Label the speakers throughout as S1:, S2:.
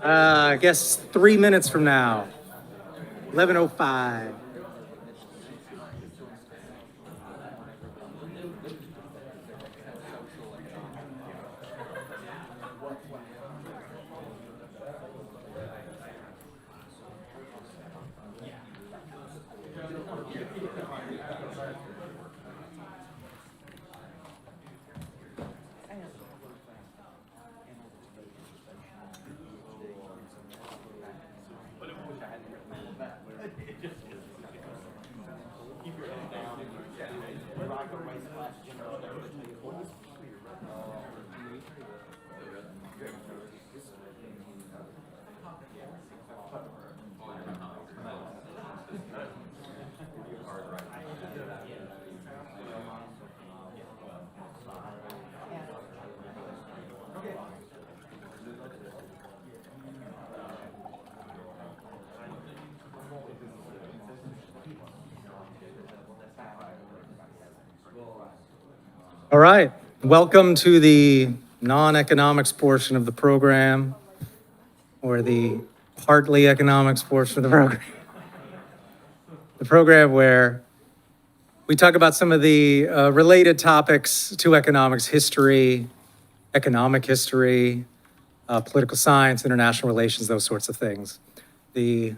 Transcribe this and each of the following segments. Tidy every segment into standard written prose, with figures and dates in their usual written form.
S1: I guess 3 minutes from now, 11:05. All right, welcome to the non-economics portion of the program, or the partly economics portion of the program. The program where we talk about some of the related topics to economics: history, economic history, political science, international relations, those sorts of things. The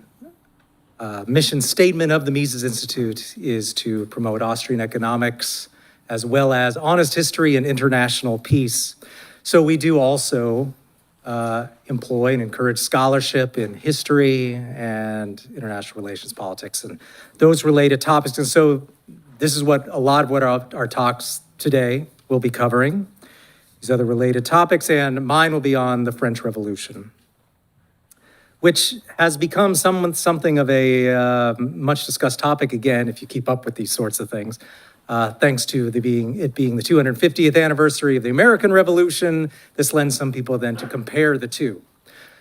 S1: mission statement of the Mises Institute is to promote Austrian economics, as well as honest history and international peace. So we do also employ and encourage scholarship in history and international relations, politics, and those related topics. And so this is what a lot of what our talks today will be covering, these other related topics, and mine will be on the French Revolution, which has become something of a much discussed topic again, if you keep up with these sorts of things. Thanks to it being the 250th anniversary of the American Revolution. This lends some people then to compare the two.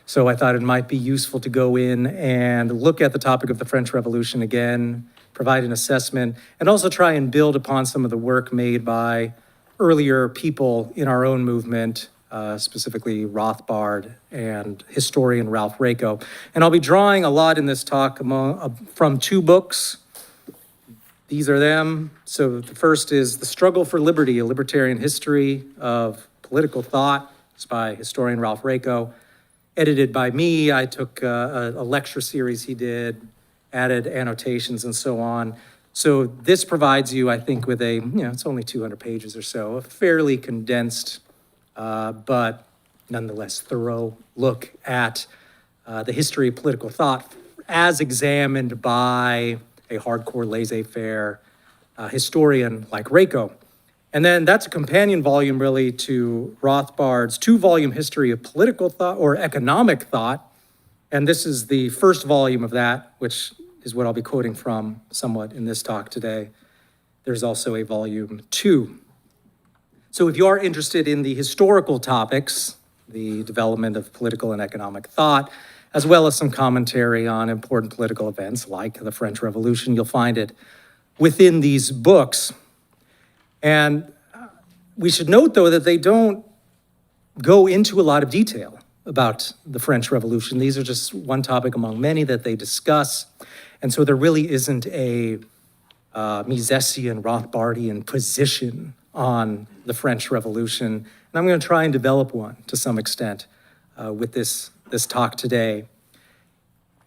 S1: So I thought it might be useful to go in and look at the topic of the French Revolution again, provide an assessment, and also try and build upon some of the work made by earlier people in our own movement, specifically Rothbard and historian Ralph Raico. And I'll be drawing a lot in this talk from two books. These are them. So the first is The Struggle for Liberty, A Libertarian History of Political Thought. It's by historian Ralph Raico, edited by me. I took a lecture series he did, added annotations and so on. So this provides you, I think, with a, it's only 200 pages or so, a fairly condensed, but nonetheless thorough look at the history of political thought as examined by a hardcore laissez-faire historian like Raico. And then that's a companion volume really to Rothbard's 2-volume history of political thought or economic thought. And this is the first volume of that, which is what I'll be quoting from somewhat in this talk today. There's also a volume 2. So if you are interested in the historical topics, the development of political and economic thought, as well as some commentary on important political events like the French Revolution, you'll find it within these books. And we should note, though, that they don't go into a lot of detail about the French Revolution. These are just one topic among many that they discuss. And so there really isn't a Misesian, Rothbardian position on the French Revolution. And I'm going to try and develop one to some extent with this talk today.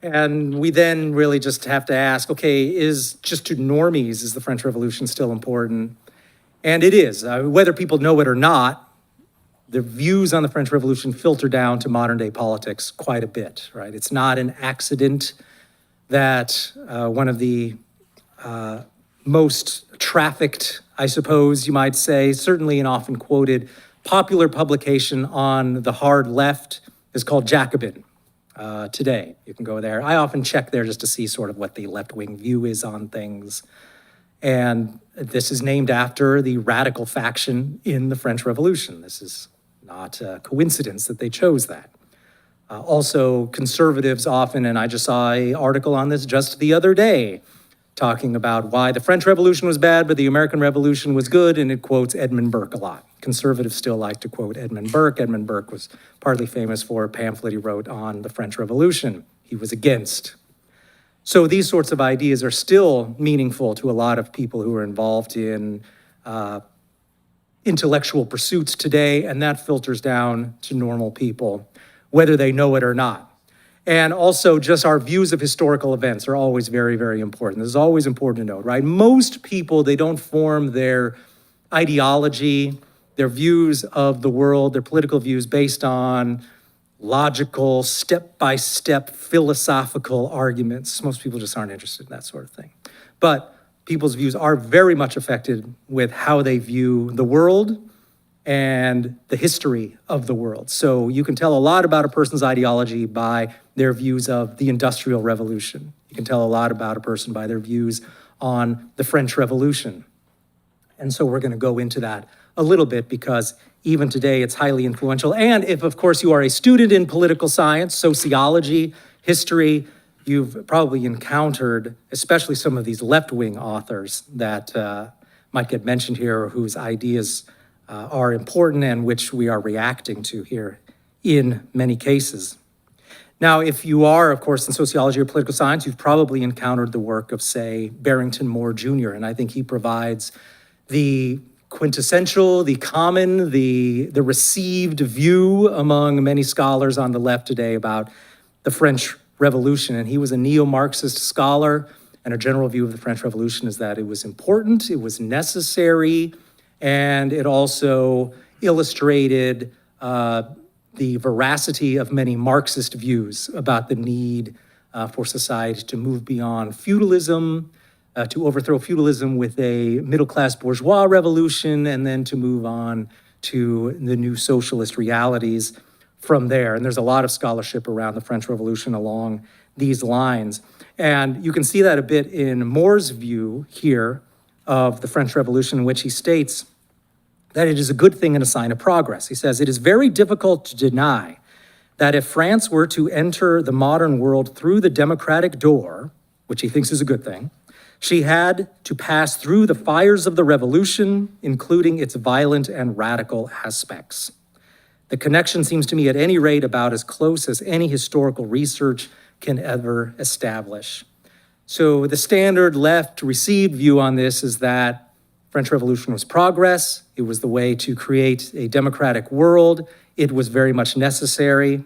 S1: And we then really just have to ask, okay, just to normies, is the French Revolution still important? And it is. Whether people know it or not, the views on the French Revolution filter down to modern day politics quite a bit, right? It's not an accident that one of the most trafficked, I suppose you might say, certainly an often quoted popular publication on the hard left is called Jacobin today. You can go there. I often check there just to see sort of what the left-wing view is on things. And this is named after the radical faction in the French Revolution. This is not a coincidence that they chose that. Also, conservatives often, and I just saw an article on this just the other day, talking about why the French Revolution was bad, but the American Revolution was good, and it quotes Edmund Burke a lot. conservatives still like to quote Edmund Burke. Edmund Burke was partly famous for a pamphlet he wrote on the French Revolution. He was against. So these sorts of ideas are still meaningful to a lot of people who are involved in intellectual pursuits today, and that filters down to normal people, whether they know it or not. And also, just our views of historical events are always very, very important. This is always important to note, right? Most people, they don't form their ideology, their views of the world, their political views based on logical, step-by-step philosophical arguments. Most people just aren't interested in that sort of thing. But people's views are very much affected with how they view the world and the history of the world. So you can tell a lot about a person's ideology by their views of the Industrial Revolution. You can tell a lot about a person by their views on the French Revolution. And so we're going to go into that a little bit because even today it's highly influential. And if, of course, you are a student in political science, sociology, history, you've probably encountered, especially some of these left-wing authors that might get mentioned here or whose ideas are important and which we are reacting to here in many cases. Now, if you are, of course, in sociology or political science, you've probably encountered the work of, say, Barrington Moore Jr., and I think he provides the quintessential, the common, the received view among many scholars on the left today about the French Revolution. And he was a neo-Marxist scholar, and a general view of the French Revolution is that it was important, it was necessary, and it also illustrated the veracity of many Marxist views about the need for society to move beyond feudalism, to overthrow feudalism with a middle-class bourgeois revolution, and then to move on to the new socialist realities from there. And there's a lot of scholarship around the French Revolution along these lines. And you can see that a bit in Moore's view here of the French Revolution, in which he states that it is a good thing and a sign of progress. He says, "It is very difficult to deny that if France were to enter the modern world through the democratic door," which he thinks is a good thing, "she had to pass through the fires of the revolution, including its violent and radical aspects. The connection seems to me at any rate about as close as any historical research can ever establish." So the standard left received view on this is that French Revolution was progress. It was the way to create a democratic world. It was very much necessary.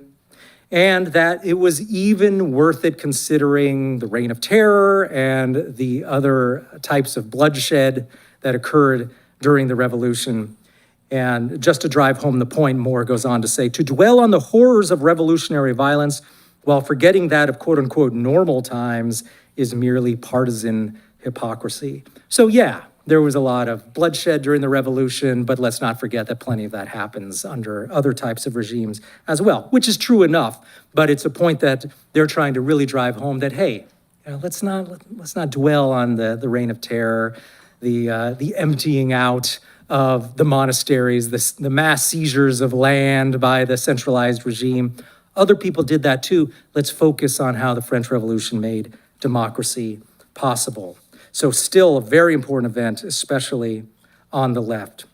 S1: And that it was even worth it considering the Reign of Terror and the other types of bloodshed that occurred during the revolution. And just to drive home the point, Moore goes on to say, "To dwell on the horrors of revolutionary violence while forgetting that of quote unquote normal times is merely partisan hypocrisy." So yeah, there was a lot of bloodshed during the revolution, but let's not forget that plenty of that happens under other types of regimes as well, which is true enough, but it's a point that they're trying to really drive home that, hey, let's not dwell on the Reign of Terror, the emptying out of the monasteries, the mass seizures of land by the centralized regime. Other people did that too. Let's focus on how the French Revolution made democracy possible. So still a very important event, especially on the left.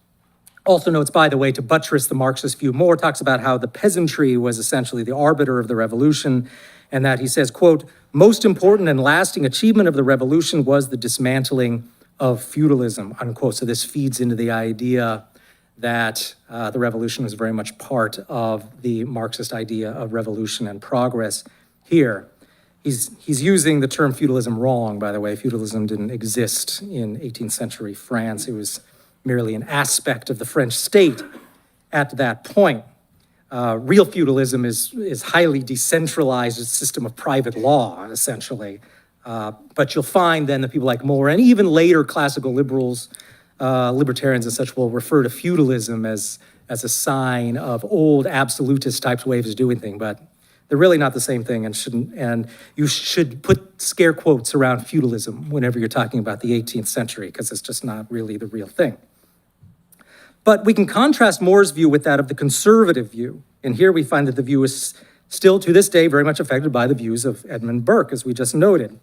S1: Also notes, by the way, to buttress the Marxist view, Moore talks about how the peasantry was essentially the arbiter of the revolution, and that he says, quote, "Most important and lasting achievement of the revolution was the dismantling of feudalism," unquote. So this feeds into the idea that the revolution was very much part of the Marxist idea of revolution and progress here. He's using the term feudalism wrong, by the way. Feudalism didn't exist in 18th century France. It was merely an aspect of the French state at that point. Real feudalism is highly decentralized. It's a system of private law, essentially. But you'll find then that people like Moore and even later classical liberals, libertarians and such will refer to feudalism as a sign of old absolutist types ways of doing things, but they're really not the same thing and you should put scare quotes around feudalism whenever you're talking about the 18th century, because it's just not really the real thing. But we can contrast Moore's view with that of the conservative view. And here we find that the view is still to this day very much affected by the views of Edmund Burke, as we just noted.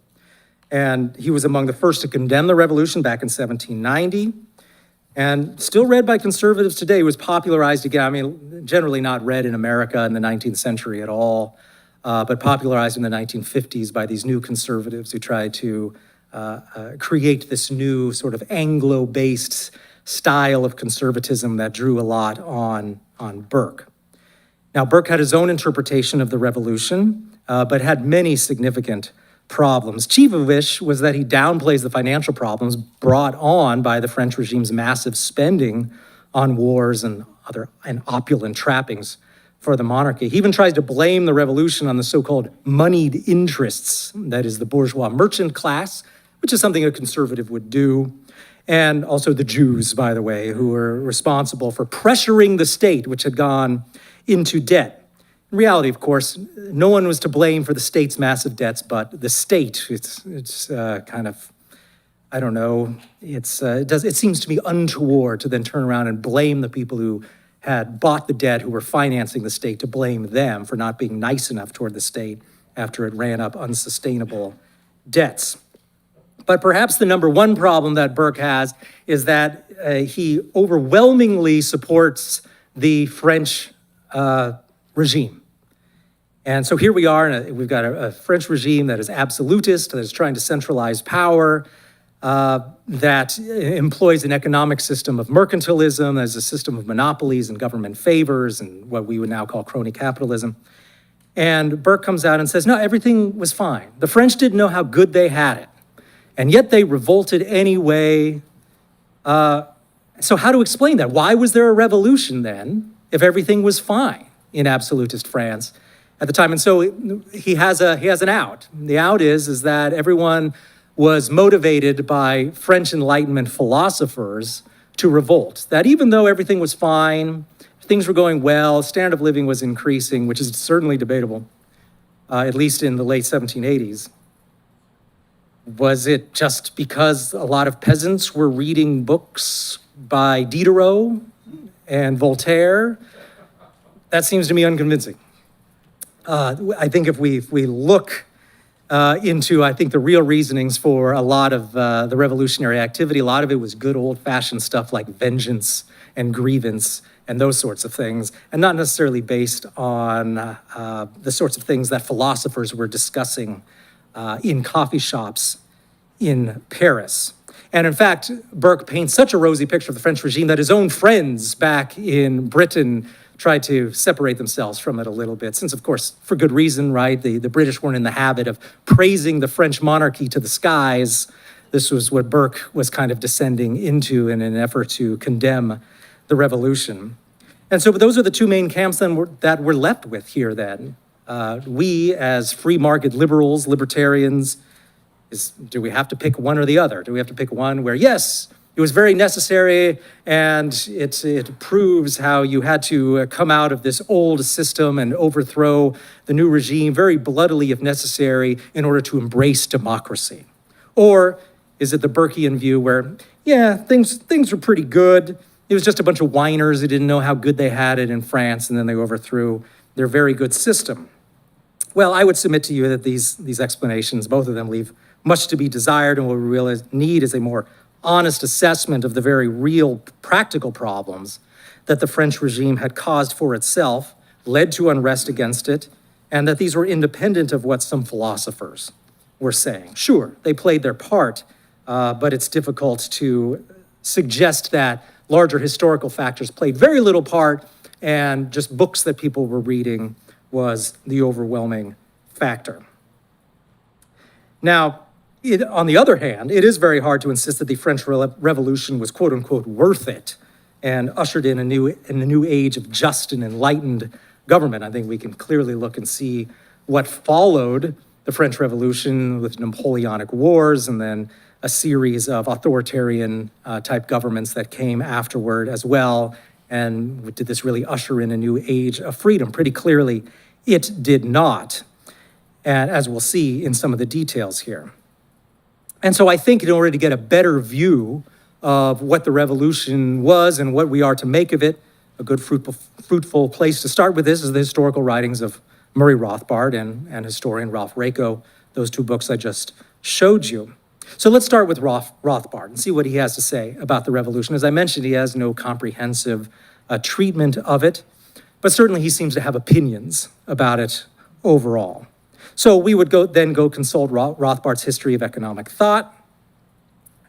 S1: And he was among the first to condemn the revolution back in 1790. and still read by conservatives today. It was popularized again, I mean, generally not read in America in the 19th century at all, but popularized in the 1950s by these new conservatives who tried to create this new sort of Anglo-based style of conservatism that drew a lot on Burke. Now, Burke had his own interpretation of the revolution, but had many significant problems, chief of which was that he downplays the financial problems brought on by the French regime's massive spending on wars and opulent trappings for the monarchy. He even tries to blame the revolution on the so-called moneyed interests, that is the bourgeois merchant class, which is something a conservative would do, and also the Jews, by the way, who were responsible for pressuring the state, which had gone into debt. In reality, of course, no one was to blame for the state's massive debts, but the state. It's kind of, I don't know. It seems to me untoward to then turn around and blame the people who had bought the debt, who were financing the state, to blame them for not being nice enough toward the state after it ran up unsustainable debts. But perhaps the number one problem that Burke has is that he overwhelmingly supports the French regime. And so here we are, and we've got a French regime that is absolutist, that is trying to centralize power, that employs an economic system of mercantilism, as a system of monopolies and government favors, and what we would now call crony capitalism. And Burke comes out and says, no, everything was fine. The French didn't know how good they had it, and yet they revolted anyway. So how to explain that? Why was there a revolution then, if everything was fine in absolutist France at the time? And so he has an out. The out is that everyone was motivated by French Enlightenment philosophers to revolt. That even though everything was fine, things were going well, standard of living was increasing, which is certainly debatable, at least in the late 1780s. Was it just because a lot of peasants were reading books by Diderot and Voltaire? That seems to me unconvincing. I think if we look into, I think, the real reasonings for a lot of the revolutionary activity, a lot of it was good old-fashioned stuff like vengeance and grievance and those sorts of things, and not necessarily based on the sorts of things that philosophers were discussing in coffee shops in Paris. And in fact, Burke paints such a rosy picture of the French regime that his own friends back in Britain tried to separate themselves from it a little bit, since, of course, for good reason, right? The British weren't in the habit of praising the French monarchy to the skies. This was what Burke was kind of descending into in an effort to condemn the revolution. And so those are the two main camps then that we're left with here then. We, as free market liberals, libertarians, do we have to pick one or the other? Do we have to pick one where, yes, it was very necessary, and it proves how you had to come out of this old system and overthrow the new regime very bloodily if necessary in order to embrace democracy? Or is it the Burkean view where, yeah, things were pretty good. It was just a bunch of whiners who didn't know how good they had it in France, and then they overthrew their very good system? Well, I would submit to you that these explanations, both of them, leave much to be desired, and what we really need is a more honest assessment of the very real practical problems that the French regime had caused for itself, led to unrest against it, and that these were independent of what some philosophers were saying. Sure, they played their part, but it's difficult to suggest that larger historical factors played very little part, and just books that people were reading was the overwhelming factor. Now, on the other hand, it is very hard to insist that the French Revolution was quote unquote worth it and ushered in a new age of just and enlightened government. I think we can clearly look and see what followed the French Revolution with Napoleonic Wars and then a series of authoritarian type governments that came afterward as well. And did this really usher in a new age of freedom? Pretty clearly, it did not, and as we'll see in some of the details here. And so I think in order to get a better view of what the revolution was and what we are to make of it, a good fruitful place to start with this is the historical writings of Murray Rothbard and historian Ralph Raico, those two books I just showed you. So let's start with Rothbard and see what he has to say about the revolution. As I mentioned, he has no comprehensive treatment of it, but certainly he seems to have opinions about it overall. So we would then go consult Rothbard's History of Economic Thought,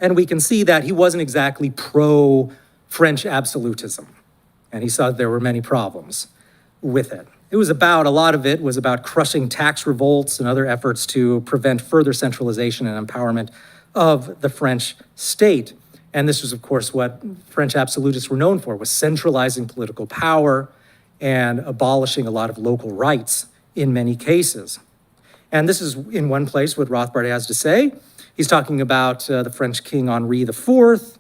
S1: and we can see that he wasn't exactly pro-French absolutism, and he saw that there were many problems with it. A lot of it was about crushing tax revolts and other efforts to prevent further centralization and empowerment of the French state. And this was, of course, what French absolutists were known for, was centralizing political power and abolishing a lot of local rights in many cases. And this is, in one place, what Rothbard has to say. He's talking about the French King Henri IV,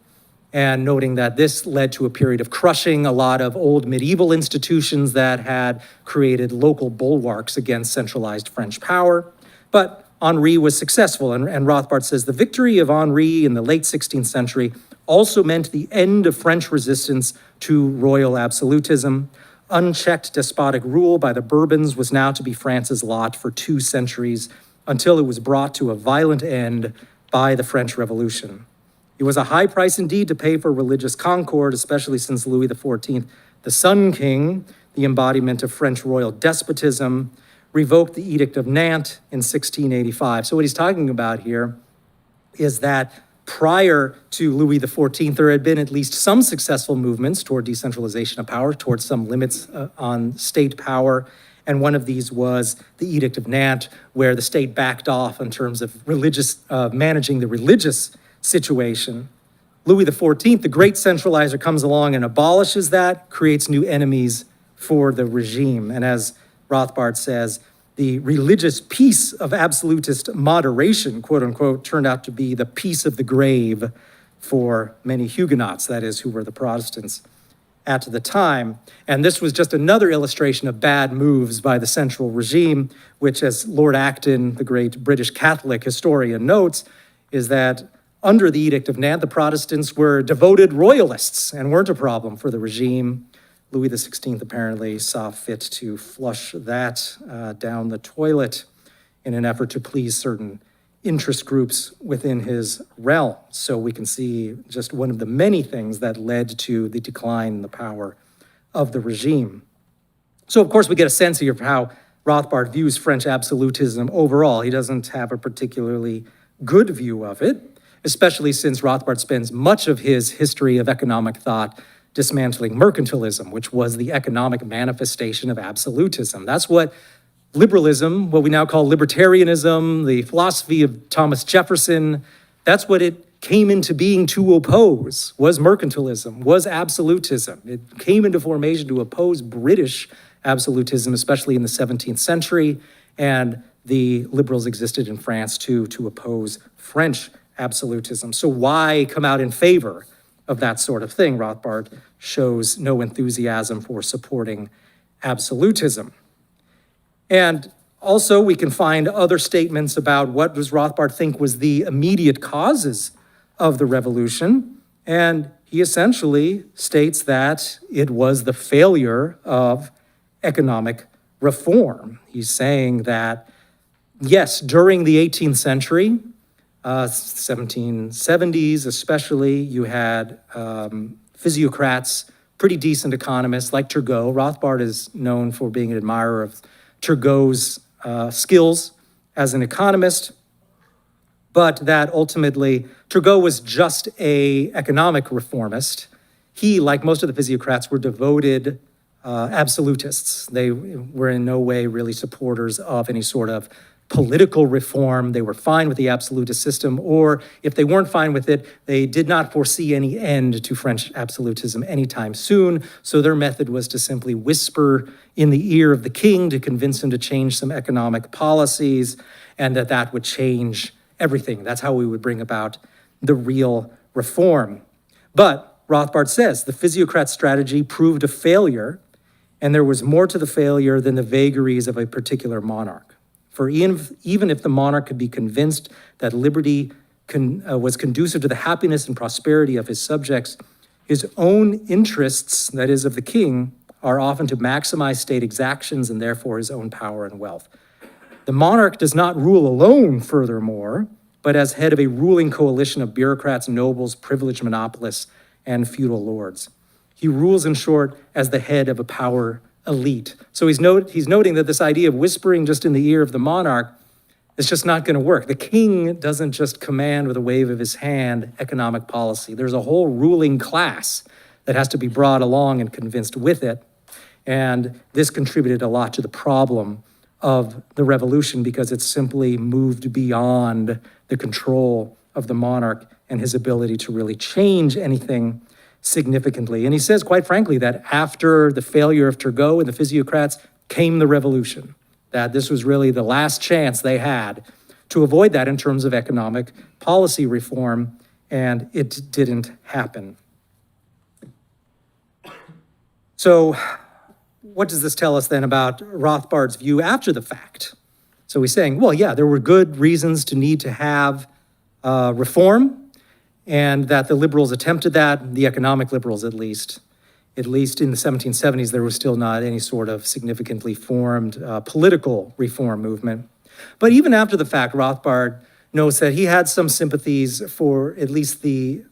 S1: and noting that this led to a period of crushing a lot of old medieval institutions that had created local bulwarks against centralized French power. But Henri was successful, and Rothbard says the victory of Henri in the late 16th century also meant the end of French resistance to royal absolutism. Unchecked despotic rule by the Bourbons was now to be France's lot for 2 centuries, until it was brought to a violent end by the French Revolution. It was a high price indeed to pay for religious concord, especially since Louis XIV, the Sun King, the embodiment of French royal despotism, revoked the Edict of Nantes in 1685. So what he's talking about here is that prior to Louis XIV, there had been at least some successful movements toward decentralization of power, towards some limits on state power. And one of these was the Edict of Nantes, where the state backed off in terms of managing the religious situation. Louis XIV, the great centralizer, comes along and abolishes that, creates new enemies for the regime. And as Rothbard says, the religious peace of absolutist moderation, quote unquote, turned out to be the peace of the grave for many Huguenots, that is, who were the Protestants at the time. And this was just another illustration of bad moves by the central regime, which, as Lord Acton, the great British Catholic historian, notes, is that under the Edict of Nantes, the Protestants were devoted royalists and weren't a problem for the regime. Louis XVI apparently saw fit to flush that down the toilet in an effort to please certain interest groups within his realm. So we can see just one of the many things that led to the decline in the power of the regime. So of course we get a sense here of how Rothbard views French absolutism overall. He doesn't have a particularly good view of it, especially since Rothbard spends much of his history of economic thought dismantling mercantilism, which was the economic manifestation of absolutism. That's what liberalism, what we now call libertarianism, the philosophy of Thomas Jefferson, that's what it came into being to oppose, was mercantilism, was absolutism. It came into formation to oppose British absolutism, especially in the 17th century, and the liberals existed in France too, to oppose French absolutism. So why come out in favor of that sort of thing? Rothbard shows no enthusiasm for supporting absolutism. And also we can find other statements about what does Rothbard think was the immediate causes of the revolution. And he essentially states that it was the failure of economic reform. He's saying that, yes, during the 18th century, 1770s especially, you had physiocrats, pretty decent economists like Turgot. Rothbard is known for being an admirer of Turgot's skills as an economist, but that ultimately Turgot was just an economic reformist. He, like most of the physiocrats, were devoted absolutists. They were in no way really supporters of any sort of political reform. They were fine with the absolutist system, or if they weren't fine with it, they did not foresee any end to French absolutism anytime soon. So their method was to simply whisper in the ear of the king to convince him to change some economic policies, and that would change everything. That's how we would bring about the real reform. But Rothbard says the physiocrat strategy proved a failure, and there was more to the failure than the vagaries of a particular monarch. For even if the monarch could be convinced that liberty was conducive to the happiness and prosperity of his subjects, his own interests, that is of the king, are often to maximize state exactions and therefore his own power and wealth. The monarch does not rule alone, furthermore, but as head of a ruling coalition of bureaucrats, nobles, privileged monopolists, and feudal lords. He rules, in short, as the head of a power elite. So he's noting that this idea of whispering just in the ear of the monarch is just not going to work. The king doesn't just command with a wave of his hand economic policy. There's a whole ruling class that has to be brought along and convinced with it. And this contributed a lot to the problem of the revolution because it simply moved beyond the control of the monarch and his ability to really change anything significantly. And he says, quite frankly, that after the failure of Turgot and the physiocrats came the revolution, that this was really the last chance they had to avoid that in terms of economic policy reform, and it didn't happen. So what does this tell us then about Rothbard's view after the fact? So he's saying, well, yeah, there were good reasons to need to have reform, and that the liberals attempted that, the economic liberals at least. At least in the 1770s, there was still not any sort of significantly formed political reform movement. But even after the fact, Rothbard notes that he had some sympathies for at least the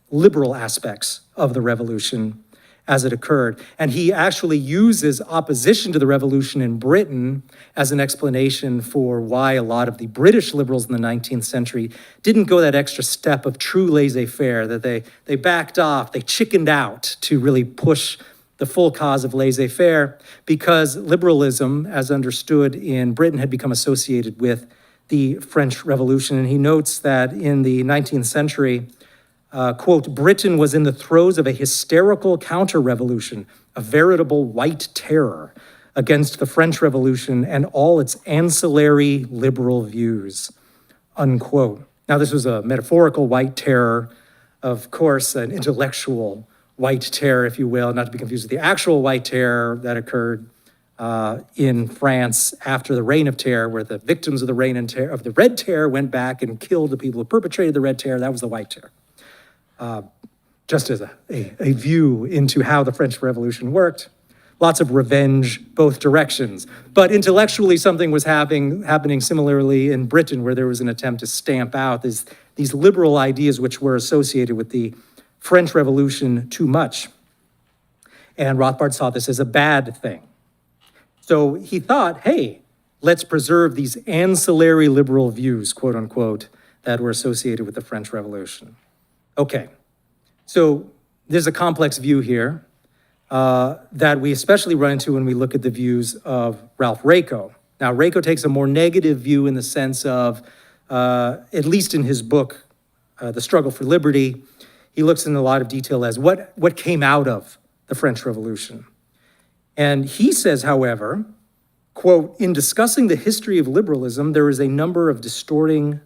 S1: liberal aspects of the revolution as it occurred. And he actually uses opposition to the revolution in Britain as an explanation for why a lot of the British liberals in the 19th century didn't go that extra step of true laissez-faire, that they backed off, they chickened out to really push the full cause of laissez-faire, because liberalism, as understood in Britain, had become associated with the French Revolution. And he notes that in the 19th century, quote, Britain was in the throes of a hysterical counter-revolution, a veritable white terror against the French Revolution and all its ancillary liberal views, unquote. Now, this was a metaphorical white terror, of course, an intellectual white terror, if you will, not to be confused with the actual white terror that occurred in France after the Reign of Terror, where the victims of the Reign of the Red Terror went back and killed the people who perpetrated the Red Terror. That was the white terror. Just as a view into how the French Revolution worked. Lots of revenge, both directions. But intellectually, something was happening similarly in Britain, where there was an attempt to stamp out these liberal ideas which were associated with the French Revolution too much. And Rothbard saw this as a bad thing. So he thought, hey, let's preserve these ancillary liberal views, quote unquote, that were associated with the French Revolution. Okay, so there's a complex view here that we especially run into when we look at the views of Ralph Raico. Now, Raico takes a more negative view in the sense of, at least in his book, The Struggle for Liberty, he looks in a lot of detail as what came out of the French Revolution. And he says, however, quote, in discussing the history of liberalism, there are a number of distorting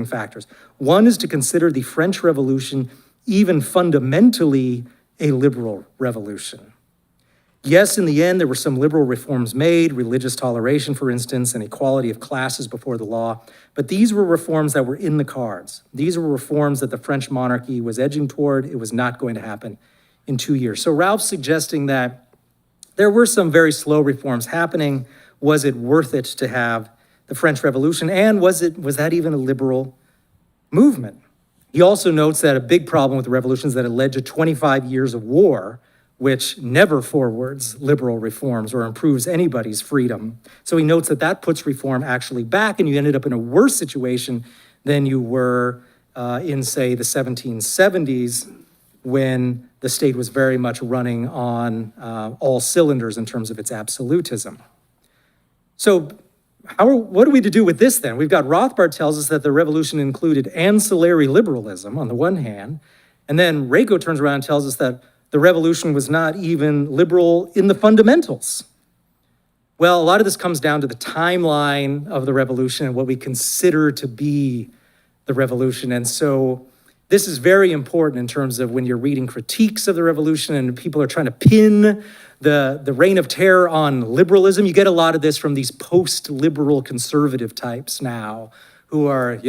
S1: factors. One is to consider the French Revolution even fundamentally a liberal revolution. Yes, in the end, there were some liberal reforms made, religious toleration, for instance, and equality of classes before the law, but these were reforms that were in the cards. These were reforms that the French monarchy was edging toward. It was not going to happen in 2 years. So Ralph's suggesting that there were some very slow reforms happening. Was it worth it to have the French Revolution? And was that even a liberal movement? He also notes that a big problem with the revolution is that it led to 25 years of war, which never forwards liberal reforms or improves anybody's freedom. So he notes that that puts reform actually back, and you ended up in a worse situation than you were in, say, the 1770s, when the state was very much running on all cylinders in terms of its absolutism. So what are we to do with this then? We've got Rothbard tells us that the revolution included ancillary liberalism on the one hand, and then Raico turns around and tells us that the revolution was not even liberal in the fundamentals. Well, a lot of this comes down to the timeline of the revolution and what we consider to be the revolution. And so this is very important in terms of when you're reading critiques of the revolution and people are trying to pin the reign of terror on liberalism. You get a lot of this from these post-liberal conservative types now who are,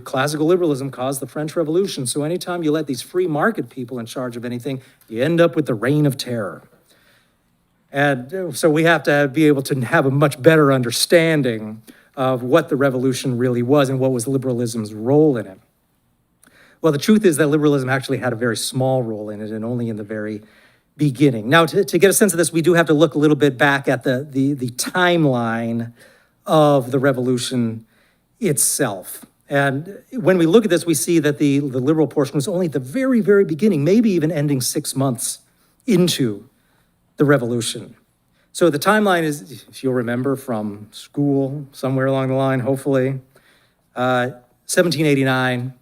S1: classical liberalism caused the French Revolution. So anytime you let these free market people in charge of anything, you end up with the reign of terror. And so we have to be able to have a much better understanding of what the revolution really was and what was liberalism's role in it. Well, the truth is that liberalism actually had a very small role in it, and only in the very beginning. Now, to get a sense of this, we do have to look a little bit back at the timeline of the revolution itself. And when we look at this, we see that the liberal portion was only at the very, very beginning, maybe even ending 6 months into the revolution. So the timeline is, if you'll remember from school, somewhere along the line, hopefully, 1789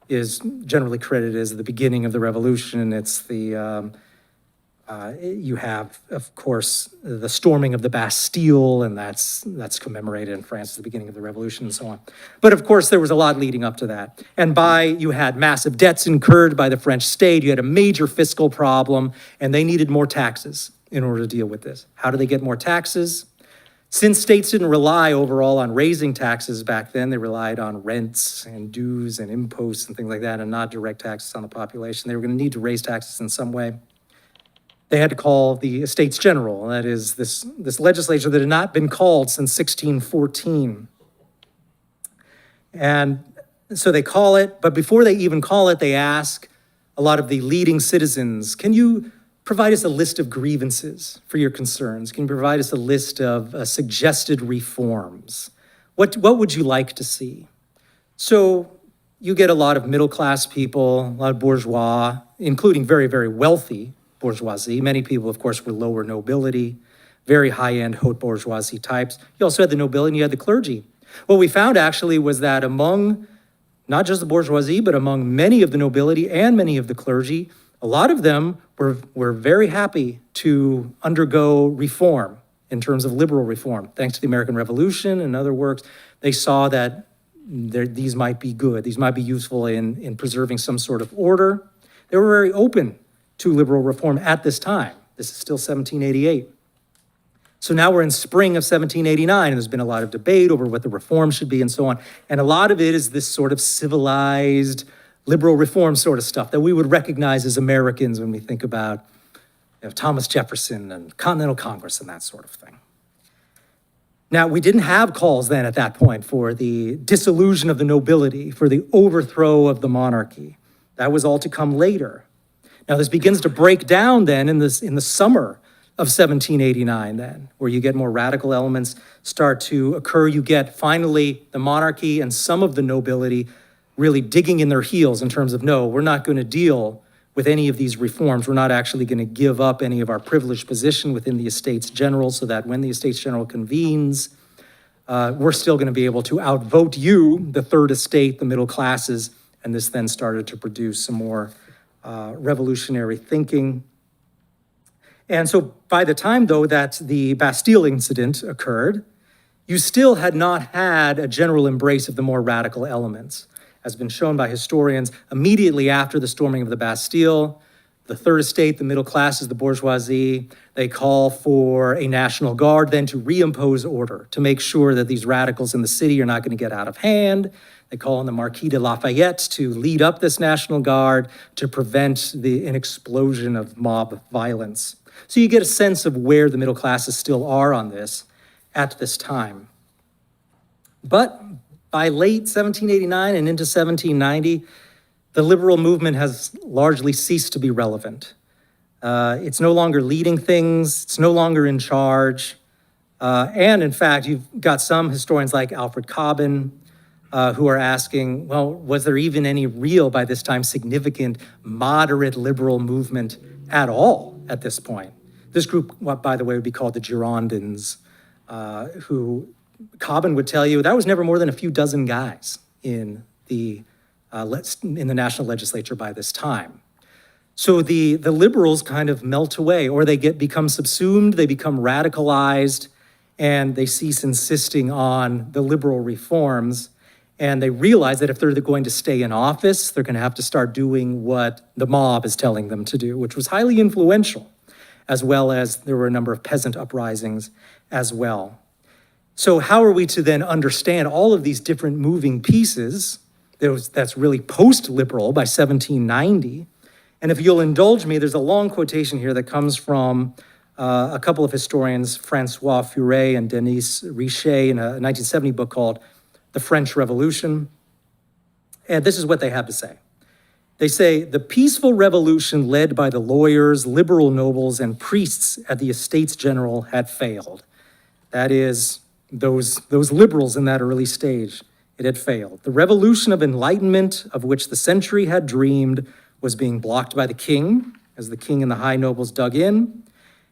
S1: is generally credited as the beginning of the revolution. It's the, you have, of course, the storming of the Bastille, and that's commemorated in France at the beginning of the revolution and so on. But of course, there was a lot leading up to that. And you had massive debts incurred by the French state, you had a major fiscal problem, and they needed more taxes in order to deal with this. How do they get more taxes? Since states didn't rely overall on raising taxes back then, they relied on rents and dues and imposts and things like that, and not direct taxes on the population. They were going to need to raise taxes in some way. They had to call the Estates General, that is this legislature that had not been called since 1614. And so they call it, but before they even call it, they ask a lot of the leading citizens, can you provide us a list of grievances for your concerns? Can you provide us a list of suggested reforms? What would you like to see? So you get a lot of middle-class people, a lot of bourgeois, including very, very wealthy bourgeoisie. Many people, of course, were lower nobility, very high-end haute bourgeoisie types. You also had the nobility and you had the clergy. What we found actually was that among not just the bourgeoisie, but among many of the nobility and many of the clergy, a lot of them were very happy to undergo reform in terms of liberal reform. Thanks to the American Revolution and other works, they saw that these might be good, these might be useful in preserving some sort of order. They were very open to liberal reform at this time. This is still 1788. So now we're in spring of 1789, and there's been a lot of debate over what the reform should be and so on. And a lot of it is this sort of civilized liberal reform sort of stuff that we would recognize as Americans when we think about Thomas Jefferson and Continental Congress and that sort of thing. Now, we didn't have calls then at that point for the dissolution of the nobility, for the overthrow of the monarchy. That was all to come later. Now, this begins to break down then in the summer of 1789 then, where you get more radical elements start to occur. You get finally the monarchy and some of the nobility really digging in their heels in terms of, no, we're not going to deal with any of these reforms. We're not actually going to give up any of our privileged position within the Estates General so that when the Estates General convenes, we're still going to be able to outvote you, the third estate, the middle classes. And this then started to produce some more revolutionary thinking. And so by the time, though, that the Bastille incident occurred, you still had not had a general embrace of the more radical elements. As has been shown by historians, immediately after the storming of the Bastille, the third estate, the middle classes, the bourgeoisie, they call for a national guard then to reimpose order, to make sure that these radicals in the city are not going to get out of hand. They call on the Marquis de Lafayette to lead up this national guard to prevent an explosion of mob violence. So you get a sense of where the middle classes still are on this at this time. But by late 1789 and into 1790, the liberal movement has largely ceased to be relevant. It's no longer leading things, it's no longer in charge. And in fact, you've got some historians like Alfred Cobbin who are asking, well, was there even any real, by this time, significant moderate liberal movement at all at this point? This group, what by the way, would be called the Girondins, who Cobbin would tell you that was never more than a few dozen guys in the national legislature by this time. So the liberals kind of melt away, or they become subsumed, they become radicalized, and they cease insisting on the liberal reforms. And they realize that if they're going to stay in office, they're going to have to start doing what the mob is telling them to do, which was highly influential, as well as there were a number of peasant uprisings as well. So how are we to then understand all of these different moving pieces that's really post-liberal by 1790? And if you'll indulge me, there's a long quotation here that comes from a couple of historians, Francois Furet and Denis Richet, in a 1970 book called The French Revolution. And this is what they have to say. They say, the peaceful revolution led by the lawyers, liberal nobles, and priests at the Estates General had failed. That is, those liberals in that early stage, it had failed. The revolution of enlightenment of which the century had dreamed was being blocked by the king, as the king and the high nobles dug in,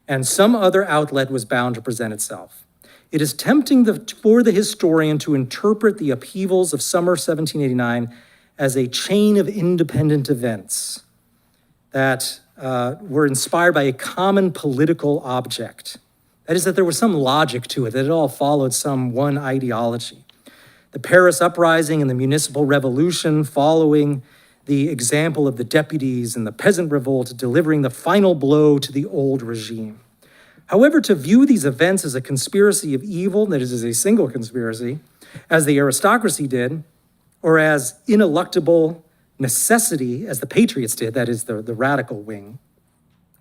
S1: and some other outlet was bound to present itself. It is tempting for the historian to interpret the upheavals of summer 1789 as a chain of independent events that were inspired by a common political object. That is, that there was some logic to it, that it all followed some one ideology. The Paris uprising and the municipal revolution following the example of the deputies and the peasant revolt delivering the final blow to the old regime. However, to view these events as a conspiracy of evil, that is, as a single conspiracy, as the aristocracy did, or as ineluctable necessity, as the patriots did, that is the radical wing,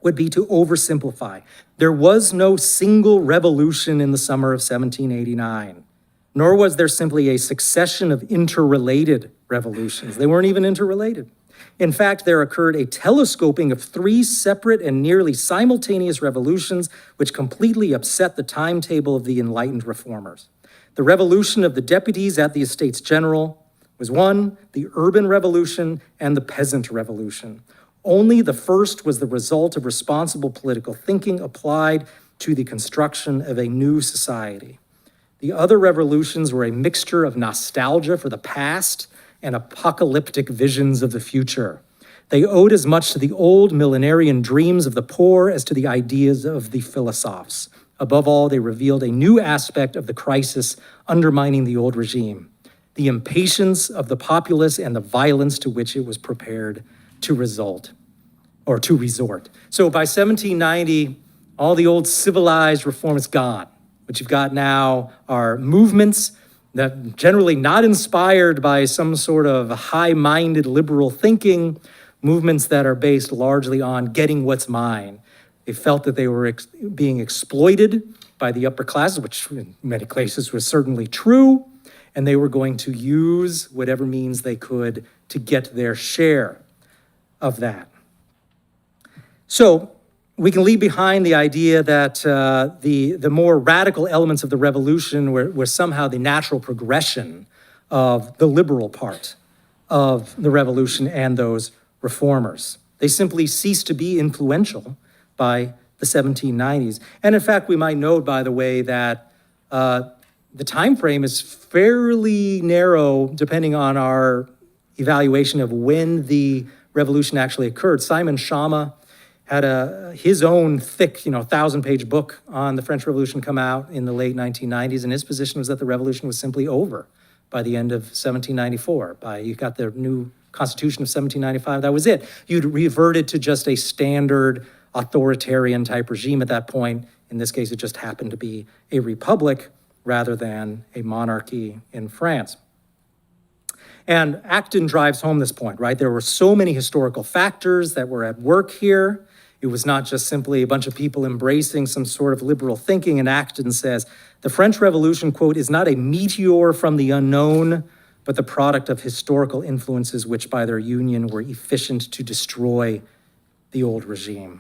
S1: would be to oversimplify. There was no single revolution in the summer of 1789, nor was there simply a succession of interrelated revolutions. They weren't even interrelated. In fact, there occurred a telescoping of three separate and nearly simultaneous revolutions which completely upset the timetable of the enlightened reformers. The revolution of the deputies at the Estates General was one, the urban revolution and the peasant revolution. Only the first was the result of responsible political thinking applied to the construction of a new society. The other revolutions were a mixture of nostalgia for the past and apocalyptic visions of the future. They owed as much to the old millenarian dreams of the poor as to the ideas of the philosophers. Above all, they revealed a new aspect of the crisis undermining the old regime, the impatience of the populace and the violence to which it was prepared to resort. So by 1790, all the old civilized reform is gone. What you've got now are movements that generally not inspired by some sort of high-minded liberal thinking, movements that are based largely on getting what's mine. They felt that they were being exploited by the upper classes, which in many cases was certainly true, and they were going to use whatever means they could to get their share of that. So we can leave behind the idea that the more radical elements of the revolution were somehow the natural progression of the liberal part of the revolution and those reformers. They simply ceased to be influential by the 1790s. And in fact, we might note, by the way, that the time frame is fairly narrow depending on our evaluation of when the revolution actually occurred. Simon Schama had his own thick, 1,000-page book on the French Revolution come out in the late 1990s, and his position was that the revolution was simply over by the end of 1794. You got the new Constitution of 1795, that was it. You'd reverted to just a standard authoritarian type regime at that point. In this case, it just happened to be a republic rather than a monarchy in France. And Acton drives home this point, right? There were so many historical factors that were at work here. It was not just simply a bunch of people embracing some sort of liberal thinking. And Acton says, the French Revolution, quote, is not a meteor from the unknown, but the product of historical influences which by their union were efficient to destroy the old regime.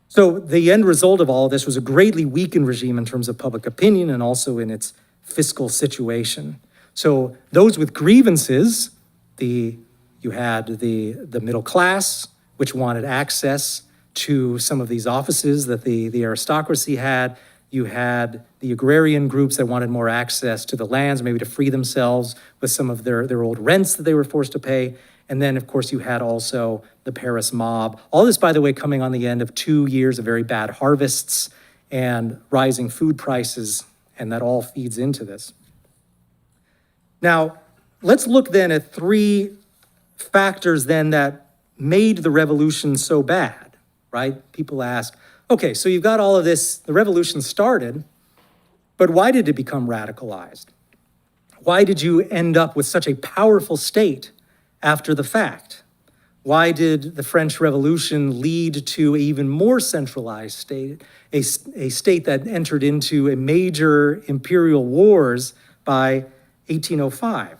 S1: So the end result of all of this was a greatly weakened regime in terms of public opinion and also in its fiscal situation. So those with grievances, you had the middle class, which wanted access to some of these offices that the aristocracy had. You had the agrarian groups that wanted more access to the lands, maybe to free themselves with some of their old rents that they were forced to pay. And then, of course, you had also the Paris mob. All this, by the way, coming on the end of 2 years of very bad harvests and rising food prices, and that all feeds into this. Now, let's look then at three factors then that made the revolution so bad, right? People ask, okay, so you've got all of this, the revolution started, but why did it become radicalized? Why did you end up with such a powerful state after the fact? Why did the French Revolution lead to an even more centralized state, a state that entered into a major imperial wars by 1805?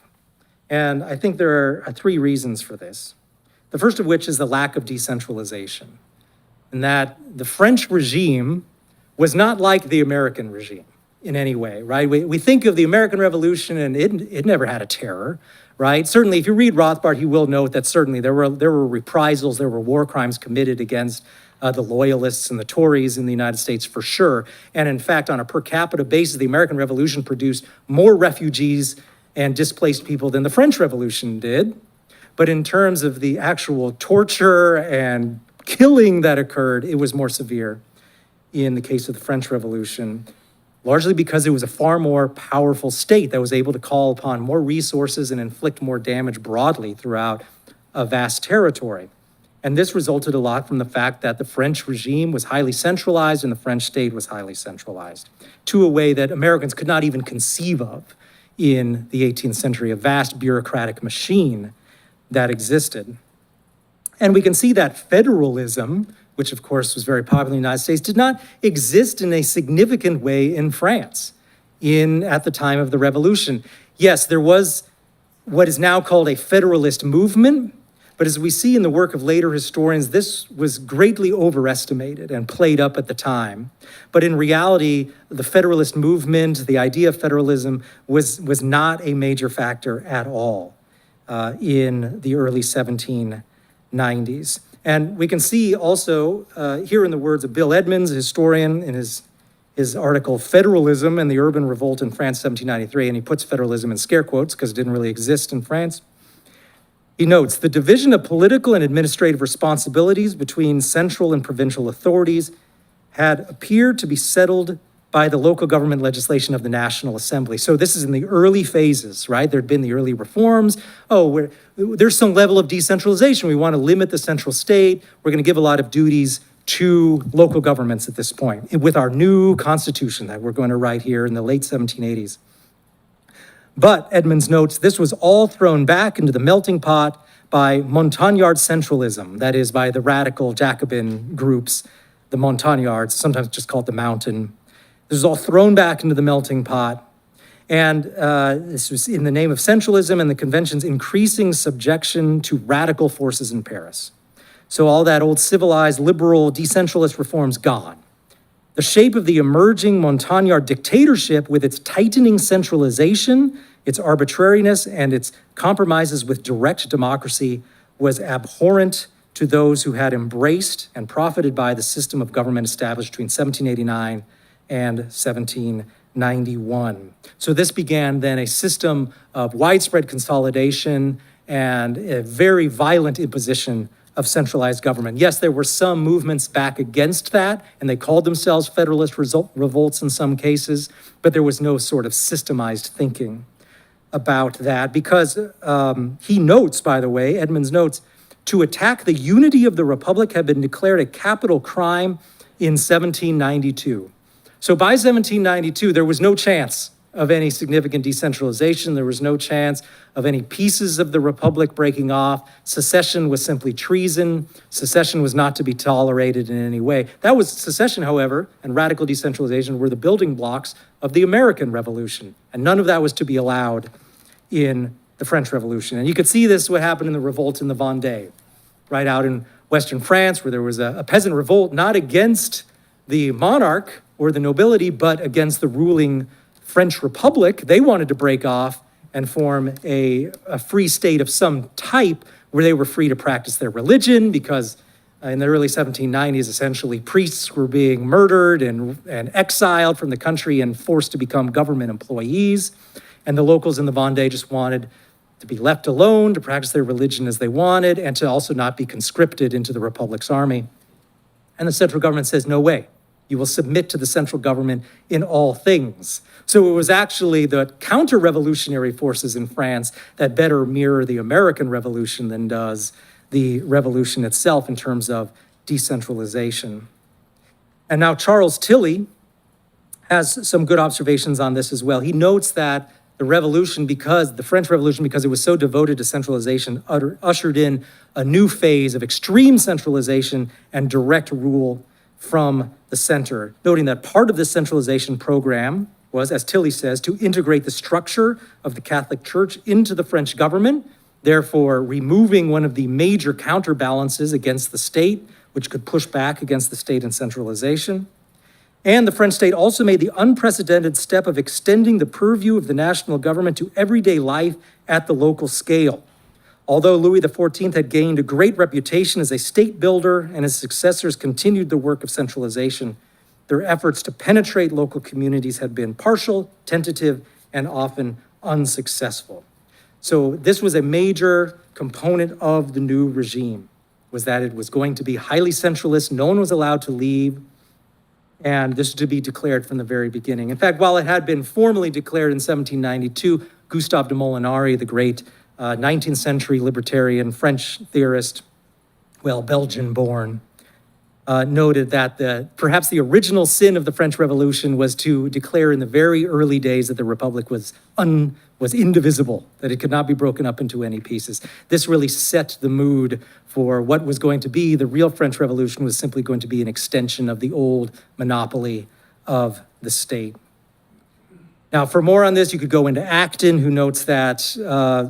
S1: And I think there are three reasons for this. The first of which is the lack of decentralization, and that the French regime was not like the American regime in any way, right? We think of the American Revolution and it never had a terror, right? Certainly, if you read Rothbard, he will note that certainly there were reprisals, there were war crimes committed against the Loyalists and the Tories in the United States for sure. And in fact, on a per capita basis, the American Revolution produced more refugees and displaced people than the French Revolution did. But in terms of the actual torture and killing that occurred, it was more severe in the case of the French Revolution, largely because it was a far more powerful state that was able to call upon more resources and inflict more damage broadly throughout a vast territory. And this resulted a lot from the fact that the French regime was highly centralized and the French state was highly centralized, to a way that Americans could not even conceive of in the 18th century, a vast bureaucratic machine that existed. And we can see that federalism, which of course was very popular in the United States, did not exist in a significant way in France at the time of the Revolution. Yes, there was what is now called a federalist movement, but as we see in the work of later historians, this was greatly overestimated and played up at the time. But in reality, the federalist movement, the idea of federalism, was not a major factor at all in the early 1790s. And we can see also here in the words of Bill Edmonds, a historian, in his article, Federalism and the Urban Revolt in France, 1793, and he puts federalism in scare quotes because it didn't really exist in France. He notes, the division of political and administrative responsibilities between central and provincial authorities had appeared to be settled by the local government legislation of the National Assembly. So this is in the early phases, right? There'd been the early reforms. There's some level of decentralization. We want to limit the central state. We're going to give a lot of duties to local governments at this point with our new constitution that we're going to write here in the late 1780s. But, Edmonds notes, this was all thrown back into the melting pot by Montagnard centralism, that is, by the radical Jacobin groups, the Montagnards, sometimes just called the Mountain. This was all thrown back into the melting pot. And this was in the name of centralism and the convention's increasing subjection to radical forces in Paris. So all that old civilized, liberal, decentralist reforms gone. The shape of the emerging Montagnard dictatorship with its tightening centralization, its arbitrariness, and its compromises with direct democracy was abhorrent to those who had embraced and profited by the system of government established between 1789 and 1791. So this began then a system of widespread consolidation and a very violent imposition of centralized government. Yes, there were some movements back against that, and they called themselves Federalist revolts in some cases, but there was no sort of systemized thinking about that because he notes, by the way, Edmonds notes, to attack the unity of the Republic had been declared a capital crime in 1792. So by 1792, there was no chance of any significant decentralization. There was no chance of any pieces of the Republic breaking off. Secession was simply treason. Secession was not to be tolerated in any way. That was secession, however, and radical decentralization were the building blocks of the American Revolution. And none of that was to be allowed in the French Revolution. And you could see this, what happened in the revolt in the Vendée, right out in Western France, where there was a peasant revolt, not against the monarch or the nobility, but against the ruling French Republic. They wanted to break off and form a free state of some type where they were free to practice their religion because in the early 1790s, essentially priests were being murdered and exiled from the country and forced to become government employees. And the locals in the Vendée just wanted to be left alone, to practice their religion as they wanted, and to also not be conscripted into the Republic's army. And the central government says, no way. You will submit to the central government in all things. So it was actually the counter-revolutionary forces in France that better mirror the American Revolution than does the revolution itself in terms of decentralization. And now Charles Tilly has some good observations on this as well. He notes that the French Revolution, because it was so devoted to centralization, ushered in a new phase of extreme centralization and direct rule from the center, noting that part of this centralization program was, as Tilly says, to integrate the structure of the Catholic Church into the French government, therefore removing one of the major counterbalances against the state, which could push back against the state and centralization. And the French state also made the unprecedented step of extending the purview of the national government to everyday life at the local scale. Although Louis XIV had gained a great reputation as a state builder and his successors continued the work of centralization, their efforts to penetrate local communities had been partial, tentative, and often unsuccessful. So this was a major component of the new regime, was that it was going to be highly centralist, no one was allowed to leave, and this was to be declared from the very beginning. In fact, while it had been formally declared in 1792, Gustave de Molinari, the great 19th century libertarian French theorist, Belgian-born, noted that perhaps the original sin of the French Revolution was to declare in the very early days that the Republic was indivisible, that it could not be broken up into any pieces. This really set the mood for what was going to be the real French Revolution, was simply going to be an extension of the old monopoly of the state. Now, for more on this, you could go into Acton, who notes that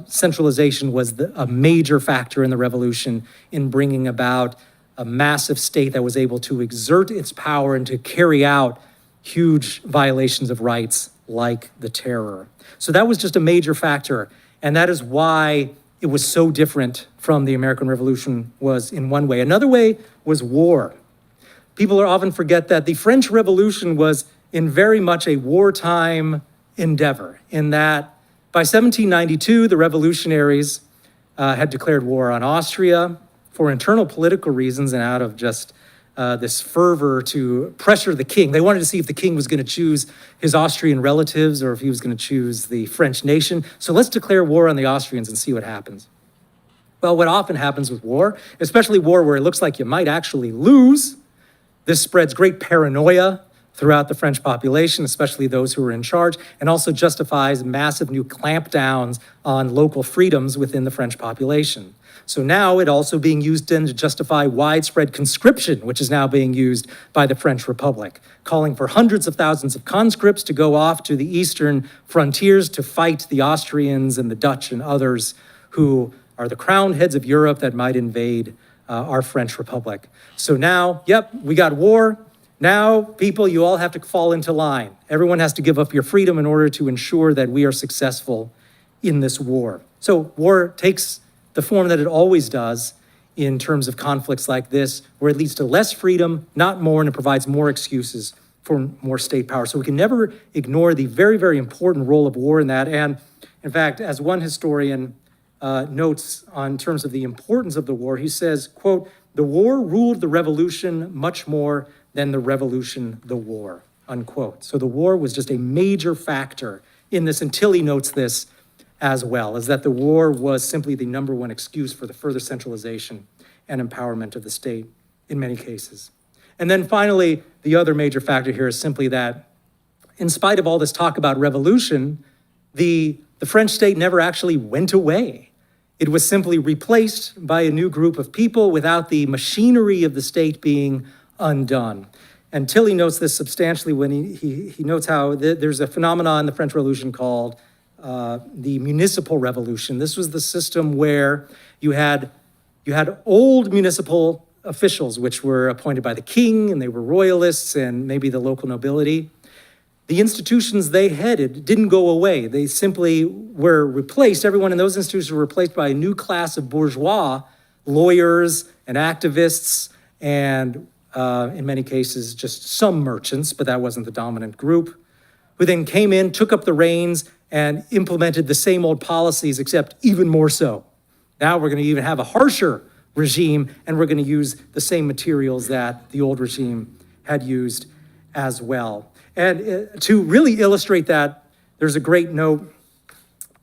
S1: centralization was a major factor in the revolution in bringing about a massive state that was able to exert its power and to carry out huge violations of rights like the terror. So that was just a major factor, and that is why it was so different from the American Revolution was in one way. Another way was war. People often forget that the French Revolution was in very much a wartime endeavor, in that by 1792, the revolutionaries had declared war on Austria for internal political reasons and out of just this fervor to pressure the king. They wanted to see if the king was going to choose his Austrian relatives or if he was going to choose the French nation. So let's declare war on the Austrians and see what happens. Well, what often happens with war, especially war where it looks like you might actually lose, this spreads great paranoia throughout the French population, especially those who are in charge, and also justifies massive new clampdowns on local freedoms within the French population. So now it also being used then to justify widespread conscription, which is now being used by the French Republic, calling for hundreds of thousands of conscripts to go off to the eastern frontiers to fight the Austrians and the Dutch and others who are the crowned heads of Europe that might invade our French Republic. So now, we got war. Now, people, you all have to fall into line. Everyone has to give up your freedom in order to ensure that we are successful in this war. So war takes the form that it always does in terms of conflicts like this, where it leads to less freedom, not more, and it provides more excuses for more state power. So we can never ignore the very, very important role of war in that. And in fact, as one historian notes on terms of the importance of the war, he says, quote, "The war ruled the revolution much more than the revolution the war," unquote. So the war was just a major factor in this, and Tilly notes this as well, is that the war was simply the number one excuse for the further centralization and empowerment of the state in many cases. And then finally, the other major factor here is simply that in spite of all this talk about revolution, the French state never actually went away. It was simply replaced by a new group of people without the machinery of the state being undone. And Tilly notes this substantially when he notes how there's a phenomenon in the French Revolution called the municipal revolution. This was the system where you had old municipal officials, which were appointed by the king, and they were royalists and maybe the local nobility. The institutions they headed didn't go away. They simply were replaced. Everyone in those institutions were replaced by a new class of bourgeois, lawyers and activists, and in many cases, just some merchants, but that wasn't the dominant group, who then came in, took up the reins, and implemented the same old policies, except even more so. Now we're going to even have a harsher regime, and we're going to use the same materials that the old regime had used as well. And to really illustrate that, there's a great note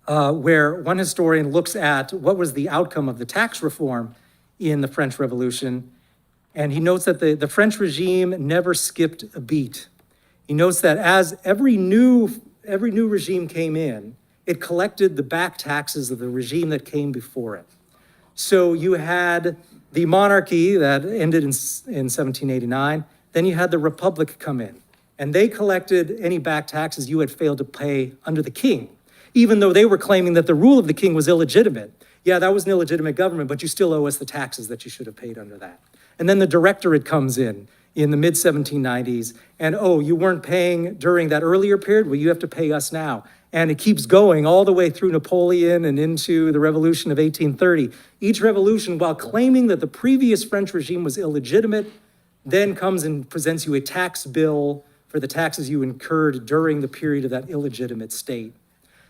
S1: where one historian looks at what was the outcome of the tax reform in the French Revolution. And he notes that the French regime never skipped a beat. He notes that as every new regime came in, it collected the back taxes of the regime that came before it. So you had the monarchy that ended in 1789, then you had the republic come in, and they collected any back taxes you had failed to pay under the king, even though they were claiming that the rule of the king was illegitimate. Yeah, that was an illegitimate government, but you still owe us the taxes that you should have paid under that. And then the directorate comes in the mid-1790s, and oh, you weren't paying during that earlier period, well, you have to pay us now. And it keeps going all the way through Napoleon and into the Revolution of 1830. Each revolution, while claiming that the previous French regime was illegitimate, then comes and presents you a tax bill for the taxes you incurred during the period of that illegitimate state.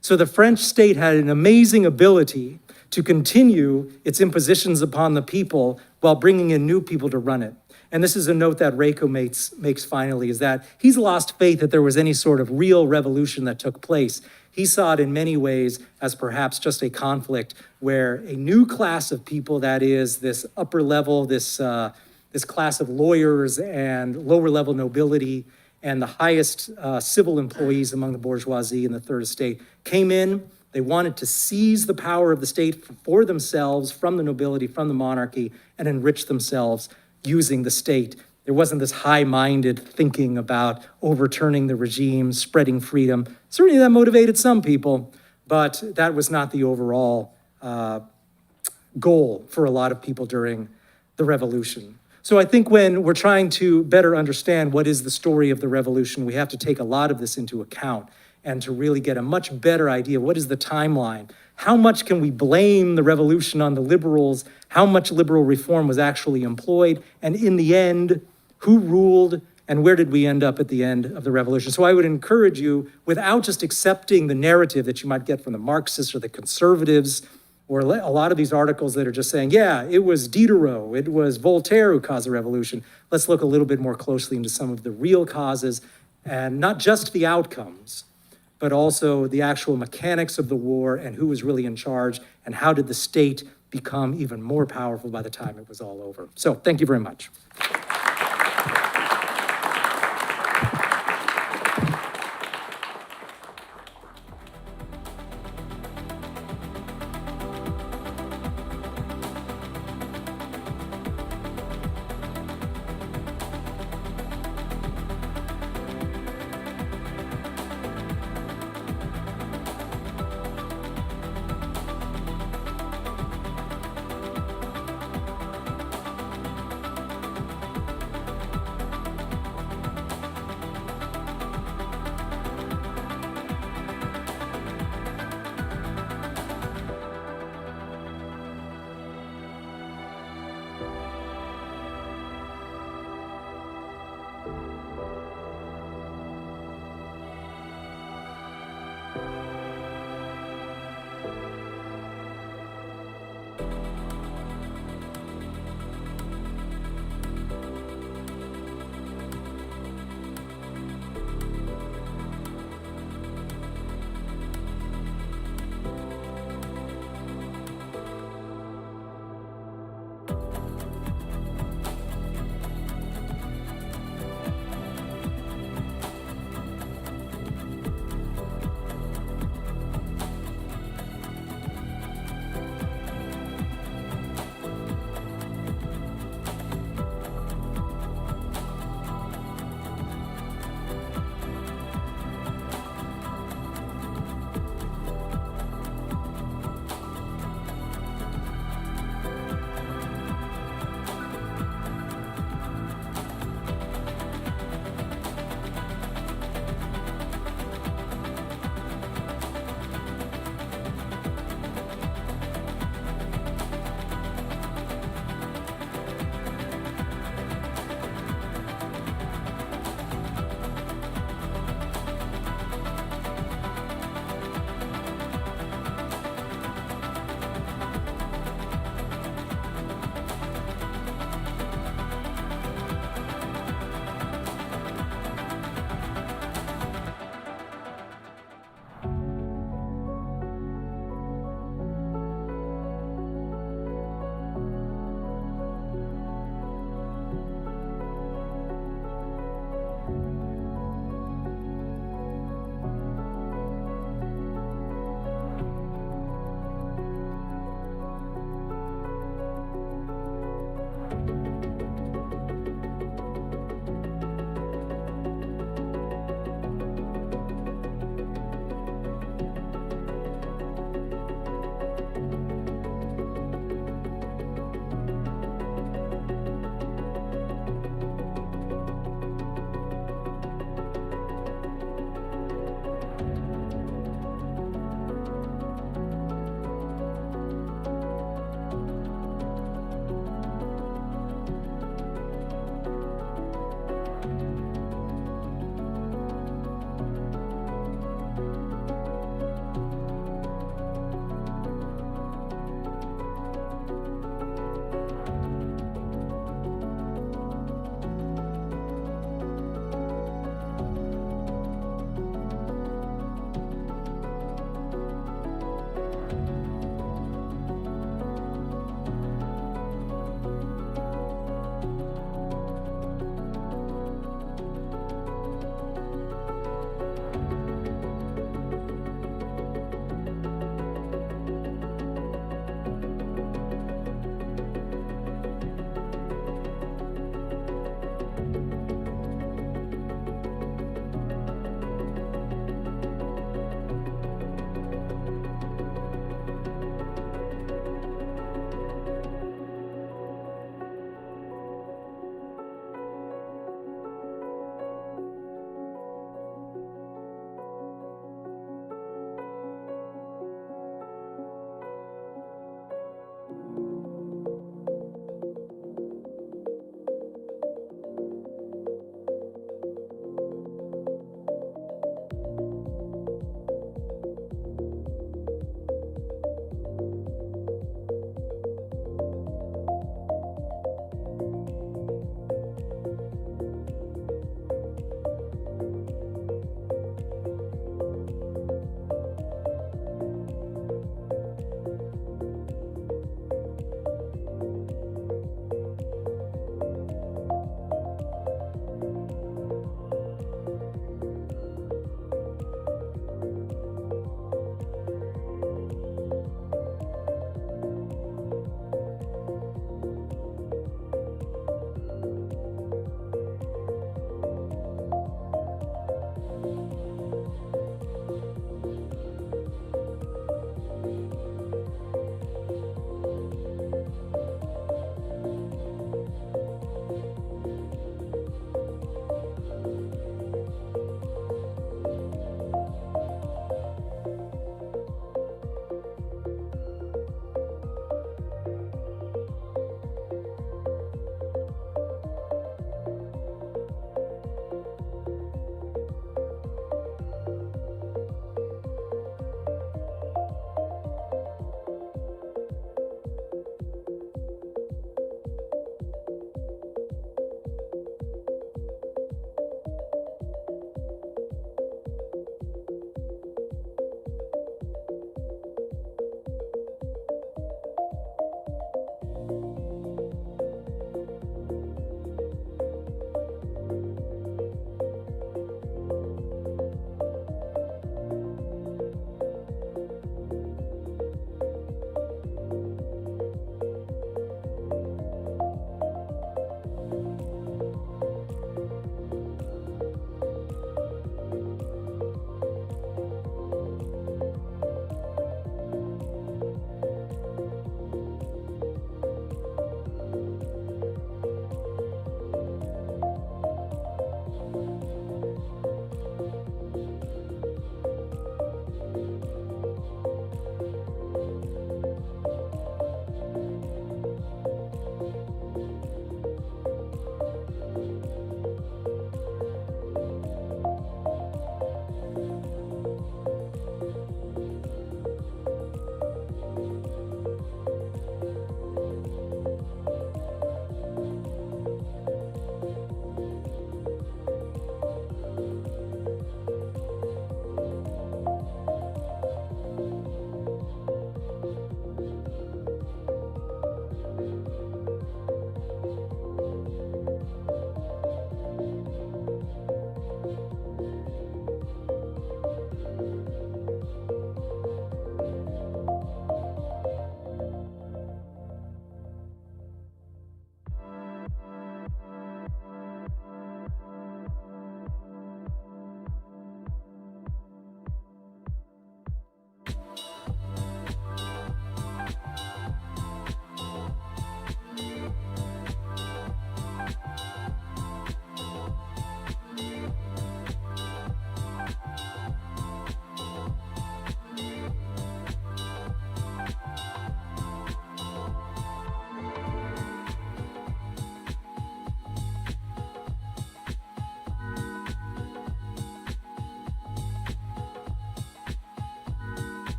S1: So the French state had an amazing ability to continue its impositions upon the people while bringing in new people to run it. And this is a note that Reiko makes finally, is that he's lost faith that there was any sort of real revolution that took place. He saw it in many ways as perhaps just a conflict where a new class of people, that is this upper level, this class of lawyers and lower level nobility and the highest civil employees among the bourgeoisie and the third estate, came in. They wanted to seize the power of the state for themselves, from the nobility, from the monarchy, and enrich themselves using the state. There wasn't this high-minded thinking about overturning the regime, spreading freedom. Certainly that motivated some people, but that was not the overall goal for a lot of people during the revolution. So I think when we're trying to better understand what is the story of the revolution, we have to take a lot of this into account and to really get a much better idea. What is the timeline? How much can we blame the revolution on the liberals? How much liberal reform was actually employed? And in the end, who ruled and where did we end up at the end of the revolution? So I would encourage you, without just accepting the narrative that you might get from the Marxists or the conservatives, or a lot of these articles that are just saying, yeah, it was Diderot, it was Voltaire who caused the revolution. Let's look a little bit more closely into some of the real causes and not just the outcomes, but also the actual mechanics of the war and who was really in charge and how did the state become even more powerful by the time it was all over. So thank you very much.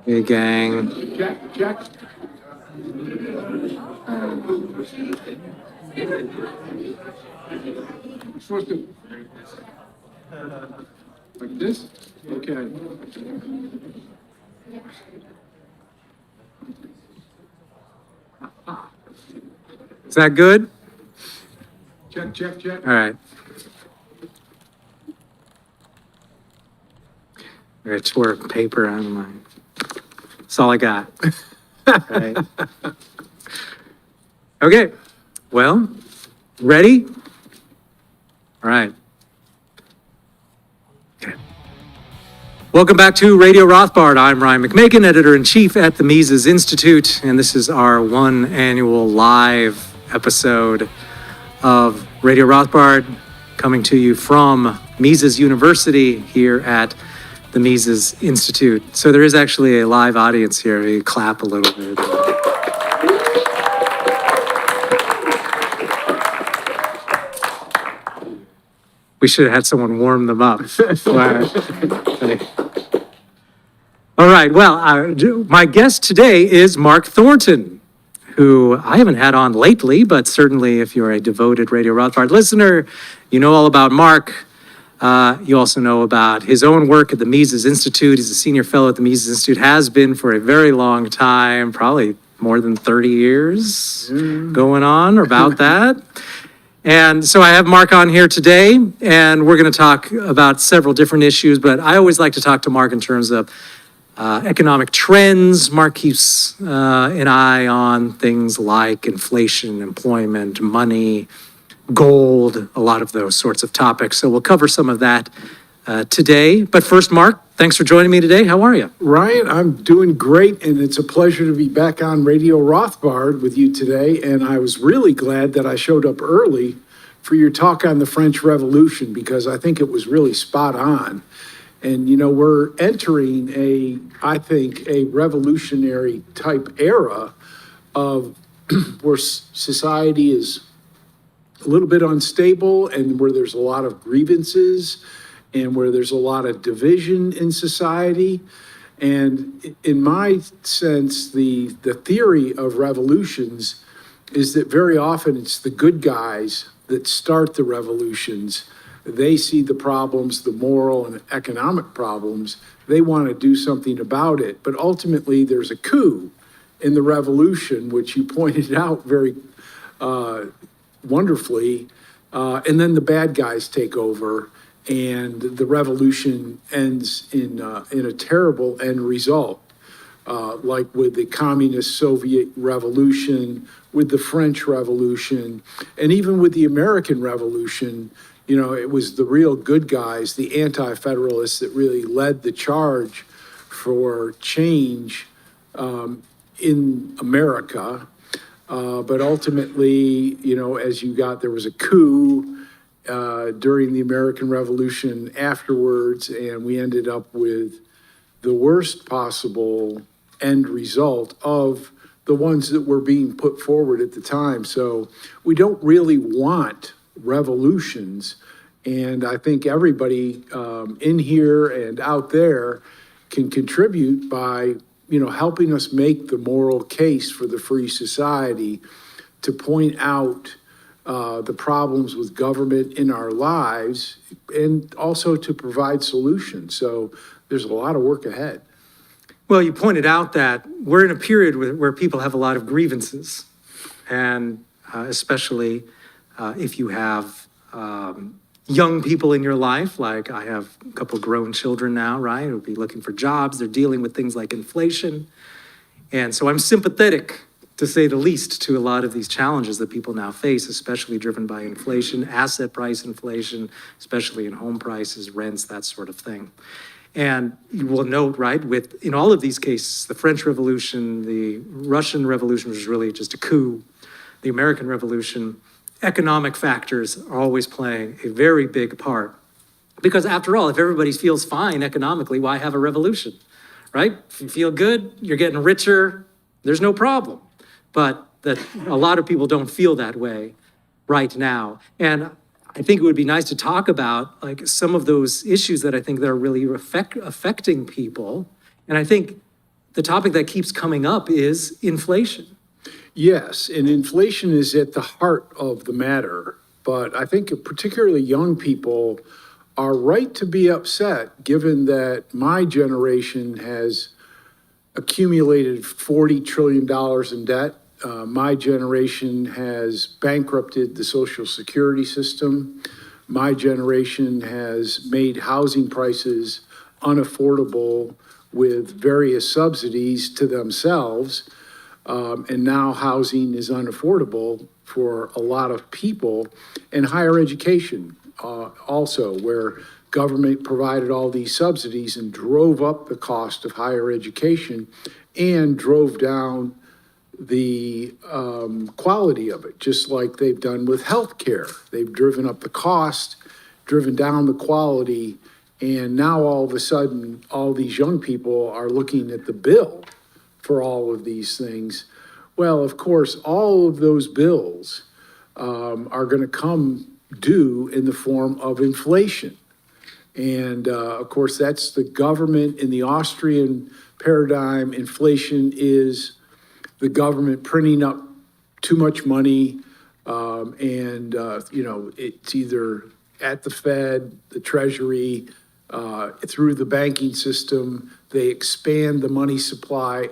S1: Hey, gang.
S2: Check. Supposed to. Like this? Okay.
S1: Is that good?
S2: Check.
S1: All right. I tore paper out of mine. That's all I got. Right. Okay. Well, ready? All right. Okay. Welcome back to Radio Rothbard. I'm Ryan McMaken, editor-in-chief at the Mises Institute, and this is our one annual live episode of Radio Rothbard, coming to you from Mises University here at the Mises Institute. So there is actually a live audience here. You clap a little bit. We should have had someone warm them up. All right, well, my guest today is Mark Thornton, who I haven't had on lately, but certainly if you're a devoted Radio Rothbard listener, you know all about Mark. You also know about his own work at the Mises Institute. He's a senior fellow at the Mises Institute, has been for a very long time, probably more than 30 years going on, or about that. And so I have Mark on here today, and we're going to talk about several different issues, but I always like to talk to Mark in terms of economic trends. Mark keeps an eye on things like inflation, employment, money, gold, a lot of those sorts of topics. So we'll cover some of that today. But first, Mark, thanks for joining me today. How are you?
S2: Ryan, I'm doing great, and it's a pleasure to be back on Radio Rothbard with you today. And I was really glad that I showed up early for your talk on the French Revolution, because I think it was really spot on. And, you know, we're entering I think, a revolutionary type era of where society is a little bit unstable, and where there's a lot of grievances, and where there's a lot of division in society. And in my sense, the theory of revolutions is that very often it's the good guys that start the revolutions. They see the problems, the moral and economic problems. They want to do something about it. But ultimately, there's a coup in the revolution, which you pointed out very wonderfully. And then the bad guys take over, and the revolution ends in a terrible end result, like with the communist Soviet Revolution, with the French Revolution, and even with the American Revolution. You know, it was the real good guys, the anti-federalists, that really led the charge for change in America. But ultimately, you know, there was a coup during the American Revolution afterwards, and we ended up with the worst possible end result of the ones that were being put forward at the time. So we don't really want revolutions, and I think everybody in here and out there can contribute by, you know, helping us make the moral case for the free society, to point out the problems with government in our lives, and also to provide solutions. So there's a lot of work ahead.
S1: Well, you pointed out that we're in a period where people have a lot of grievances, and especially if you have young people in your life, like I have a couple grown children now, right? Who'll be looking for jobs. They're dealing with things like inflation. And so I'm sympathetic, to say the least, to a lot of these challenges that people now face, especially driven by inflation, asset price inflation, especially in home prices, rents, that sort of thing. And you will note, right, in all of these cases, the French Revolution, the Russian Revolution, which was really just a coup, the American Revolution, economic factors are always playing a very big part. Because after all, if everybody feels fine economically, why have a revolution, right? If you feel good, you're getting richer, there's no problem. But that a lot of people don't feel that way right now. And I think it would be nice to talk about like some of those issues that I think that are really affecting people. And I think the topic that keeps coming up is inflation.
S2: Yes, and inflation is at the heart of the matter. But I think particularly young people are right to be upset, given that my generation has accumulated $40 trillion in debt. My generation has bankrupted the Social Security system. My generation has made housing prices unaffordable with various subsidies to themselves. And now housing is unaffordable for a lot of people. And higher education also, where government provided all these subsidies and drove up the cost of higher education and drove down the quality of it, just like they've done with healthcare. They've driven up the cost, driven down the quality, and now all of a sudden, all these young people are looking at the bill for all of these things. Well, of course, all of those bills are going to come due in the form of inflation. And of course, that's the government in the Austrian paradigm. Inflation is the government printing up too much money, and it's either at the Fed, the Treasury, through the banking system. They expand the money supply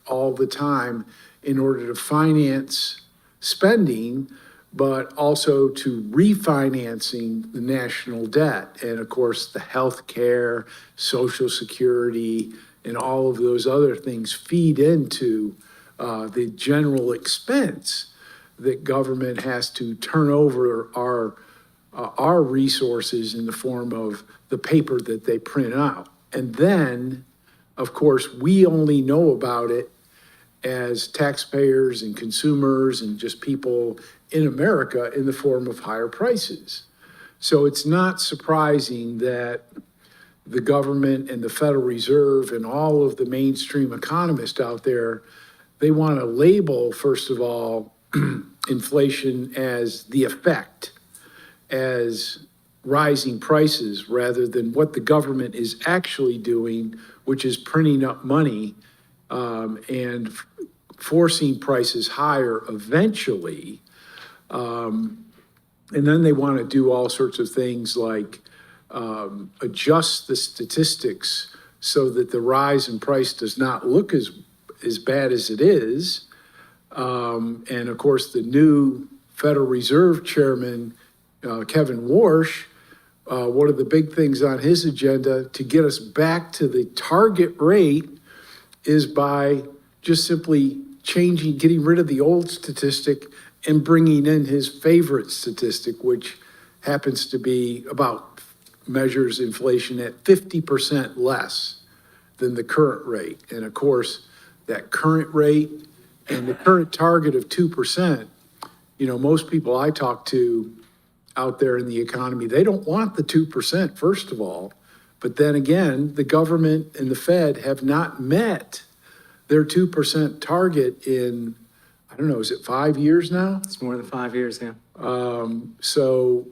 S2: all the time in order to finance spending, but also to refinancing the national debt. And of course, the health care, Social Security, and all of those other things feed into the general expense that government has to turn over our resources in the form of the paper that they print out. And then, of course, we only know about it as taxpayers and consumers and just people in America in the form of higher prices. So it's not surprising that the government and the Federal Reserve and all of the mainstream economists out there, they want to label, first of all, inflation as the effect, as rising prices, rather than what the government is actually doing, which is printing up money and forcing prices higher eventually. And then they want to do all sorts of things like adjust the statistics so that the rise in price does not look as bad as it is. And of course, the new Federal Reserve Chairman, Kevin Warsh, one of the big things on his agenda to get us back to the target rate is by just simply getting rid of the old statistic and bringing in his favorite statistic, which happens to be measures inflation at 50% less than the current rate. And of course, that current rate and the current target of 2%, most people I talk to out there in the economy, they don't want the 2%, first of all. But then again, the government and the Fed have not met their 2% target in, I don't know, is it 5 years now?
S1: It's more than 5 years, yeah.
S2: So,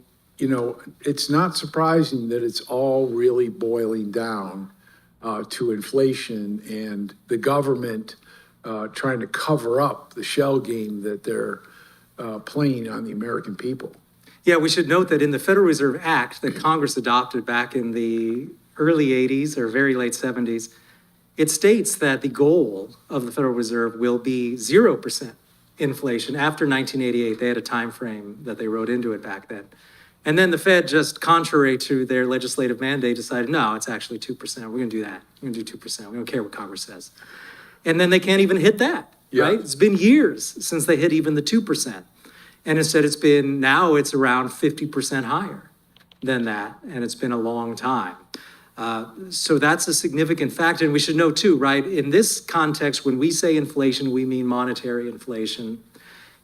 S2: it's not surprising that it's all really boiling down to inflation and the government trying to cover up the shell game that they're playing on the American people.
S1: Yeah, we should note that in the Federal Reserve Act that Congress adopted back in the early 80s or very late 70s, it states that the goal of the Federal Reserve will be 0% inflation after 1988. They had a time frame that they wrote into it back then. And then the Fed, just contrary to their legislative mandate, decided, no, it's actually 2%. We're going to do that. We're going to do 2%. We don't care what Congress says. And then they can't even hit that, right? It's been years since they hit even the 2%. And instead now it's around 50% higher than that. And it's been a long time. So that's a significant factor. And we should know too, right? In this context, when we say inflation, we mean monetary inflation.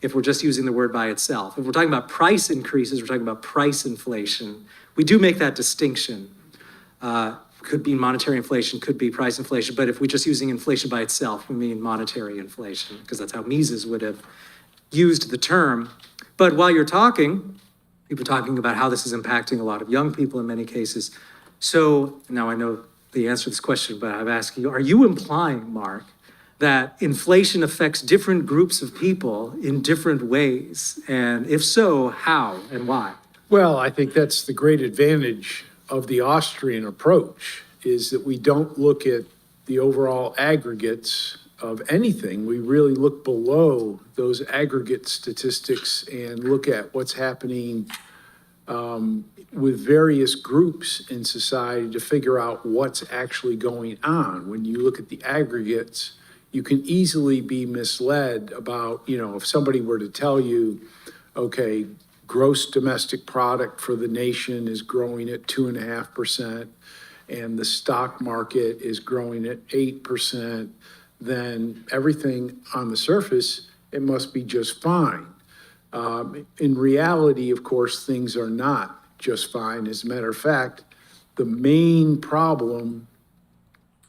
S1: If we're just using the word by itself. If we're talking about price increases, we're talking about price inflation. We do make that distinction. Could be monetary inflation, could be price inflation, but if we're just using inflation by itself, we mean monetary inflation, because that's how Mises would have used the term. But while you're talking, people are talking about how this is impacting a lot of young people in many cases. So now I know the answer to this question, but I'm asking you, are you implying, Mark, that inflation affects different groups of people in different ways? And if so, how and why?
S2: Well, I think that's the great advantage of the Austrian approach, is that we don't look at the overall aggregates of anything. We really look below those aggregate statistics and look at what's happening with various groups in society to figure out what's actually going on. When you look at the aggregates, you can easily be misled about, if somebody were to tell you, okay, gross domestic product for the nation is growing at 2.5%, and the stock market is growing at 8%, then everything on the surface, it must be just fine. In reality, of course, things are not just fine. As a matter of fact, the main problem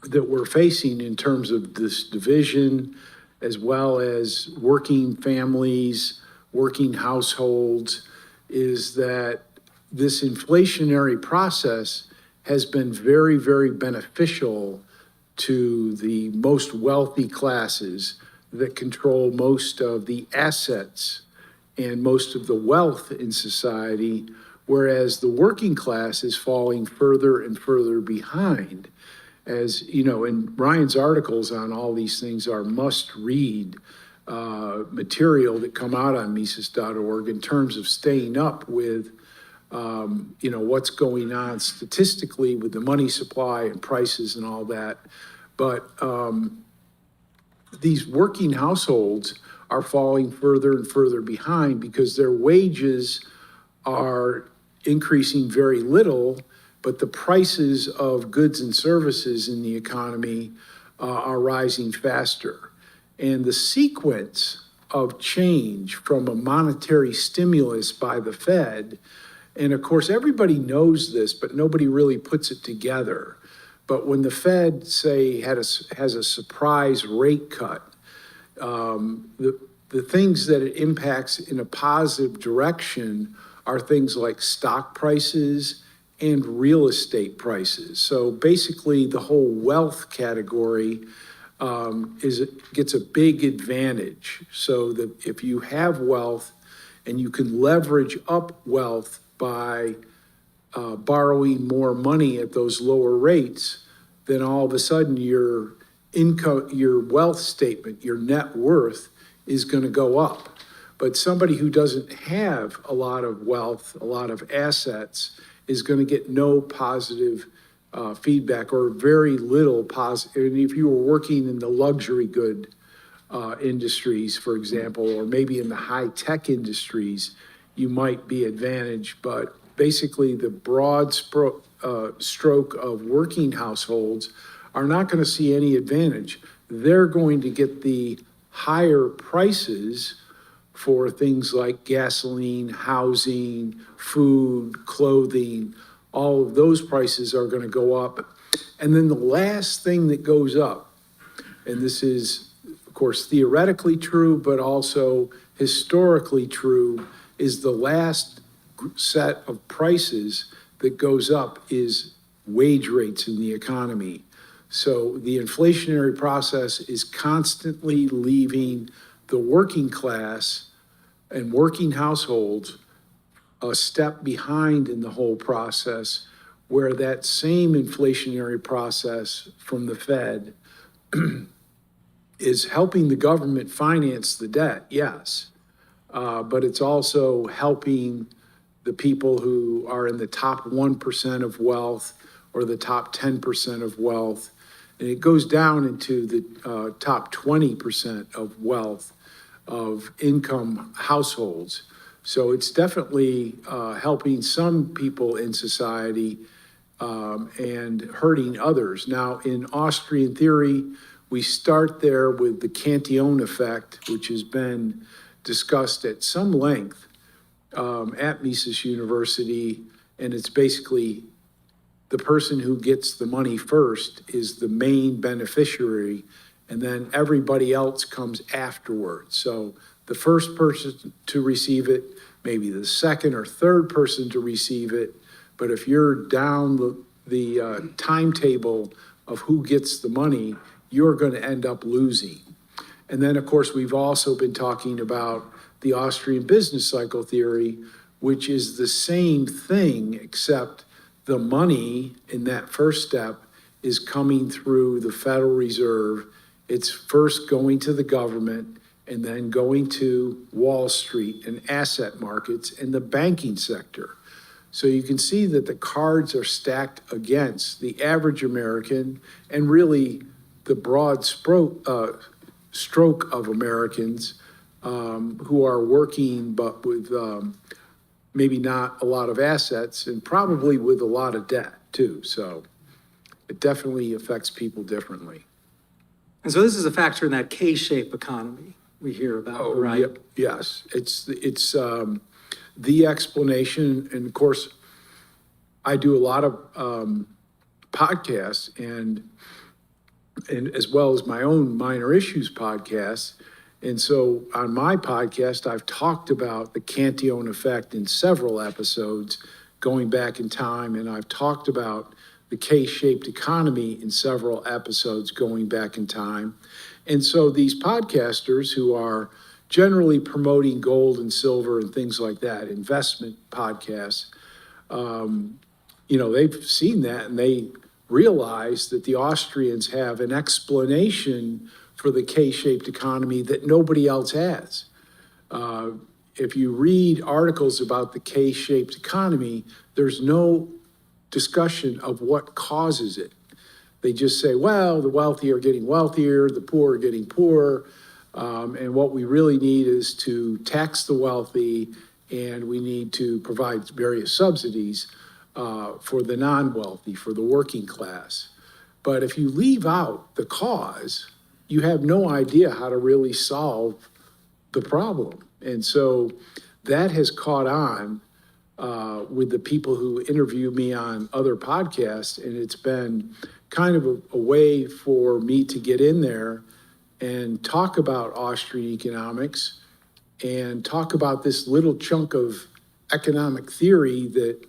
S2: that we're facing in terms of this division, as well as working families, working households, is that this inflationary process has been very, very beneficial to the most wealthy classes that control most of the assets and most of the wealth in society, whereas the working class is falling further and further behind. As you know, and Ryan's articles on all these things are must-read material that come out on Mises.org in terms of staying up with, what's going on statistically with the money supply and prices and all that. But these working households are falling further and further behind because their wages are increasing very little, but the prices of goods and services in the economy are rising faster. And the sequence of change from a monetary stimulus by the Fed, and of course, everybody knows this, but nobody really puts it together. But when the Fed, say, has a surprise rate cut, the things that it impacts in a positive direction are things like stock prices and real estate prices. So basically, the whole wealth category gets a big advantage. So that if you have wealth and you can leverage up wealth by borrowing more money at those lower rates, then all of a sudden your income, your wealth statement, your net worth is going to go up. But somebody who doesn't have a lot of wealth, a lot of assets, is going to get no positive feedback or very little positive. And if you were working in the luxury good industries, for example, or maybe in the high-tech industries, you might be advantaged. But basically, the broad stroke of working households are not going to see any advantage. They're going to get the higher prices for things like gasoline, housing, food, clothing. All of those prices are going to go up. And then the last thing that goes up, and this is, of course, theoretically true, but also historically true, is the last set of prices that goes up is wage rates in the economy. So the inflationary process is constantly leaving the working class and working households a step behind in the whole process, where that same inflationary process from the Fed is helping the government finance the debt, yes, but it's also helping the people who are in the top 1% of wealth or the top 10% of wealth. And it goes down into the top 20% of wealth of income households. So it's definitely helping some people in society and hurting others. Now, in Austrian theory, we start there with the Cantillon effect, which has been discussed at some length at Mises University, and it's basically the person who gets the money first is the main beneficiary, and then everybody else comes afterwards. So the first person to receive it, maybe the second or third person to receive it, but if you're down the timetable of who gets the money, you're going to end up losing. And then, of course, we've also been talking about the Austrian business cycle theory, which is the same thing, except the money in that first step is coming through the Federal Reserve. It's first going to the government and then going to Wall Street and asset markets and the banking sector. So you can see that the cards are stacked against the average American and really the broad stroke of Americans who are working but with maybe not a lot of assets and probably with a lot of debt too. So it definitely affects people differently.
S1: And so this is a factor in that K-shaped economy we hear about, right?
S2: Yep, yes, it's the explanation. And of course, I do a lot of podcasts and as well as my own minor issues podcasts. And so on my podcast, I've talked about the Cantillon effect in several episodes going back in time. And I've talked about the K-shaped economy in several episodes going back in time. And so these podcasters who are generally promoting gold and silver and things like that, investment podcasts, they've seen that and they realize that the Austrians have an explanation for the K-shaped economy that nobody else has. If you read articles about the K-shaped economy, there's no discussion of what causes it. They just say, well, the wealthy are getting wealthier, the poor are getting poorer, and what we really need is to tax the wealthy, and we need to provide various subsidies for the non-wealthy, for the working class. But if you leave out the cause, you have no idea how to really solve the problem. And so that has caught on with the people who interview me on other podcasts, and it's been kind of a way for me to get in there and talk about Austrian economics and talk about this little chunk of economic theory that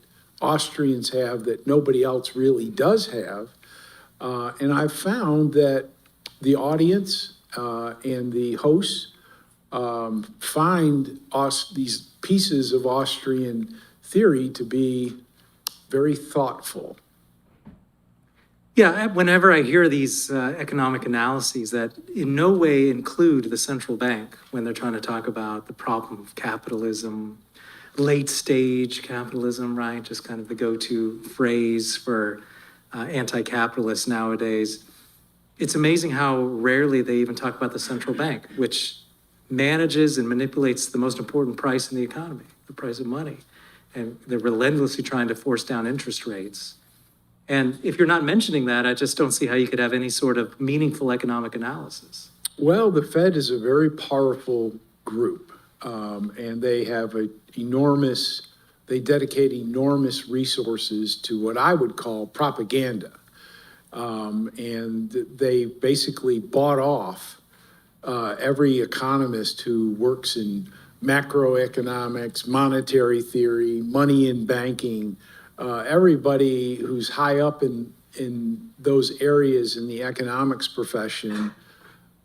S2: Austrians have that nobody else really does have. And I've found that the audience and the hosts find these pieces of Austrian theory to be very thoughtful.
S1: Yeah, whenever I hear these economic analyses that in no way include the central bank when they're trying to talk about the problem of capitalism, late stage capitalism, right? Just kind of the go-to phrase for anti-capitalists nowadays. It's amazing how rarely they even talk about the central bank, which manages and manipulates the most important price in the economy, the price of money. And they're relentlessly trying to force down interest rates. And if you're not mentioning that, I just don't see how you could have any sort of meaningful economic analysis.
S2: Well, the Fed is a very powerful group, and they have they dedicate enormous resources to what I would call propaganda. And they basically bought off every economist who works in macroeconomics, monetary theory, money in banking, everybody who's high up in those areas in the economics profession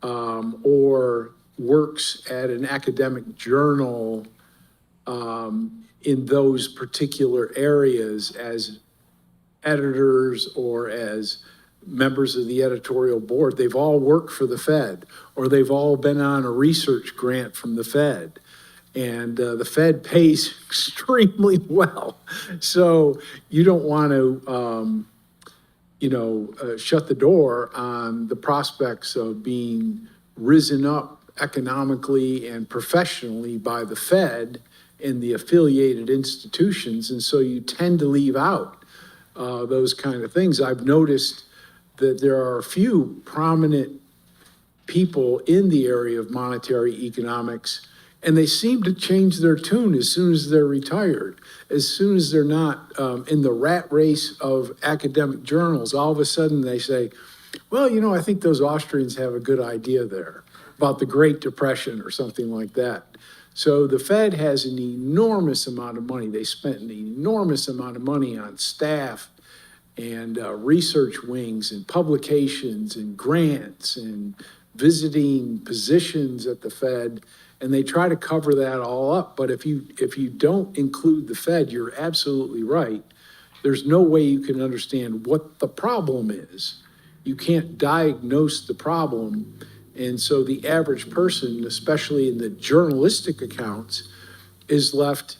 S2: or works at an academic journal in those particular areas as editors or as members of the editorial board. They've all worked for the Fed, or they've all been on a research grant from the Fed. And the Fed pays extremely well. So you don't want to, shut the door on the prospects of being risen up economically and professionally by the Fed and the affiliated institutions. And so you tend to leave out those kind of things. I've noticed that there are a few prominent people in the area of monetary economics, and they seem to change their tune as soon as they're retired. As soon as they're not in the rat race of academic journals, all of a sudden they say, well, I think those Austrians have a good idea there about the Great Depression or something like that. So the Fed has an enormous amount of money. They spent an enormous amount of money on staff and research wings and publications and grants and visiting positions at the Fed, and they try to cover that all up. But if you don't include the Fed, you're absolutely right. There's no way you can understand what the problem is. You can't diagnose the problem. And so the average person, especially in the journalistic accounts, is left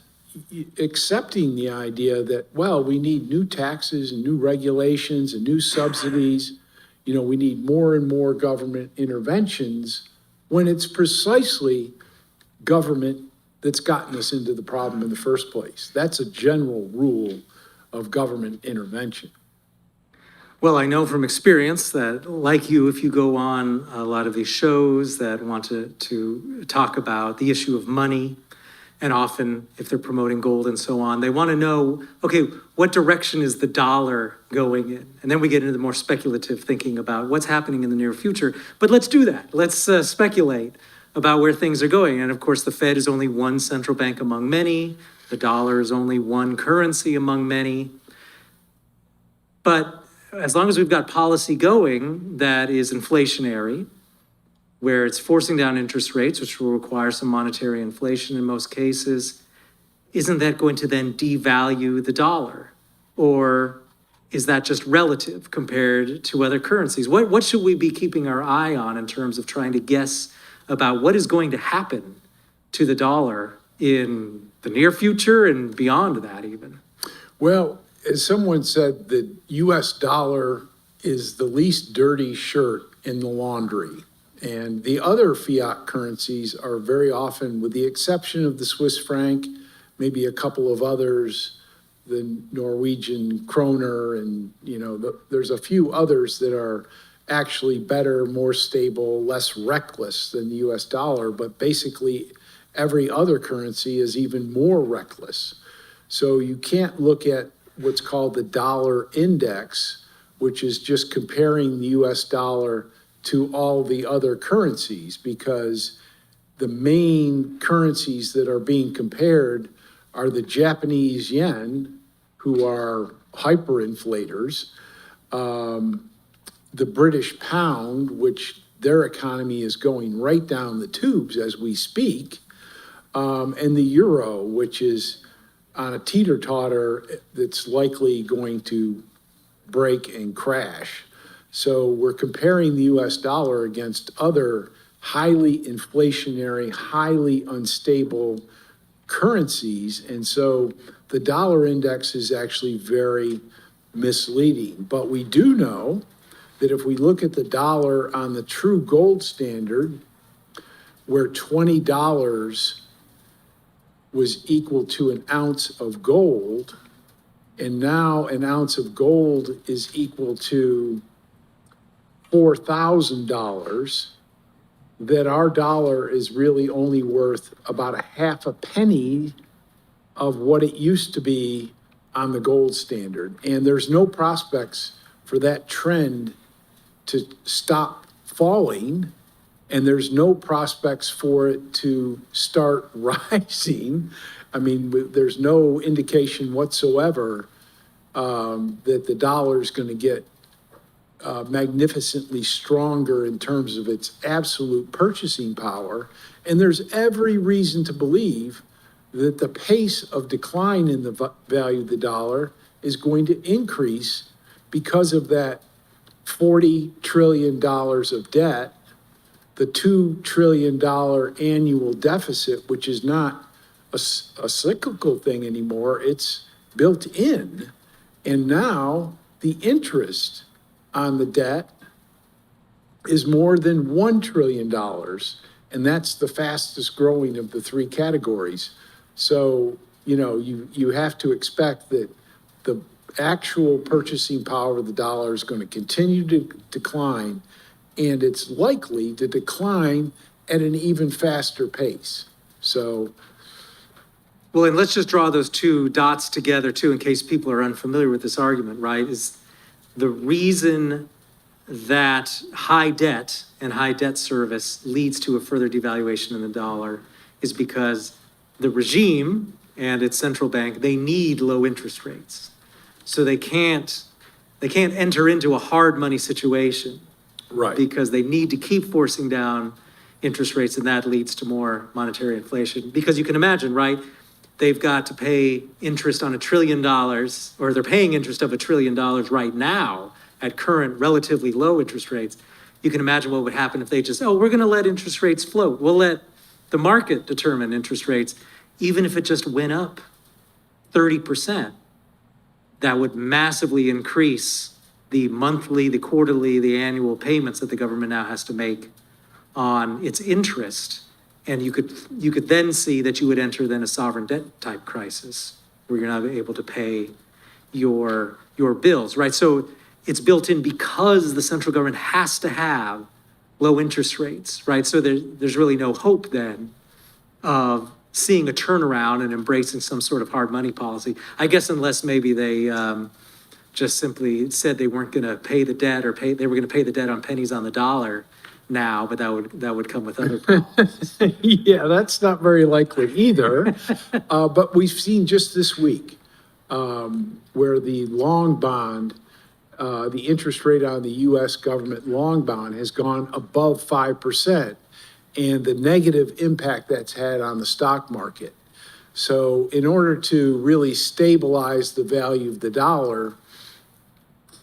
S2: accepting the idea that, well, we need new taxes and new regulations and new subsidies. We need more and more government interventions, when it's precisely government that's gotten us into the problem in the first place. That's a general rule of government intervention.
S1: Well, I know from experience that, like you, if you go on a lot of these shows that want to talk about the issue of money, and often if they're promoting gold and so on, they want to know, okay, what direction is the dollar going in? And then we get into the more speculative thinking about what's happening in the near future. But let's do that. Let's speculate about where things are going. And of course, the Fed is only one central bank among many. The dollar is only one currency among many. But as long as we've got policy going that is inflationary, where it's forcing down interest rates, which will require some monetary inflation in most cases, isn't that going to then devalue the dollar? Or is that just relative compared to other currencies? What should we be keeping our eye on in terms of trying to guess about what is going to happen to the dollar in the near future and beyond that even?
S2: Well, as someone said, the US dollar is the least dirty shirt in the laundry. And the other fiat currencies are very often, with the exception of the Swiss franc, maybe a couple of others, the Norwegian kroner, and there's a few others that are actually better, more stable, less reckless than the US dollar, but basically every other currency is even more reckless. So you can't look at what's called the dollar index, which is just comparing the US dollar to all the other currencies, because the main currencies that are being compared are the Japanese yen, who are hyperinflators, the British pound, which their economy is going right down the tubes as we speak, and the euro, which is on a teeter-totter that's likely going to break and crash. So we're comparing the US dollar against other highly inflationary, highly unstable currencies. And so the dollar index is actually very misleading. But we do know that if we look at the dollar on the true gold standard, where $20 was equal to an ounce of gold, and now an ounce of gold is equal to $4,000, that our dollar is really only worth about a half a penny of what it used to be on the gold standard. And there's no prospects for that trend to stop falling, and there's no prospects for it to start rising. I mean, there's no indication whatsoever that the dollar is going to get magnificently stronger in terms of its absolute purchasing power. And there's every reason to believe that the pace of decline in the value of the dollar is going to increase because of that $40 trillion of debt, the $2 trillion annual deficit, which is not a cyclical thing anymore. It's built in. And now the interest on the debt is more than $1 trillion. And that's the fastest growing of the three categories. So, you have to expect that the actual purchasing power of the dollar is going to continue to decline, and it's likely to decline at an even faster pace. So,
S1: Well, and let's just draw those two dots together too, in case people are unfamiliar with this argument, right? Is the reason that high debt and high debt service leads to a further devaluation in the dollar is because the regime and its central bank, they need low interest rates. So they can't enter into a hard money situation
S2: right.
S1: because they need to keep forcing down interest rates, and that leads to more monetary inflation. Because you can imagine, right? They've got to pay interest on $1 trillion, or they're paying interest of $1 trillion right now at current relatively low interest rates. You can imagine what would happen if they just, we're going to let interest rates float. We'll let the market determine interest rates, even if it just went up 30%. That would massively increase the monthly, the quarterly, the annual payments that the government now has to make on its interest. And you could then see that you would enter then a sovereign debt type crisis where you're not able to pay your bills, right? So it's built in because the central government has to have low interest rates, right? So there's really no hope then of seeing a turnaround and embracing some sort of hard money policy. I guess unless maybe they just simply said they weren't going to pay the debt, or they were going to pay the debt on pennies on the dollar now, but that would come with other problems.
S2: Yeah, that's not very likely either. But we've seen just this week where the long bond, the interest rate on the U.S. government long bond has gone above 5%, and the negative impact that's had on the stock market. So in order to really stabilize the value of the dollar,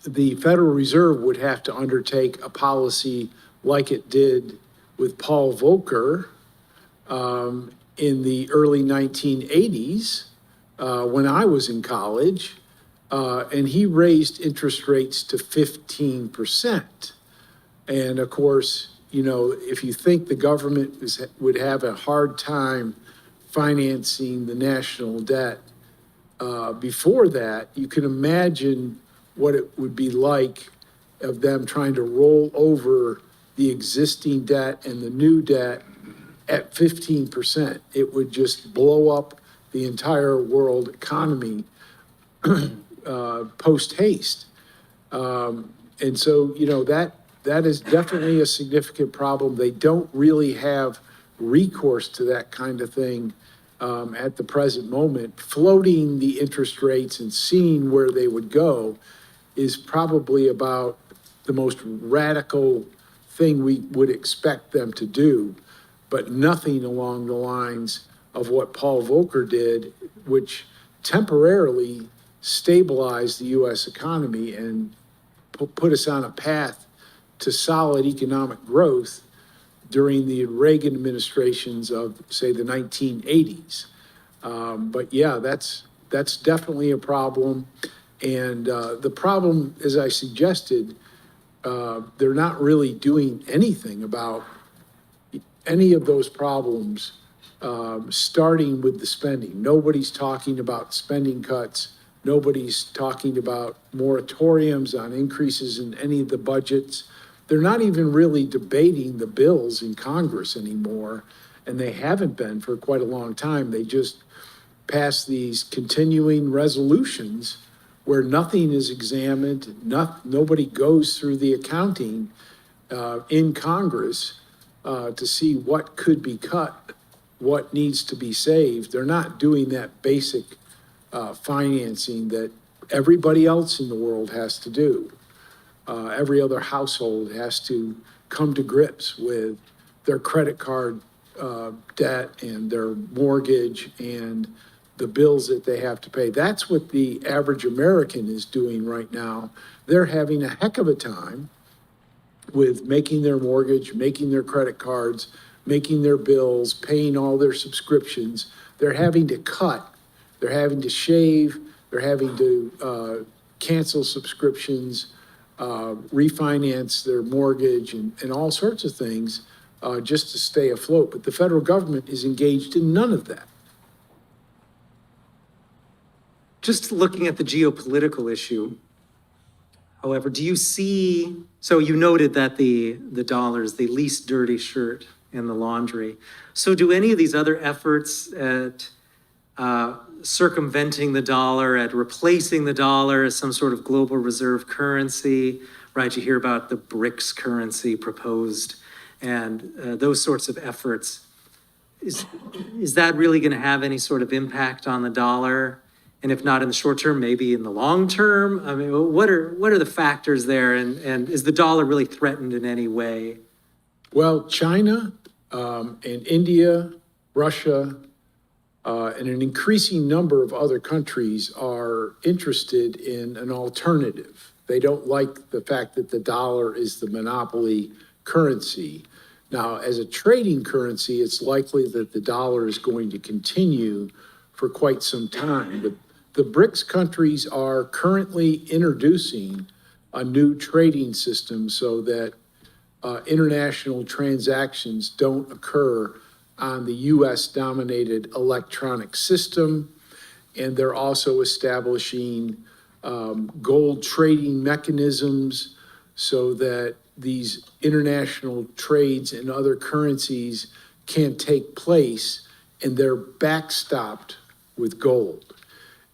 S2: the Federal Reserve would have to undertake a policy like it did with Paul Volcker in the early 1980s when I was in college, and he raised interest rates to 15%. And of course, if you think the government would have a hard time financing the national debt before that, you can imagine what it would be like of them trying to roll over the existing debt and the new debt at 15%. It would just blow up the entire world economy post haste. And so, that is definitely a significant problem. They don't really have recourse to that kind of thing at the present moment. Floating the interest rates and seeing where they would go is probably about the most radical thing we would expect them to do, but nothing along the lines of what Paul Volcker did, which temporarily stabilized the U.S. economy and put us on a path to solid economic growth during the Reagan administrations of, say, the 1980s. But yeah, that's definitely a problem. And the problem, as I suggested, they're not really doing anything about any of those problems, starting with the spending. Nobody's talking about spending cuts. Nobody's talking about moratoriums on increases in any of the budgets. They're not even really debating the bills in Congress anymore, and they haven't been for quite a long time. They just pass these continuing resolutions where nothing is examined, nobody goes through the accounting in Congress to see what could be cut, what needs to be saved. They're not doing that basic financing that everybody else in the world has to do. Every other household has to come to grips with their credit card debt and their mortgage and the bills that they have to pay. That's what the average American is doing right now. They're having a heck of a time with making their mortgage, making their credit cards, making their bills, paying all their subscriptions. they're having to cut, they're having to shave, they're having to cancel subscriptions, refinance their mortgage, and all sorts of things just to stay afloat. But the federal government is engaged in none of that.
S1: Just looking at the geopolitical issue, however, do you see, so you noted that the dollar is the least dirty shirt in the laundry. So do any of these other efforts at circumventing the dollar, at replacing the dollar as some sort of global reserve currency, right? You hear about the BRICS currency proposed and those sorts of efforts. Is that really going to have any sort of impact on the dollar? And if not in the short term, maybe in the long term? I mean, what are the factors there? And is the dollar really threatened in any way?
S2: Well, China and India, Russia, and an increasing number of other countries are interested in an alternative. They don't like the fact that the dollar is the monopoly currency. Now, as a trading currency, it's likely that the dollar is going to continue for quite some time. But the BRICS countries are currently introducing a new trading system so that international transactions don't occur on the US-dominated electronic system. And they're also establishing gold trading mechanisms so that these international trades in other currencies can take place, and they're backstopped with gold.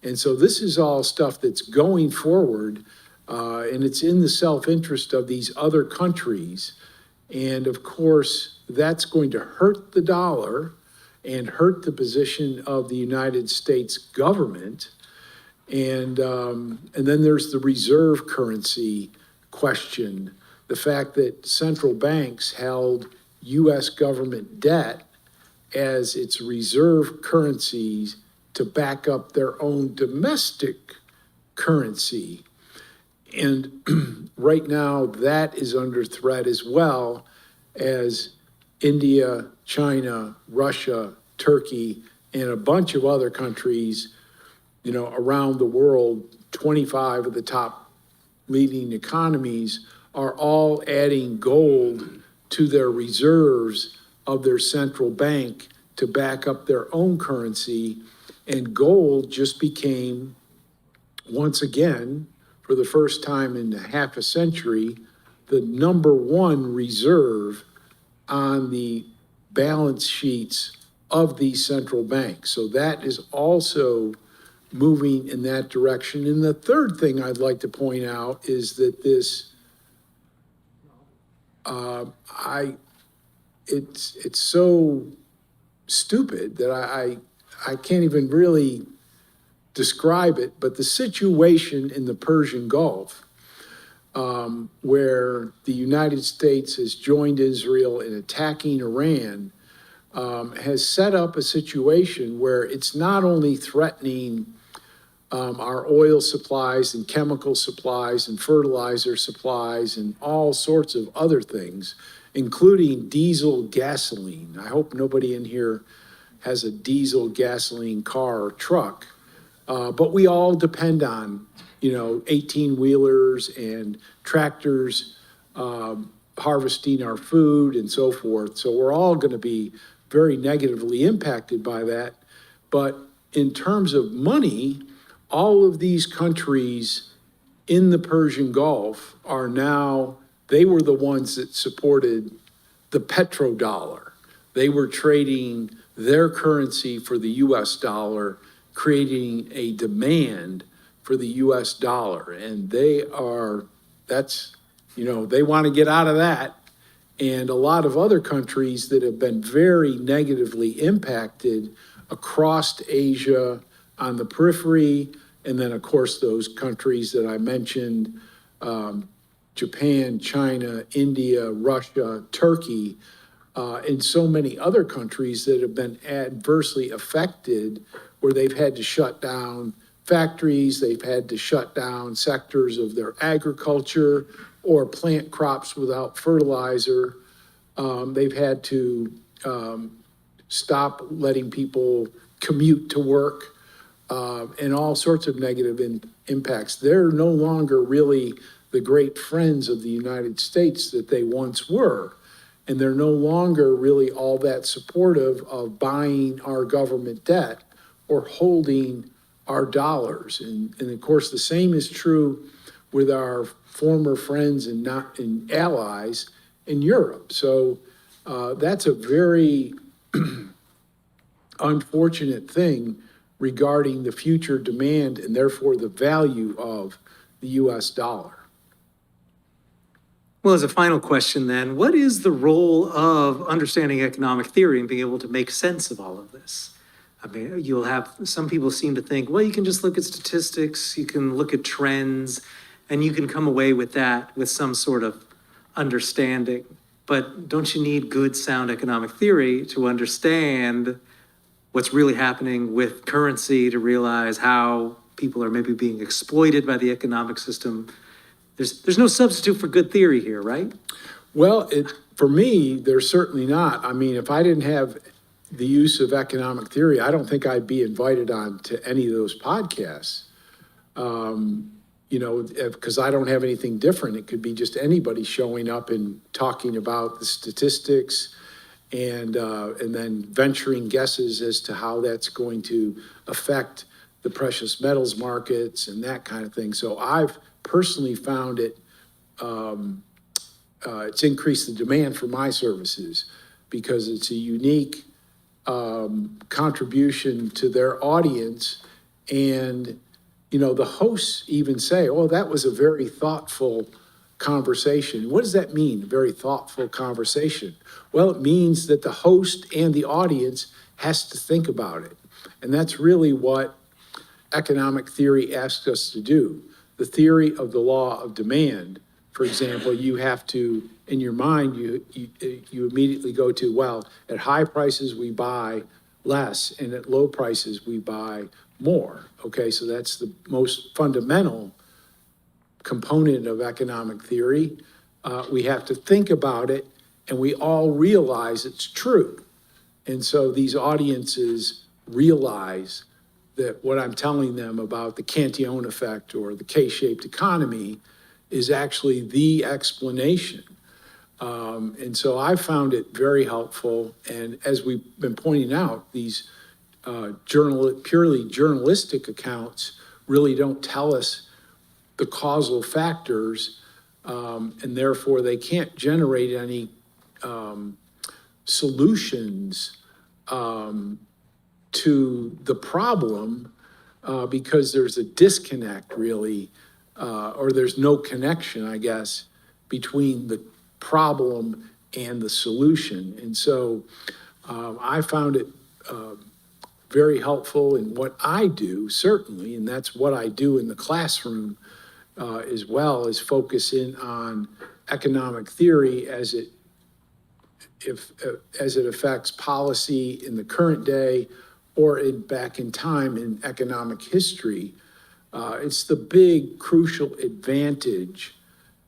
S2: And so this is all stuff that's going forward, and it's in the self-interest of these other countries. And of course, that's going to hurt the dollar and hurt the position of the United States government. And then there's the reserve currency question, the fact that central banks held US government debt as its reserve currencies to back up their own domestic currency. And right now, that is under threat as well as India, China, Russia, Turkey, and a bunch of other countries, around the world. 25 of the top leading economies are all adding gold to their reserves of their central bank to back up their own currency. And gold just became, once again, for the first time in half a century, the number one reserve on the balance sheets of these central banks. So that is also moving in that direction. And the third thing I'd like to point out is that this, it's so stupid that I can't even really describe it, but the situation in the Persian Gulf, where the United States has joined Israel in attacking Iran, has set up a situation where it's not only threatening our oil supplies and chemical supplies and fertilizer supplies and all sorts of other things, including diesel gasoline. I hope nobody in here has a diesel gasoline car or truck, but we all depend on, 18-wheelers and tractors harvesting our food and so forth. So we're all going to be very negatively impacted by that. But in terms of money, all of these countries in the Persian Gulf are now, they were the ones that supported the petrodollar. They were trading their currency for the US dollar, creating a demand for the US dollar. And they want to get out of that. And a lot of other countries that have been very negatively impacted across Asia on the periphery, and then of course those countries that I mentioned, Japan, China, India, Russia, Turkey, and so many other countries that have been adversely affected, where they've had to shut down factories, they've had to shut down sectors of their agriculture or plant crops without fertilizer. They've had to stop letting people commute to work, and all sorts of negative impacts. They're no longer really the great friends of the United States that they once were. And they're no longer really all that supportive of buying our government debt or holding our dollars. And of course, the same is true with our former friends and allies in Europe. So that's a very unfortunate thing regarding the future demand and therefore the value of the US dollar.
S1: Well, as a final question then, what is the role of understanding economic theory and being able to make sense of all of this? I mean, you'll have, some people seem to think, well, you can just look at statistics, you can look at trends, and you can come away with that with some sort of understanding. But don't you need good, sound economic theory to understand what's really happening with currency, to realize how people are maybe being exploited by the economic system? There's no substitute for good theory here, right?
S2: Well, for me, there's certainly not. I mean, if I didn't have the use of economic theory, I don't think I'd be invited on to any of those podcasts. Because I don't have anything different. It could be just anybody showing up and talking about the statistics and then venturing guesses as to how that's going to affect the precious metals markets and that kind of thing. So I've personally found it's increased the demand for my services because it's a unique contribution to their audience. And, the hosts even say, oh, that was a very thoughtful conversation. What does that mean, a very thoughtful conversation? Well, it means that the host and the audience has to think about it. And that's really what economic theory asks us to do. The theory of the law of demand, for example, you have to, in your mind, you immediately go to, well, at high prices we buy less, and at low prices we buy more. Okay, so that's the most fundamental component of economic theory. We have to think about it, and we all realize it's true. And so these audiences realize that what I'm telling them about the Cantillon effect or the K-shaped economy is actually the explanation. And so I found it very helpful. And as we've been pointing out, these purely journalistic accounts really don't tell us the causal factors, and therefore they can't generate any solutions to the problem because there's a disconnect really, or there's no connection, I guess, between the problem and the solution. And so I found it very helpful in what I do, certainly, and that's what I do in the classroom as well, is focus in on economic theory as it affects policy in the current day or back in time in economic history. It's the big crucial advantage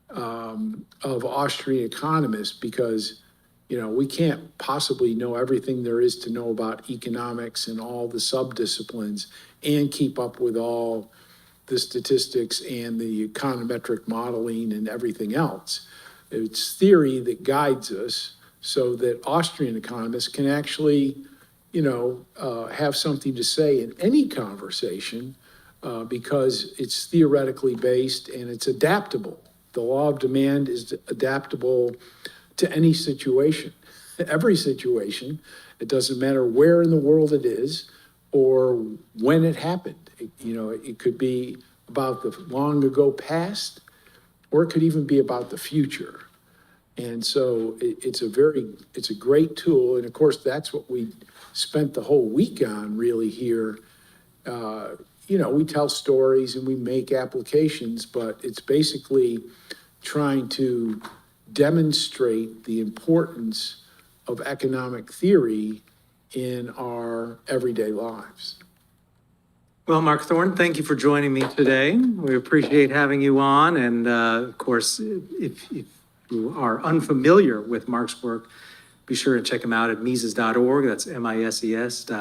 S2: of Austrian economists because, we can't possibly know everything there is to know about economics and all the subdisciplines and keep up with all the statistics and the econometric modeling and everything else. It's theory that guides us so that Austrian economists can actually, have something to say in any conversation because it's theoretically based and it's adaptable. The law of demand is adaptable to any situation, every situation. It doesn't matter where in the world it is or when it happened. It could be about the long ago past, or it could even be about the future. And so it's a great tool. And of course, that's what we spent the whole week on really here. We tell stories and we make applications, but it's basically trying to demonstrate the importance of economic theory in our everyday lives.
S1: Well, Mark Thornton, thank you for joining me today. We appreciate having you on. And of course, if you are unfamiliar with Mark's work, Be sure and check him out at Mises.org. That's MISES.org.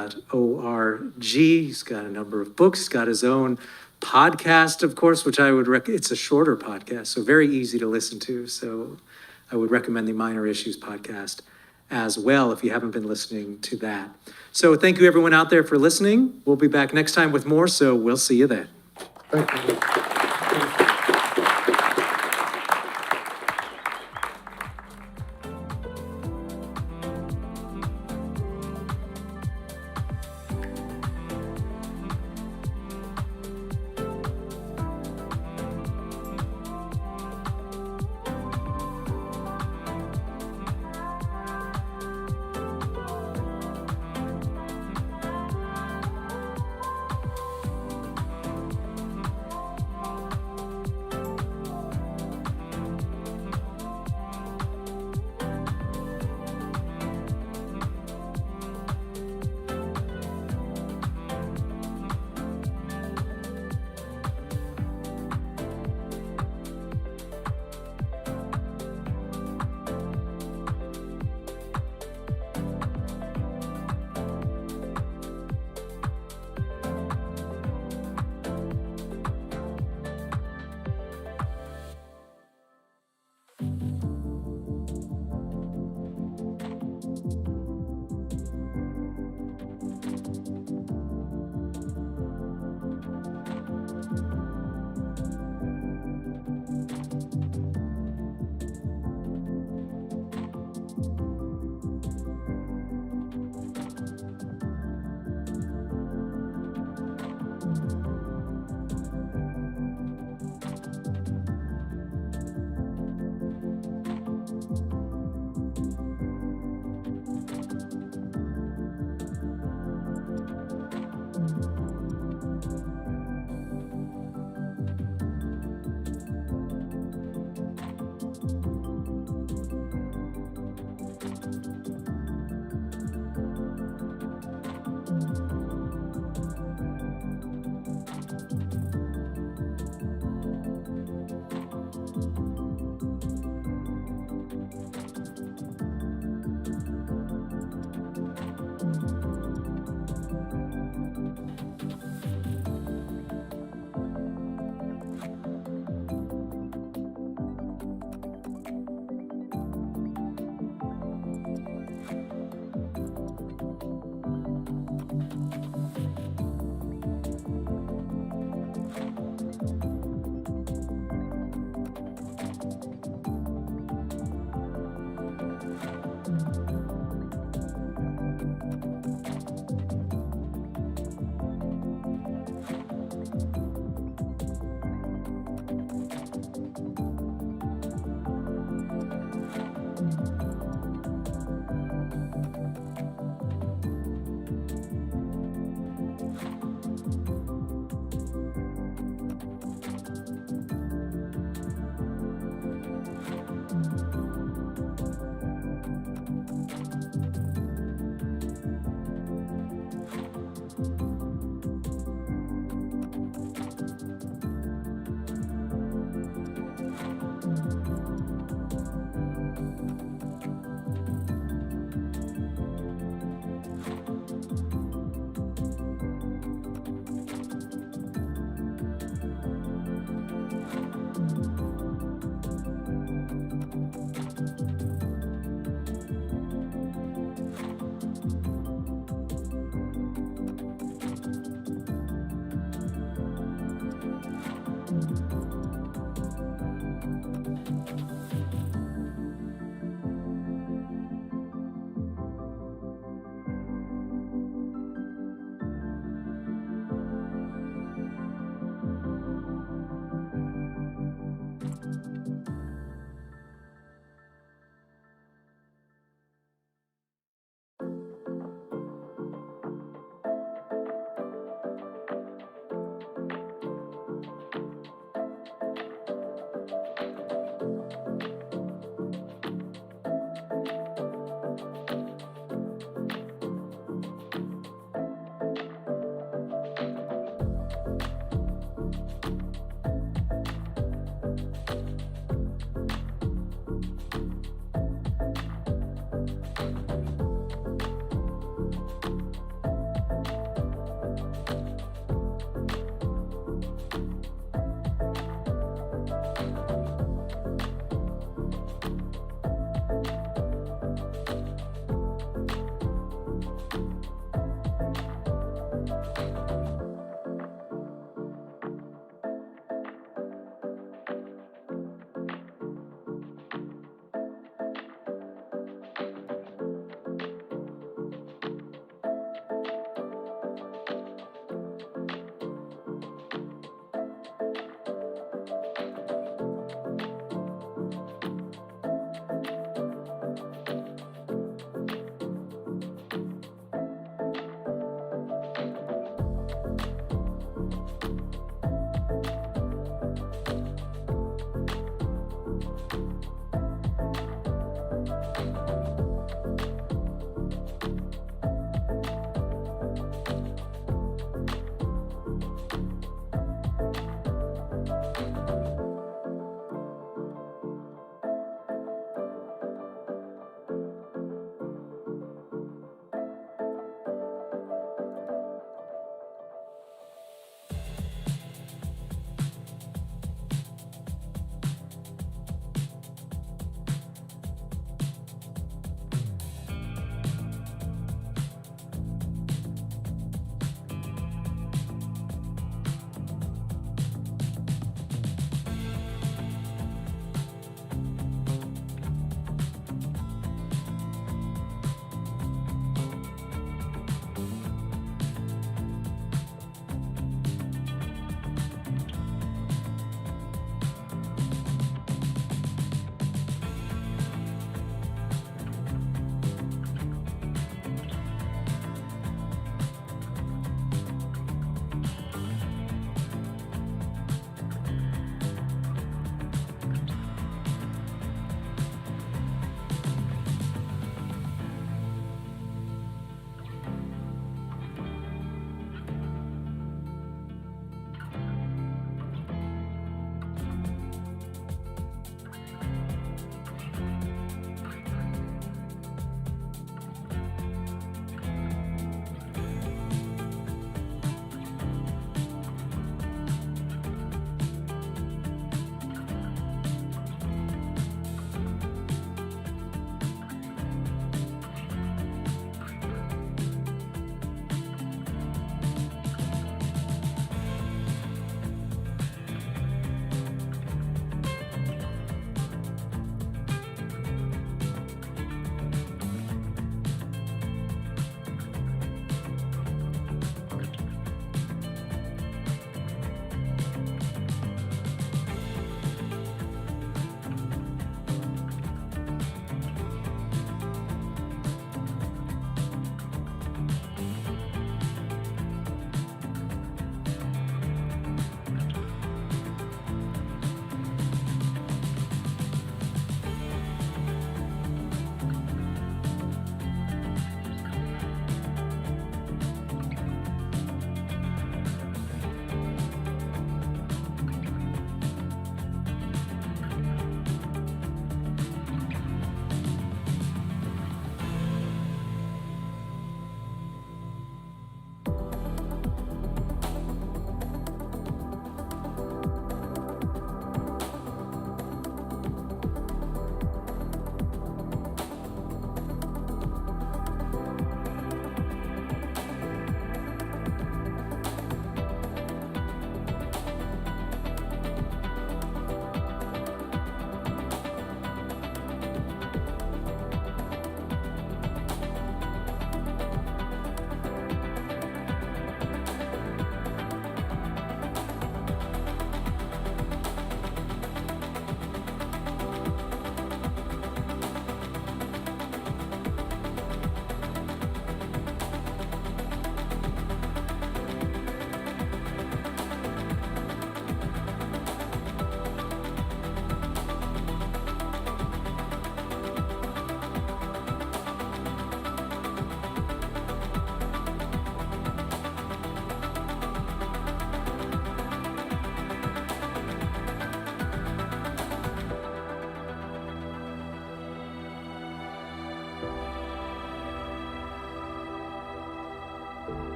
S1: He's got a number of books. He's got his own podcast, of course, which I would recommend. It's a shorter podcast, so very easy to listen to. So I would recommend the Minor Issues podcast as well if you haven't been listening to that. So thank you everyone out there for listening. We'll be back next time with more, so we'll see you then.
S2: Thank you.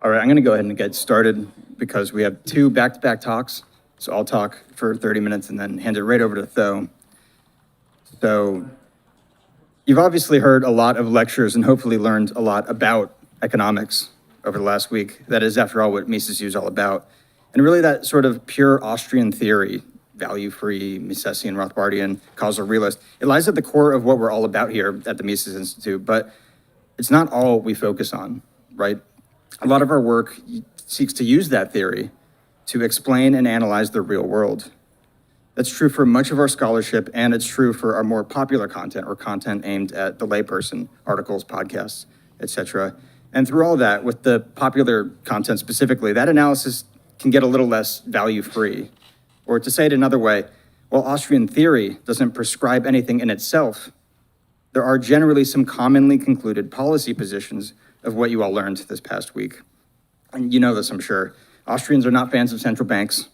S3: All right, I'm going to go ahead and get started because we have two back-to-back talks. So I'll talk for 30 minutes and then hand it right over to Tho. So you've obviously heard a lot of lectures and hopefully learned a lot about economics over the last week. That is, after all, what Mises is all about. And really that sort of pure Austrian theory, value-free, Misesian, Rothbardian, causal realist, it lies at the core of what we're all about here at the Mises Institute, but it's not all we focus on, right? A lot of our work seeks to use that theory to explain and analyze the real world. That's true for much of our scholarship, and it's true for our more popular content or content aimed at the layperson, articles, podcasts, etc. And through all that, with the popular content specifically, that analysis can get a little less value-free. Or to say it another way, while Austrian theory doesn't prescribe anything in itself, there are generally some commonly concluded policy positions of what you all learned this past week. And you know this, I'm sure. Austrians are not fans of central banks.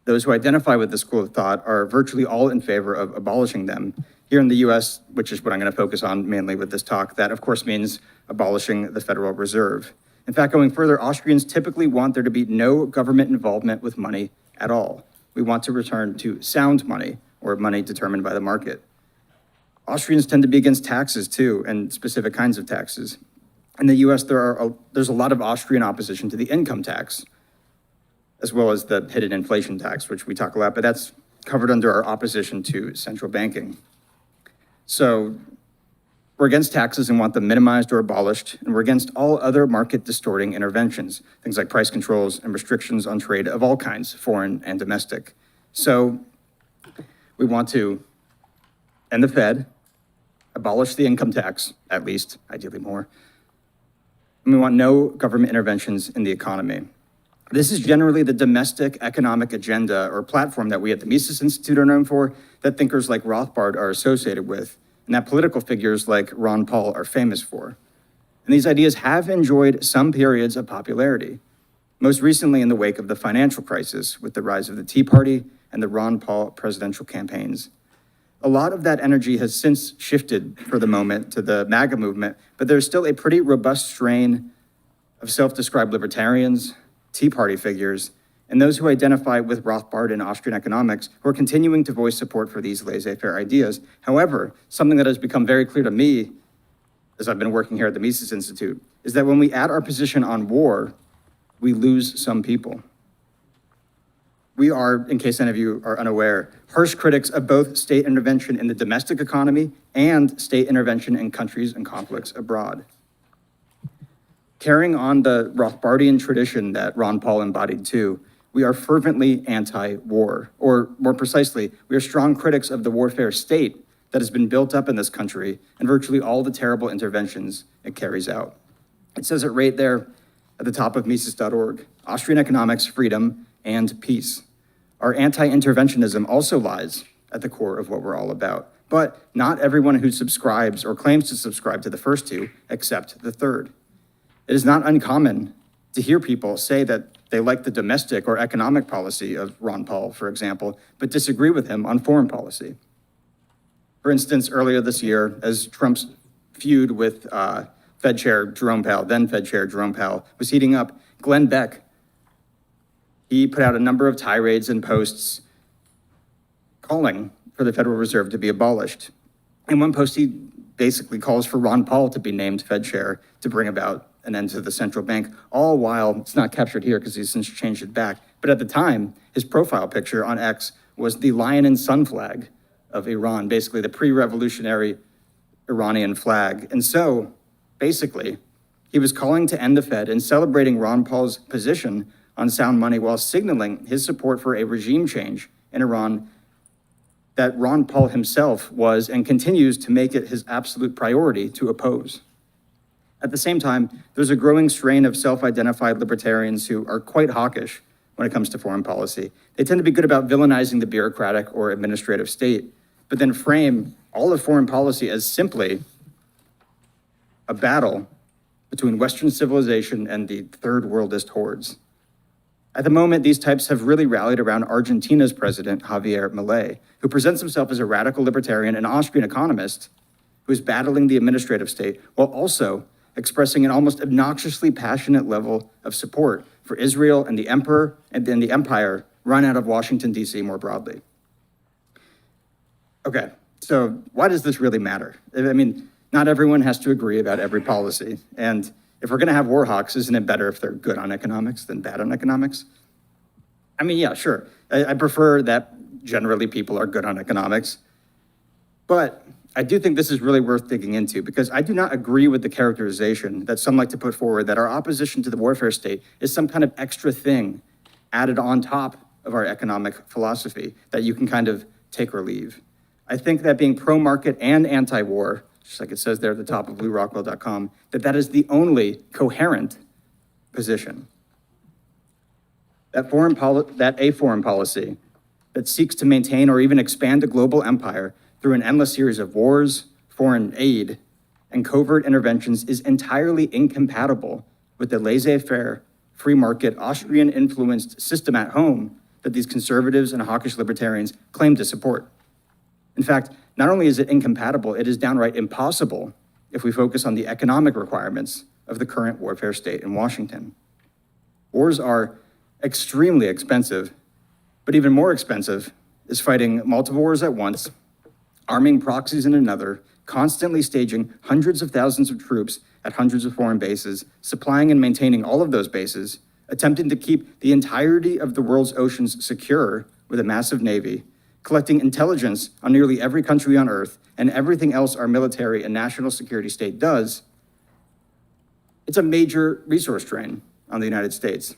S3: Those who identify with this school of thought are virtually all in favor of abolishing them. Here in the US, which is what I'm going to focus on mainly with this talk, that of course means abolishing the Federal Reserve. In fact, going further, Austrians typically want there to be no government involvement with money at all. We want to return to sound money, or money determined by the market. Austrians tend to be against taxes too, and specific kinds of taxes. In the US, there's a lot of Austrian opposition to the income tax, as well as the hidden inflation tax, which we talk a lot, but that's covered under our opposition to central banking. So we're against taxes and want them minimized or abolished, and we're against all other market distorting interventions, things like price controls and restrictions on trade of all kinds, foreign and domestic. So we want to end the Fed, abolish the income tax, at least, ideally more, and we want no government interventions in the economy. This is generally the domestic economic agenda or platform that we at the Mises Institute are known for, that thinkers like Rothbard are associated with, and that political figures like Ron Paul are famous for. And these ideas have enjoyed some periods of popularity, most recently in the wake of the financial crisis with the rise of the Tea Party and the Ron Paul presidential campaigns. A lot of that energy has since shifted for the moment to the MAGA movement, but there's still a pretty robust strain of self-described libertarians, Tea Party figures, and those who identify with Rothbard and Austrian economics who are continuing to voice support for these laissez-faire ideas. However, something that has become very clear to me as I've been working here at the Mises Institute is that when we add our position on war, we lose some people. We are, in case any of you are unaware, harsh critics of both state intervention in the domestic economy and state intervention in countries and conflicts abroad. Carrying on the Rothbardian tradition that Ron Paul embodied too, we are fervently anti-war, or more precisely, we are strong critics of the warfare state that has been built up in this country and virtually all the terrible interventions it carries out. It says it right there at the top of Mises.org, Austrian economics, freedom, and peace. Our anti-interventionism also lies at the core of what we're all about, but not everyone who subscribes or claims to subscribe to the first two accept the third. It is not uncommon to hear people say that they like the domestic or economic policy of Ron Paul, for example, but disagree with him on foreign policy. For instance, earlier this year, as Trump's feud with Fed Chair Jerome Powell, then Fed Chair Jerome Powell, was heating up, Glenn Beck, he put out a number of tirades and posts calling for the Federal Reserve to be abolished. In one post, he basically calls for Ron Paul to be named Fed Chair to bring about an end to the central bank, all while it's not captured here because he's since changed it back. But at the time, his profile picture on X was the lion and sun flag of Iran, basically the pre-revolutionary Iranian flag. And so, basically, he was calling to end the Fed and celebrating Ron Paul's position on sound money while signaling his support for a regime change in Iran that Ron Paul himself was and continues to make it his absolute priority to oppose. At the same time, there's a growing strain of self-identified libertarians who are quite hawkish when it comes to foreign policy. They tend to be good about villainizing the bureaucratic or administrative state, but then frame all of foreign policy as simply a battle between Western civilization and the third worldist hordes. At the moment, these types have really rallied around Argentina's president, Javier Milei, who presents himself as a radical libertarian and Austrian economist who is battling the administrative state while also expressing an almost obnoxiously passionate level of support for Israel and the emperor and then the empire run out of Washington, D.C. more broadly. Okay, so why does this really matter? I mean, not everyone has to agree about every policy. And if we're going to have war hawks, isn't it better if they're good on economics than bad on economics? I mean, yeah, sure. I prefer that generally people are good on economics. But I do think this is really worth digging into because I do not agree with the characterization that some like to put forward that our opposition to the warfare state is some kind of extra thing added on top of our economic philosophy that you can kind of take or leave. I think that being pro-market and anti-war, just like it says there at the top of bluerockwell.com, that is the only coherent position. That a foreign policy that seeks to maintain or even expand a global empire through an endless series of wars, foreign aid, and covert interventions is entirely incompatible with the laissez-faire, free market, Austrian-influenced system at home that these conservatives and hawkish libertarians claim to support. In fact, not only is it incompatible, it is downright impossible if we focus on the economic requirements of the current warfare state in Washington. Wars are extremely expensive, but even more expensive is fighting multiple wars at once, arming proxies in another, constantly staging hundreds of thousands of troops at hundreds of foreign bases, supplying and maintaining all of those bases, attempting to keep the entirety of the world's oceans secure with a massive navy, collecting intelligence on nearly every country on Earth, and everything else our military and national security state does. It's a major resource drain on the United States.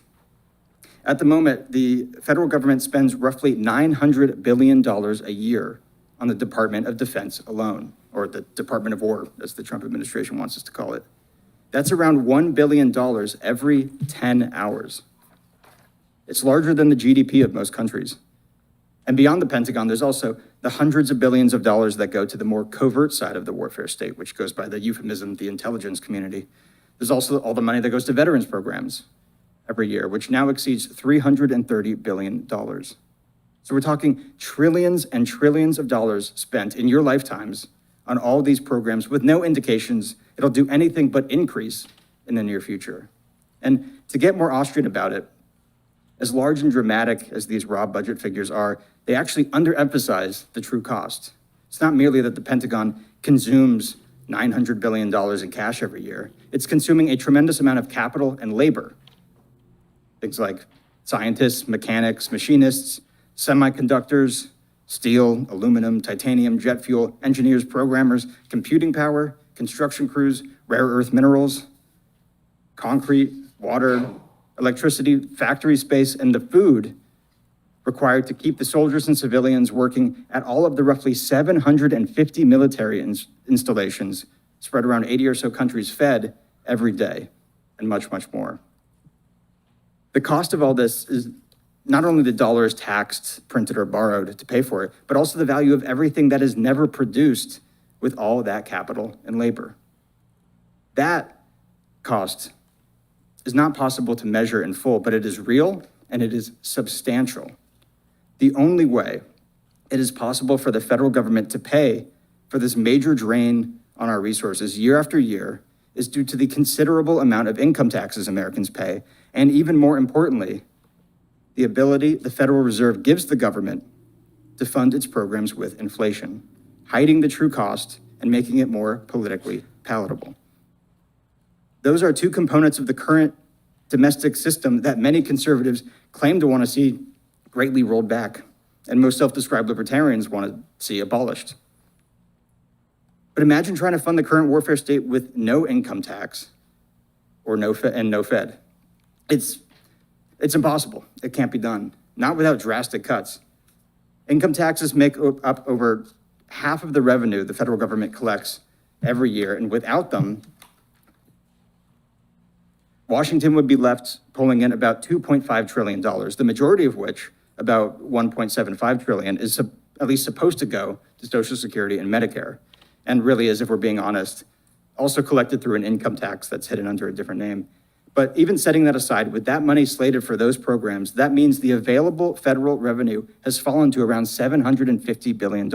S3: At the moment, the federal government spends roughly $900 billion a year on the Department of Defense alone, or the Department of War, as the Trump administration wants us to call it. That's around $1 billion every 10 hours. It's larger than the GDP of most countries. And beyond the Pentagon, there's also the hundreds of billions of dollars that go to the more covert side of the warfare state, which goes by the euphemism, the intelligence community. There's also all the money that goes to veterans programs every year, which now exceeds $330 billion. So we're talking trillions and trillions of dollars spent in your lifetimes on all these programs with no indications it'll do anything but increase in the near future. And to get more Austrian about it, as large and dramatic as these raw budget figures are, they actually underemphasize the true cost. It's not merely that the Pentagon consumes $900 billion in cash every year. It's consuming a tremendous amount of capital and labor. Things like scientists, mechanics, machinists, semiconductors, steel, aluminum, titanium, jet fuel, engineers, programmers, computing power, construction crews, rare earth minerals, concrete, water, electricity, factory space, and the food required to keep the soldiers and civilians working at all of the roughly 750 military installations spread around 80 or so countries fed every day, and much, much more. The cost of all this is not only the dollars taxed, printed, or borrowed to pay for it, but also the value of everything that is never produced with all that capital and labor. That cost is not possible to measure in full, but it is real and it is substantial. The only way it is possible for the federal government to pay for this major drain on our resources year after year is due to the considerable amount of income taxes Americans pay, and even more importantly, the ability the Federal Reserve gives the government to fund its programs with inflation, hiding the true cost and making it more politically palatable. Those are two components of the current domestic system that many conservatives claim to want to see greatly rolled back, and most self-described libertarians want to see abolished. But imagine trying to fund the current warfare state with no income tax or no Fed. It's impossible. It can't be done, not without drastic cuts. Income taxes make up over half of the revenue the federal government collects every year, and without them, Washington would be left pulling in about $2.5 trillion, the majority of which, about $1.75 trillion, is at least supposed to go to Social Security and Medicare, and really is, if we're being honest, also collected through an income tax that's hidden under a different name. But even setting that aside, with that money slated for those programs, that means the available federal revenue has fallen to around $750 billion,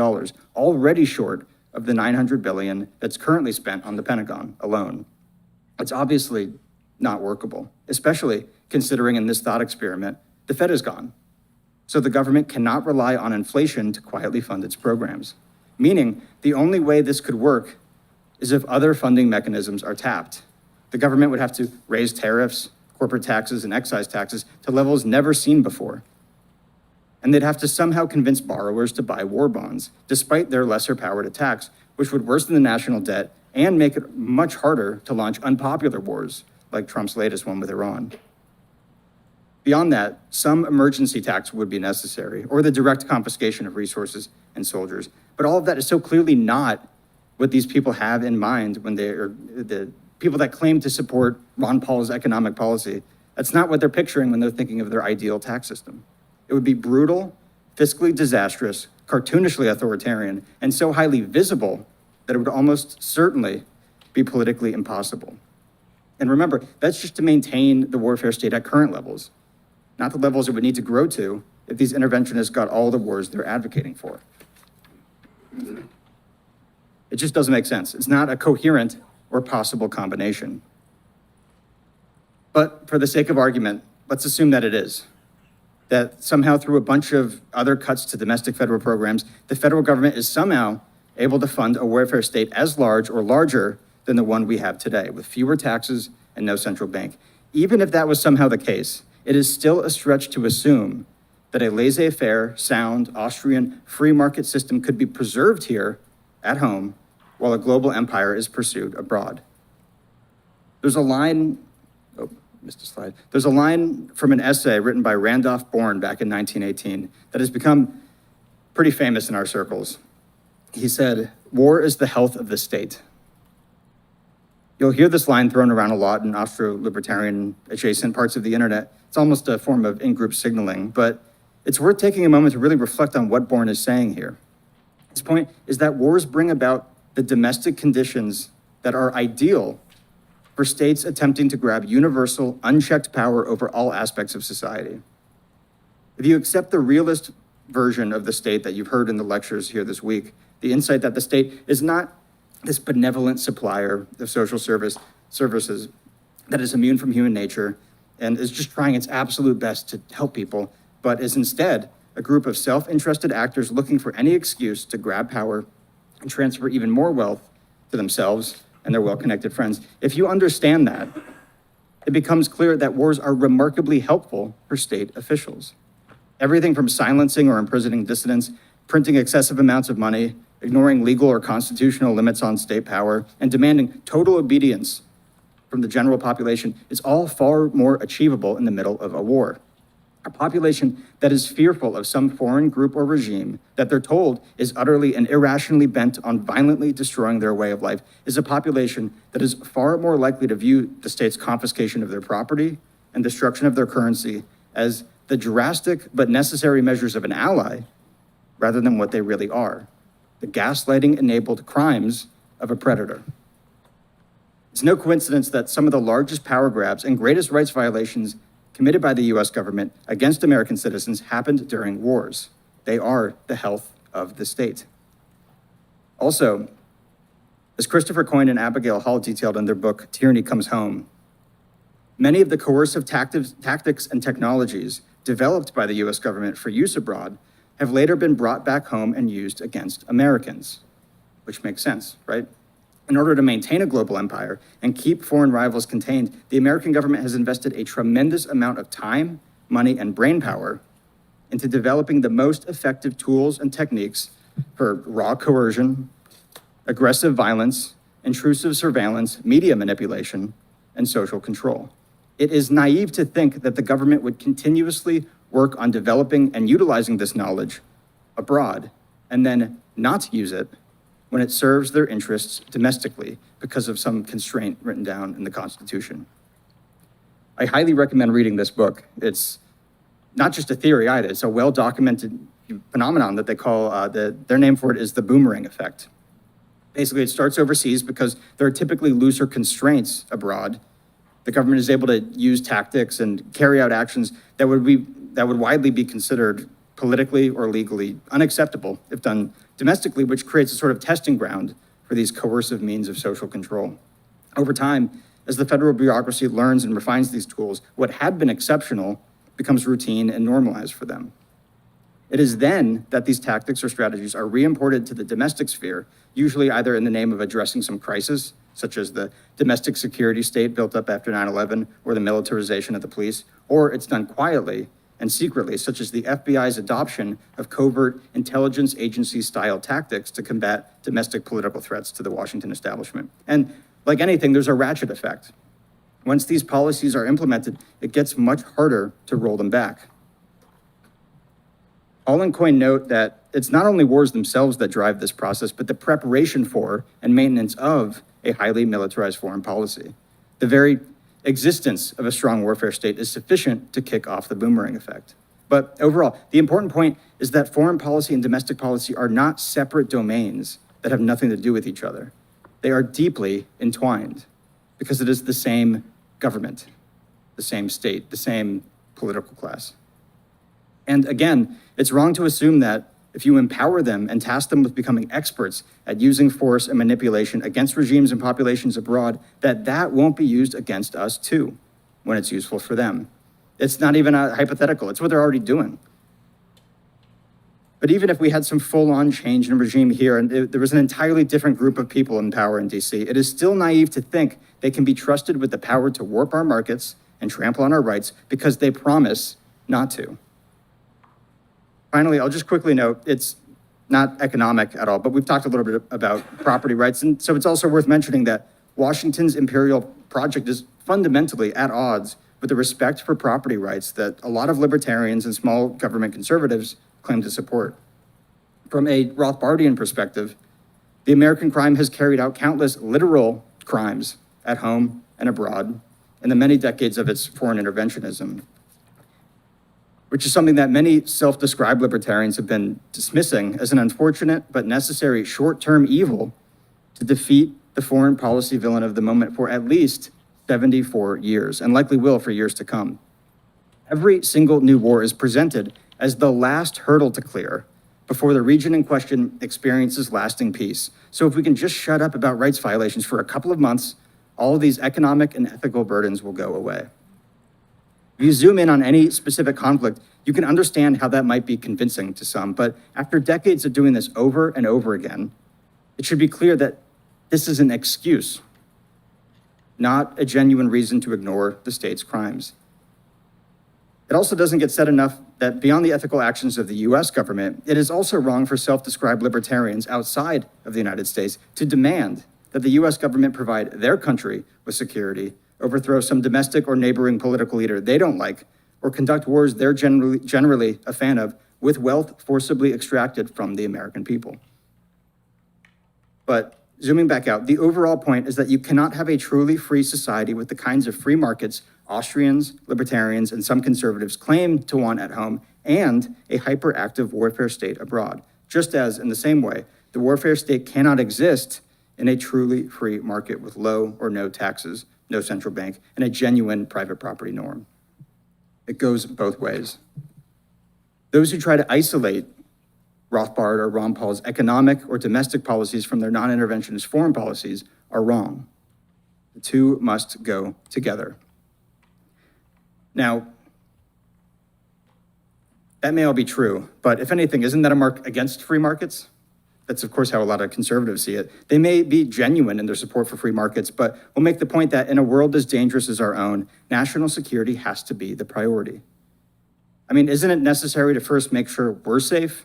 S3: already short of the $900 billion that's currently spent on the Pentagon alone. It's obviously not workable, especially considering in this thought experiment, the Fed is gone. So the government cannot rely on inflation to quietly fund its programs, meaning the only way this could work is if other funding mechanisms are tapped. The government would have to raise tariffs, corporate taxes, and excise taxes to levels never seen before. And they'd have to somehow convince borrowers to buy war bonds, despite their lesser power to tax, which would worsen the national debt and make it much harder to launch unpopular wars, like Trump's latest one with Iran. Beyond that, some emergency tax would be necessary, or the direct confiscation of resources and soldiers. But all of that is so clearly not what these people have in mind when they are the people that claim to support Ron Paul's economic policy. That's not what they're picturing when they're thinking of their ideal tax system. It would be brutal, fiscally disastrous, cartoonishly authoritarian, and so highly visible that it would almost certainly be politically impossible. And remember, that's just to maintain the warfare state at current levels, not the levels it would need to grow to if these interventionists got all the wars they're advocating for. It just doesn't make sense. It's not a coherent or possible combination. But for the sake of argument, let's assume that it is. That somehow through a bunch of other cuts to domestic federal programs, the federal government is somehow able to fund a welfare state as large or larger than the one we have today, with fewer taxes and no central bank. Even if that was somehow the case, it is still a stretch to assume that a laissez-faire, sound, Austrian free market system could be preserved here at home while a global empire is pursued abroad. There's a line, missed a slide. There's a line from an essay written by Randolph Bourne back in 1918 that has become pretty famous in our circles. He said, "War is the health of the state." You'll hear this line thrown around a lot in Austro-libertarian adjacent parts of the internet. It's almost a form of in-group signaling, but it's worth taking a moment to really reflect on what Bourne is saying here. His point is that wars bring about the domestic conditions that are ideal for states attempting to grab universal, unchecked power over all aspects of society. If you accept the realist version of the state that you've heard in the lectures here this week, the insight that the state is not this benevolent supplier of social services that is immune from human nature and is just trying its absolute best to help people, but is instead a group of self-interested actors looking for any excuse to grab power and transfer even more wealth to themselves and their well-connected friends. If you understand that, it becomes clear that wars are remarkably helpful for state officials. Everything from silencing or imprisoning dissidents, printing excessive amounts of money, ignoring legal or constitutional limits on state power, and demanding total obedience from the general population is all far more achievable in the middle of a war. A population that is fearful of some foreign group or regime that they're told is utterly and irrationally bent on violently destroying their way of life is a population that is far more likely to view the state's confiscation of their property and destruction of their currency as the drastic but necessary measures of an ally rather than what they really are, the gaslighting-enabled crimes of a predator. It's no coincidence that some of the largest power grabs and greatest rights violations committed by the US government against American citizens happened during wars. They are the health of the state. Also, as Christopher Coyne and Abigail Hall detailed in their book, Tyranny Comes Home, many of the coercive tactics and technologies developed by the US government for use abroad have later been brought back home and used against Americans, which makes sense, right? In order to maintain a global empire and keep foreign rivals contained, the American government has invested a tremendous amount of time, money, and brainpower into developing the most effective tools and techniques for raw coercion, aggressive violence, intrusive surveillance, media manipulation, and social control. It is naive to think that the government would continuously work on developing and utilizing this knowledge abroad and then not use it when it serves their interests domestically because of some constraint written down in the Constitution. I highly recommend reading this book. It's not just a theory either. It's a well-documented phenomenon that they call, their name for it is the boomerang effect. Basically, it starts overseas because there are typically looser constraints abroad. The government is able to use tactics and carry out actions that would widely be considered politically or legally unacceptable if done domestically, which creates a sort of testing ground for these coercive means of social control. Over time, as the federal bureaucracy learns and refines these tools, what had been exceptional becomes routine and normalized for them. It is then that these tactics or strategies are re-imported to the domestic sphere, usually either in the name of addressing some crisis, such as the domestic security state built up after 9/11 or the militarization of the police, or it's done quietly and secretly, such as the FBI's adoption of covert intelligence agency-style tactics to combat domestic political threats to the Washington establishment. And like anything, there's a ratchet effect. Once these policies are implemented, it gets much harder to roll them back. Hall and Coyne note that it's not only wars themselves that drive this process, but the preparation for and maintenance of a highly militarized foreign policy. The very existence of a strong warfare state is sufficient to kick off the boomerang effect. But overall, the important point is that foreign policy and domestic policy are not separate domains that have nothing to do with each other. They are deeply entwined because it is the same government, the same state, the same political class. And again, it's wrong to assume that if you empower them and task them with becoming experts at using force and manipulation against regimes and populations abroad, that won't be used against us too, when it's useful for them. It's not even a hypothetical, it's what they're already doing. But even if we had some full-on change in regime here and there was an entirely different group of people in power in DC, it is still naive to think they can be trusted with the power to warp our markets and trample on our rights because they promise not to. Finally, I'll just quickly note, it's not economic at all, but we've talked a little bit about property rights. And so it's also worth mentioning that Washington's imperial project is fundamentally at odds with the respect for property rights that a lot of libertarians and small government conservatives claim to support. From a Rothbardian perspective, the American crime has carried out countless literal crimes at home and abroad in the many decades of its foreign interventionism, which is something that many self-described libertarians have been dismissing as an unfortunate but necessary short-term evil to defeat the foreign policy villain of the moment for at least 74 years, and likely will for years to come. Every single new war is presented as the last hurdle to clear before the region in question experiences lasting peace. So if we can just shut up about rights violations for a couple of months, all of these economic and ethical burdens will go away. If you zoom in on any specific conflict, you can understand how that might be convincing to some, but after decades of doing this over and over again, it should be clear that this is an excuse, not a genuine reason to ignore the state's crimes. It also doesn't get said enough that beyond the ethical actions of the US government, it is also wrong for self-described libertarians outside of the United States to demand that the US government provide their country with security, overthrow some domestic or neighboring political leader they don't like, or conduct wars they're generally a fan of with wealth forcibly extracted from the American people. But zooming back out, the overall point is that you cannot have a truly free society with the kinds of free markets Austrians, libertarians, and some conservatives claim to want at home, and a hyperactive warfare state abroad. Just as, in the same way, the warfare state cannot exist in a truly free market with low or no taxes, no central bank, and a genuine private property norm. It goes both ways. Those who try to isolate Rothbard or Ron Paul's economic or domestic policies from their non-interventionist foreign policies are wrong. The two must go together. Now, that may all be true, but if anything, isn't that a mark against free markets? That's, of course, how a lot of conservatives see it. They may be genuine in their support for free markets, but will make the point that in a world as dangerous as our own, national security has to be the priority. I mean, isn't it necessary to first make sure we're safe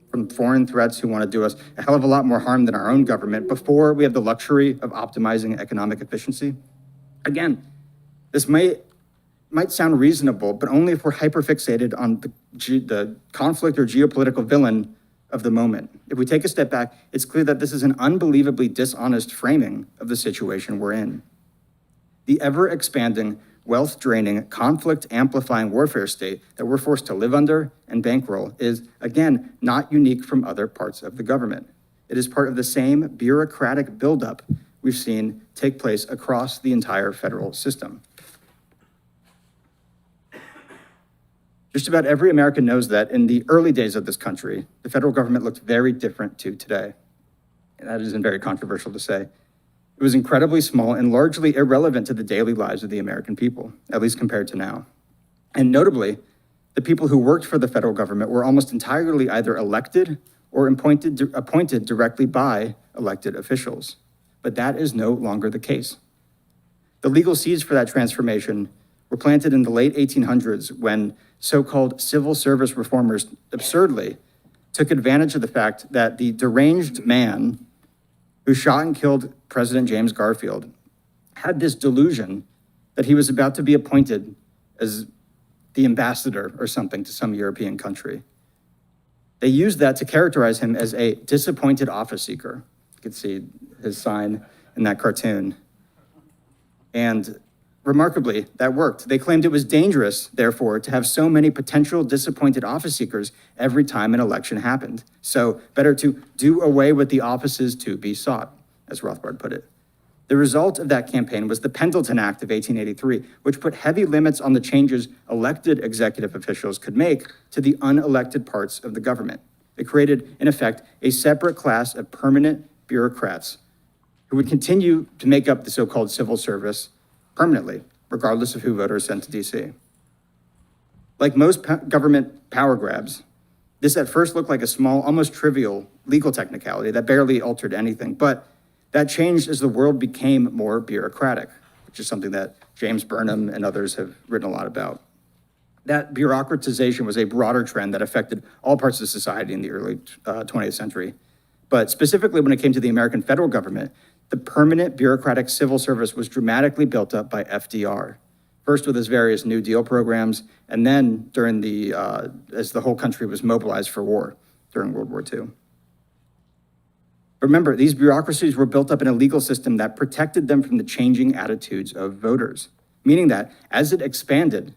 S3: from foreign threats who want to do us a hell of a lot more harm than our own government before we have the luxury of optimizing economic efficiency? Again, this might sound reasonable, but only if we're hyperfixated on the conflict or geopolitical villain of the moment. If we take a step back, it's clear that this is an unbelievably dishonest framing of the situation we're in. The ever-expanding, wealth-draining, conflict-amplifying warfare state that we're forced to live under and bankroll is, again, not unique from other parts of the government. It is part of the same bureaucratic buildup we've seen take place across the entire federal system. Just about every American knows that in the early days of this country, the federal government looked very different to today. And that isn't very controversial to say. It was incredibly small and largely irrelevant to the daily lives of the American people, at least compared to now. And notably, the people who worked for the federal government were almost entirely either elected or appointed directly by elected officials. But that is no longer the case. The legal seeds for that transformation were planted in the late 1800s when so-called civil service reformers absurdly took advantage of the fact that the deranged man who shot and killed President James Garfield had this delusion that he was about to be appointed as the ambassador or something to some European country. They used that to characterize him as a disappointed office seeker. You can see his sign in that cartoon. And remarkably, that worked. They claimed it was dangerous, therefore, to have so many potential disappointed office seekers every time an election happened. So better to do away with the offices to be sought, as Rothbard put it. The result of that campaign was the Pendleton Act of 1883, which put heavy limits on the changes elected executive officials could make to the unelected parts of the government. It created, in effect, a separate class of permanent bureaucrats who would continue to make up the so-called civil service permanently, regardless of who voters sent to DC. Like most government power grabs, this at first looked like a small, almost trivial legal technicality that barely altered anything, but that changed as the world became more bureaucratic, which is something that James Burnham and others have written a lot about. That bureaucratization was a broader trend that affected all parts of society in the early 20th century. But specifically when it came to the American federal government, the permanent bureaucratic civil service was dramatically built up by FDR, first with his various New Deal programs, and then during as the whole country was mobilized for war during World War II. Remember, these bureaucracies were built up in a legal system that protected them from the changing attitudes of voters, meaning that as it expanded,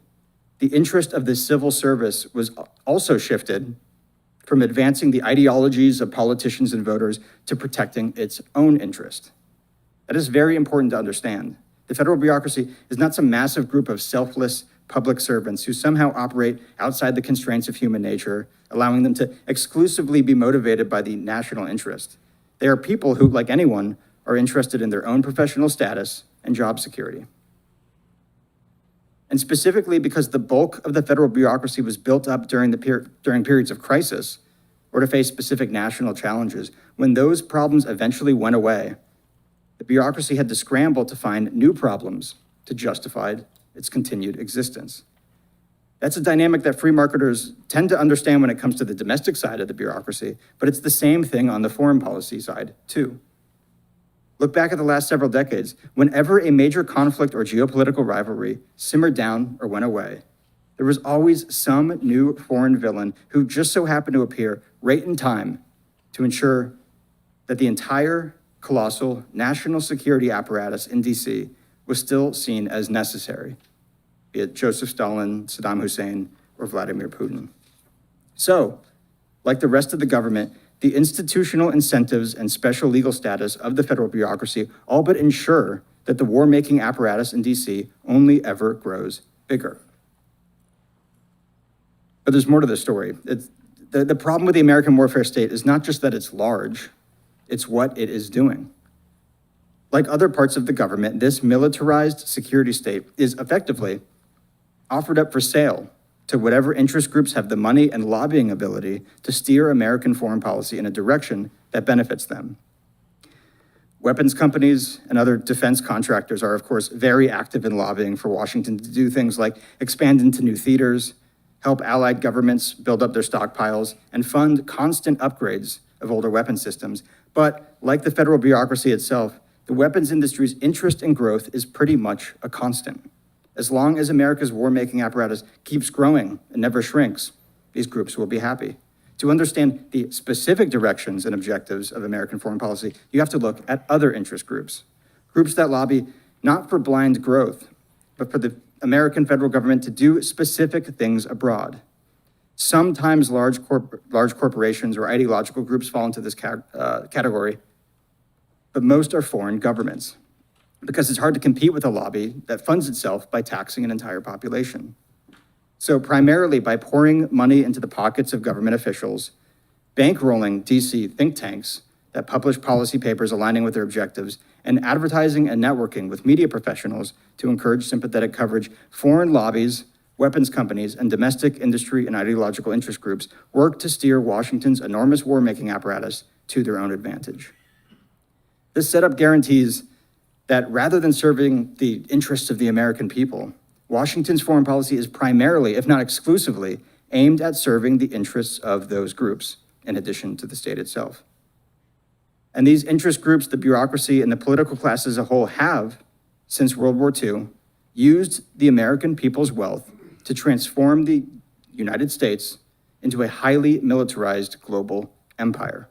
S3: the interest of the civil service was also shifted from advancing the ideologies of politicians and voters to protecting its own interest. That is very important to understand. The federal bureaucracy is not some massive group of selfless public servants who somehow operate outside the constraints of human nature, allowing them to exclusively be motivated by the national interest. They are people who, like anyone, are interested in their own professional status and job security. And specifically because the bulk of the federal bureaucracy was built up during periods of crisis or to face specific national challenges, when those problems eventually went away, the bureaucracy had to scramble to find new problems to justify its continued existence. That's a dynamic that free marketers tend to understand when it comes to the domestic side of the bureaucracy, but it's the same thing on the foreign policy side, too. Look back at the last several decades. Whenever a major conflict or geopolitical rivalry simmered down or went away, there was always some new foreign villain who just so happened to appear right in time to ensure that the entire colossal national security apparatus in DC was still seen as necessary, be it Joseph Stalin, Saddam Hussein, or Vladimir Putin. So, like the rest of the government, the institutional incentives and special legal status of the federal bureaucracy all but ensure that the war-making apparatus in DC only ever grows bigger. But there's more to the story. The problem with the American warfare state is not just that it's large, it's what it is doing. Like other parts of the government, this militarized security state is effectively offered up for sale to whatever interest groups have the money and lobbying ability to steer American foreign policy in a direction that benefits them. Weapons companies and other defense contractors are, of course, very active in lobbying for Washington to do things like expand into new theaters, help allied governments build up their stockpiles, and fund constant upgrades of older weapon systems. But like the federal bureaucracy itself, the weapons industry's interest in growth is pretty much a constant. As long as America's war-making apparatus keeps growing and never shrinks, these groups will be happy. To understand the specific directions and objectives of American foreign policy, you have to look at other interest groups. Groups that lobby not for blind growth, but for the American federal government to do specific things abroad. Sometimes large corporations or ideological groups fall into this category, but most are foreign governments, because it's hard to compete with a lobby that funds itself by taxing an entire population. So primarily by pouring money into the pockets of government officials, bankrolling DC think tanks, that publish policy papers aligning with their objectives, and advertising and networking with media professionals to encourage sympathetic coverage, foreign lobbies, weapons companies, and domestic industry and ideological interest groups work to steer Washington's enormous war-making apparatus to their own advantage. This setup guarantees that rather than serving the interests of the American people, Washington's foreign policy is primarily, if not exclusively, aimed at serving the interests of those groups, in addition to the state itself. And these interest groups, the bureaucracy, and the political class as a whole have, since World War II, used the American people's wealth to transform the United States into a highly militarized global empire.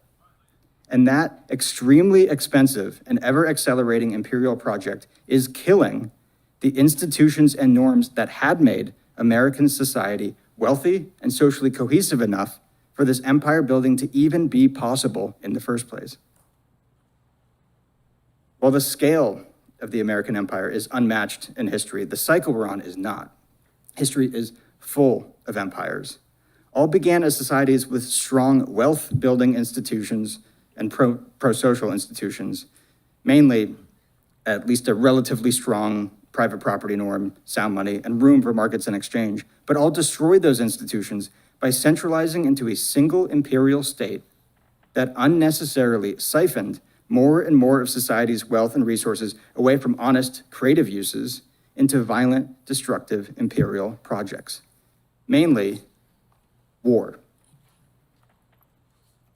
S3: And that extremely expensive and ever-accelerating imperial project is killing the institutions and norms that had made American society wealthy and socially cohesive enough for this empire building to even be possible in the first place. While the scale of the American empire is unmatched in history, the cycle we're on is not. History is full of empires. All began as societies with strong wealth-building institutions and pro-social institutions, mainly at least a relatively strong private property norm, sound money, and room for markets and exchange, but all destroyed those institutions by centralizing into a single imperial state that unnecessarily siphoned more and more of society's wealth and resources away from honest, creative uses into violent, destructive imperial projects, mainly war.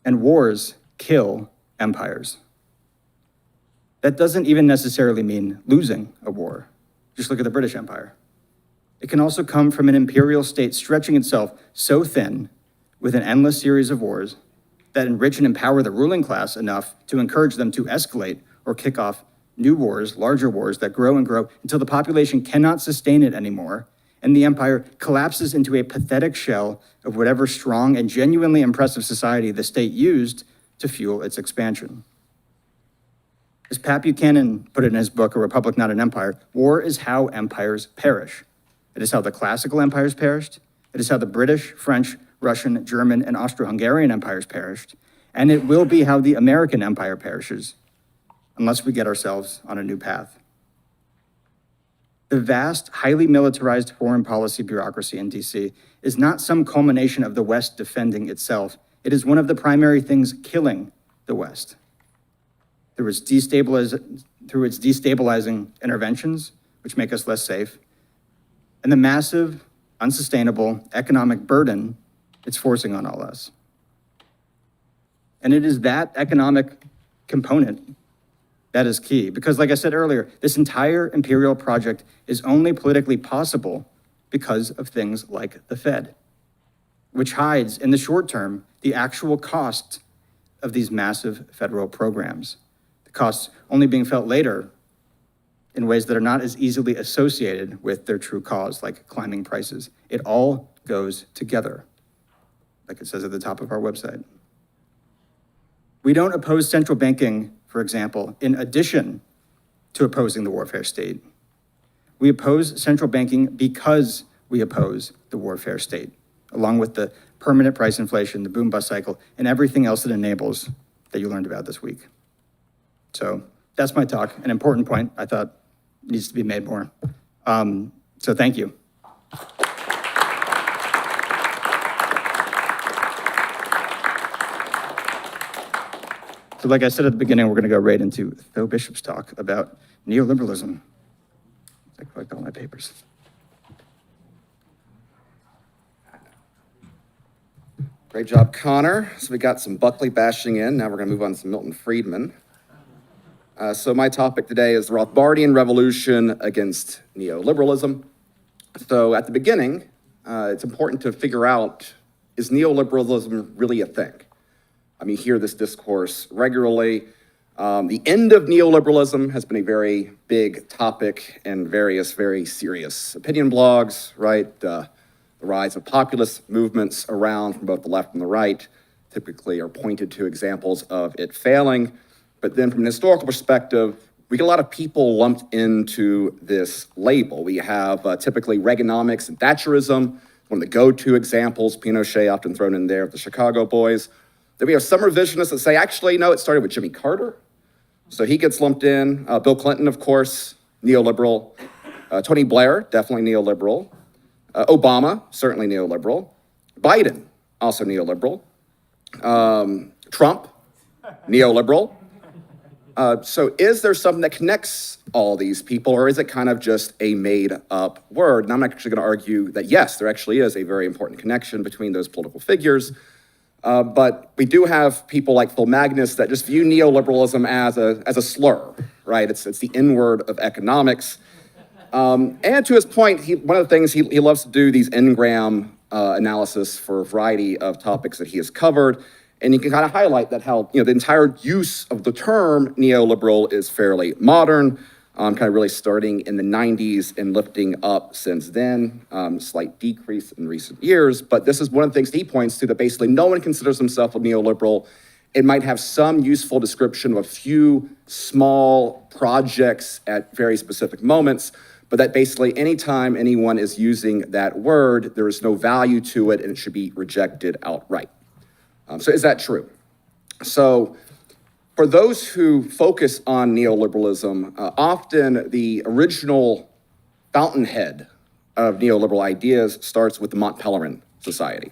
S3: And wars kill empires. That doesn't even necessarily mean losing a war. Just look at the British Empire. It can also come from an imperial state stretching itself so thin with an endless series of wars that enrich and empower the ruling class enough to encourage them to escalate or kick off new wars, larger wars that grow and grow until the population cannot sustain it anymore, and the empire collapses into a pathetic shell of whatever strong and genuinely impressive society the state used to fuel its expansion. As Pat Buchanan put it in his book, A Republic, Not an Empire, war is how empires perish. It is how the classical empires perished. It is how the British, French, Russian, German, and Austro-Hungarian empires perished. And it will be how the American empire perishes, unless we get ourselves on a new path. The vast, highly militarized foreign policy bureaucracy in DC is not some culmination of the West defending itself. It is one of the primary things killing the West. Through its destabilizing interventions, which make us less safe, and the massive, unsustainable economic burden it's forcing on all us. And it is that economic component that is key, because like I said earlier, this entire imperial project is only politically possible because of things like the Fed, which hides in the short term the actual cost of these massive federal programs. Costs only being felt later in ways that are not as easily associated with their true cause, like climbing prices. It all goes together, like it says at the top of our website. We don't oppose central banking, for example, in addition to opposing the warfare state. We oppose central banking because we oppose the warfare state, along with the permanent price inflation, the boom-bust cycle, and everything else it enables that you learned about this week. So that's my talk, an important point I thought needs to be made more. So thank you. So like I said at the beginning, we're gonna go right into Tho Bishop's talk about neoliberalism. I collect all my papers.
S4: Great job, Connor. So we got some Buckley bashing in. Now we're gonna move on to some Milton Friedman. So my topic today is the Rothbardian revolution against neoliberalism. So at the beginning, it's important to figure out, is neoliberalism really a thing? I mean, hear this discourse regularly. The end of neoliberalism has been a very big topic in various very serious opinion blogs, right? The rise of populist movements around from both the left and the right typically are pointed to examples of it failing. But then from an historical perspective, we get a lot of people lumped into this label. We have typically Reaganomics and Thatcherism, one of the go-to examples, Pinochet often thrown in there, of the Chicago boys. Then we have some revisionists that say, actually, no, it started with Jimmy Carter. So he gets lumped in. Bill Clinton, of course, neoliberal. Tony Blair, definitely neoliberal. Obama, certainly neoliberal. Biden, also neoliberal. Trump, neoliberal. So is there something that connects all these people, or is it kind of just a made-up word? And I'm actually going to argue that, yes, there actually is a very important connection between those political figures. But we do have people like Phil Magnus that just view neoliberalism as a slur, right? It's the N-word of economics. And to his point, one of the things he loves to do these Ngram analysis for a variety of topics that he has covered. And you can kind of highlight that how, the entire use of the term neoliberal is fairly modern, kind of really starting in the 90s and lifting up since then, slight decrease in recent years. But this is one of the things he points to, that basically no one considers himself a neoliberal. It might have some useful description of a few small projects at very specific moments, but that basically anytime anyone is using that word, there is no value to it and it should be rejected outright. So is that true? So for those who focus on neoliberalism, often the original fountainhead of neoliberal ideas starts with the Mont Pelerin Society.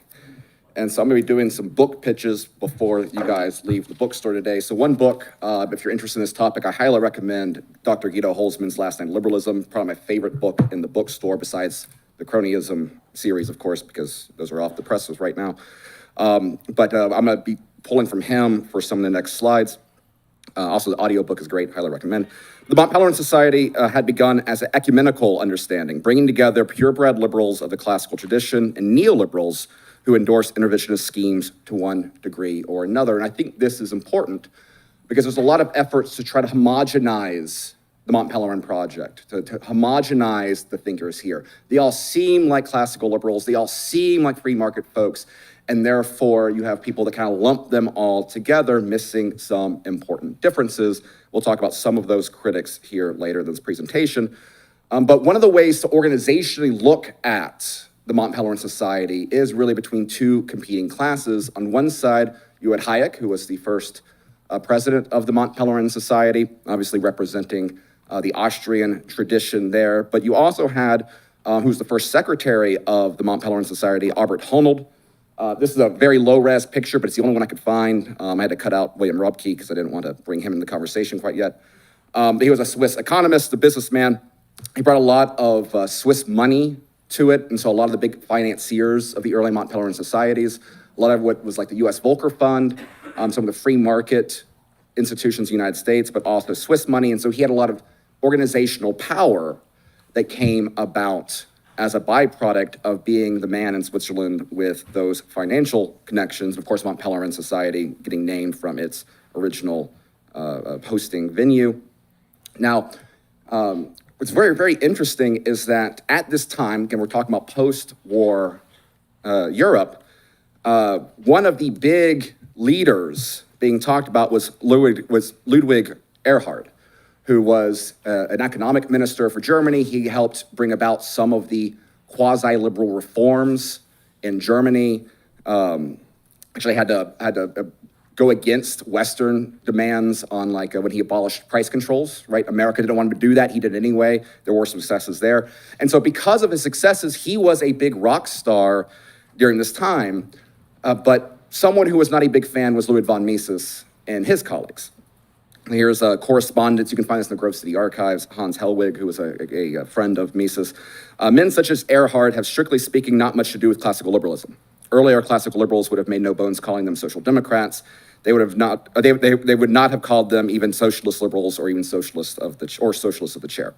S4: And so I'm going to be doing some book pitches before you guys leave the bookstore today. So one book, if you're interested in this topic, I highly recommend Dr. Guido Holzmann's Last Night Liberalism, probably my favorite book in the bookstore, besides the Cronyism series, of course, because those are off the presses right now. But I'm going to be pulling from him for some of the next slides. Also, the audiobook is great, highly recommend. The Mont Pelerin Society had begun as an ecumenical understanding, bringing together purebred liberals of the classical tradition and neoliberals who endorse interventionist schemes to one degree or another. And I think this is important because there's a lot of efforts to try to homogenize the Mont Pelerin project, to homogenize the thinkers here. They all seem like classical liberals, they all seem like free market folks, and therefore you have people that kind of lump them all together, missing some important differences. We'll talk about some of those critics here later in this presentation. But one of the ways to organizationally look at the Mont Pelerin Society is really between two competing classes. On one side, you had Hayek, who was the first president of the Mont Pelerin Society, obviously representing the Austrian tradition there. But you also had, who's the first secretary of the Mont Pelerin Society, Albert Honold. This is a very low-res picture, but it's the only one I could find. I had to cut out William Röpke because I didn't want to bring him in the conversation quite yet. But he was a Swiss economist, a businessman. He brought a lot of Swiss money to it, and so a lot of the big financiers of the early Mont Pelerin societies, a lot of what was like the U.S. Volcker Fund, some of the free market institutions in the United States, but also Swiss money. And so he had a lot of organizational power that came about as a byproduct of being the man in Switzerland with those financial connections. Of course, Mont Pelerin Society getting named from its original hosting venue. Now, what's very, very interesting is that at this time, again, we're talking about post-war Europe, one of the big leaders being talked about was Ludwig Erhard, who was an economic minister for Germany. He helped bring about some of the quasi-liberal reforms in Germany. Actually had to go against Western demands on when he abolished price controls, right? America didn't want him to do that. He did it anyway. There were some successes there. And so because of his successes, he was a big rock star during this time. But someone who was not a big fan was Ludwig von Mises and his colleagues. Here's a correspondence. You can find this in the Grove City Archives. Hans Hellwig, who was a friend of Mises. Men such as Erhard have, strictly speaking, not much to do with classical liberalism. Earlier classical liberals would have made no bones calling them social democrats. They would not have called them even socialist liberals or even socialists of the chair.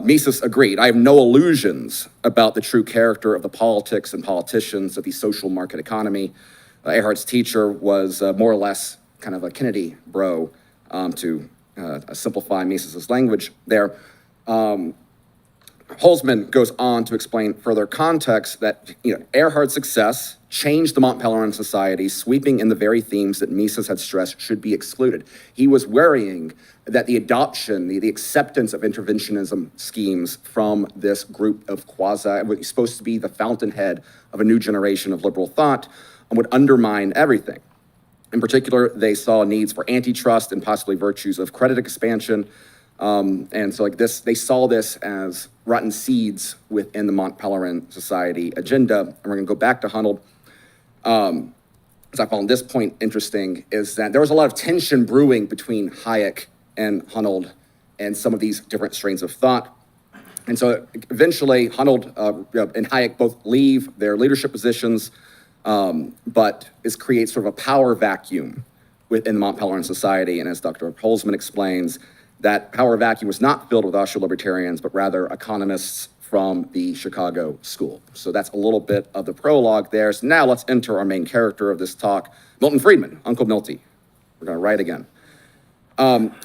S4: Mises agreed. I have no illusions about the true character of the politics and politicians of the social market economy. Erhard's teacher was more or less kind of a Kennedy bro, to simplify Mises's language there. Holzmann goes on to explain further context that Erhard's success changed the Mont Pelerin Society, sweeping in the very themes that Mises had stressed should be excluded. He was worrying that the adoption, the acceptance of interventionism schemes from this group of what was supposed to be the fountainhead of a new generation of liberal thought, would undermine everything. In particular, they saw needs for antitrust and possibly virtues of credit expansion. And so like this, they saw this as rotten seeds within the Mont Pelerin Society agenda. And we're gonna go back to Hunold. As I found this point interesting, is that there was a lot of tension brewing between Hayek and Hunold and some of these different strains of thought. And so eventually Hunold and Hayek both leave their leadership positions, but this creates sort of a power vacuum within the Mont Pelerin Society. And as Dr. Holzman explains, that power vacuum was not filled with Austrian libertarians, but rather economists from the Chicago School. So that's a little bit of the prologue there. So now let's enter our main character of this talk, Milton Friedman, Uncle Milty. We're gonna write again.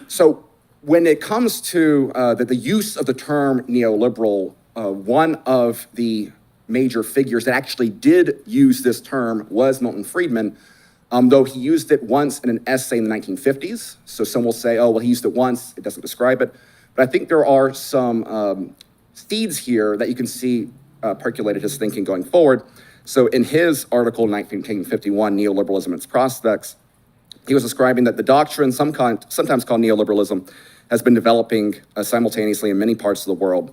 S4: So when it comes to the use of the term neoliberal, one of the major figures that actually did use this term was Milton Friedman, though he used it once in an essay in the 1950s. So some will say, oh, well, he used it once, it doesn't describe it. But I think there are some seeds here that you can see percolated his thinking going forward. So in his article in 1951, Neoliberalism and Its Prospects, he was describing that the doctrine, sometimes called neoliberalism, has been developing simultaneously in many parts of the world,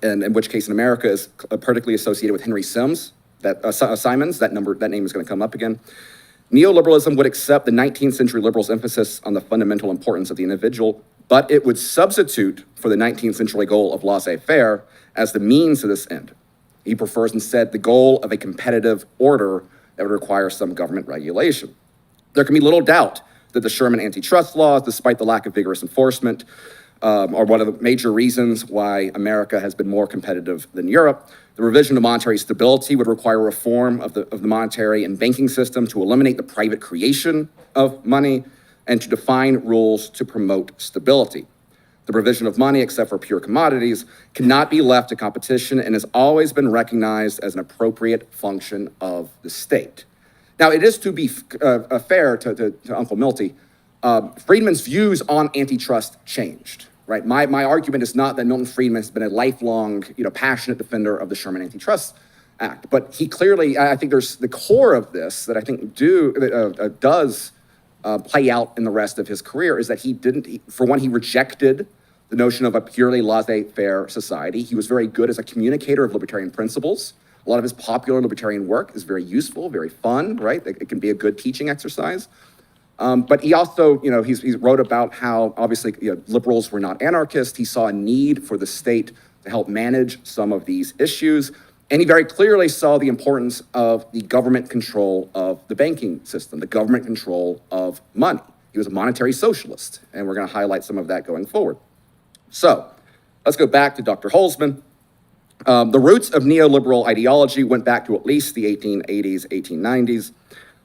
S4: and in which case in America is particularly associated with Henry Simons, that name is gonna come up again. Neoliberalism would accept the 19th century liberals' emphasis on the fundamental importance of the individual, but it would substitute for the 19th century goal of laissez-faire as the means to this end. He prefers instead the goal of a competitive order that would require some government regulation. There can be little doubt that the Sherman antitrust laws, despite the lack of vigorous enforcement, are one of the major reasons why America has been more competitive than Europe. The revision of monetary stability would require reform of the monetary and banking system to eliminate the private creation of money and to define rules to promote stability. The provision of money, except for pure commodities, cannot be left to competition and has always been recognized as an appropriate function of the state. Now, it is to be fair to Uncle Milty, Friedman's views on antitrust changed, right? My argument is not that Milton Friedman has been a lifelong, passionate defender of the Sherman Antitrust Act, but he clearly, I think there's the core of this that I think does play out in the rest of his career is that he rejected the notion of a purely laissez-faire society. He was very good as a communicator of libertarian principles. A lot of his popular libertarian work is very useful, very fun, right? It can be a good teaching exercise. But he also, he wrote about how obviously liberals were not anarchists. He saw a need for the state to help manage some of these issues. And he very clearly saw the importance of the government control of the banking system, the government control of money. He was a monetary socialist, and we're going to highlight some of that going forward. So let's go back to Dr. Holzman. The roots of neoliberal ideology went back to at least the 1880s, 1890s.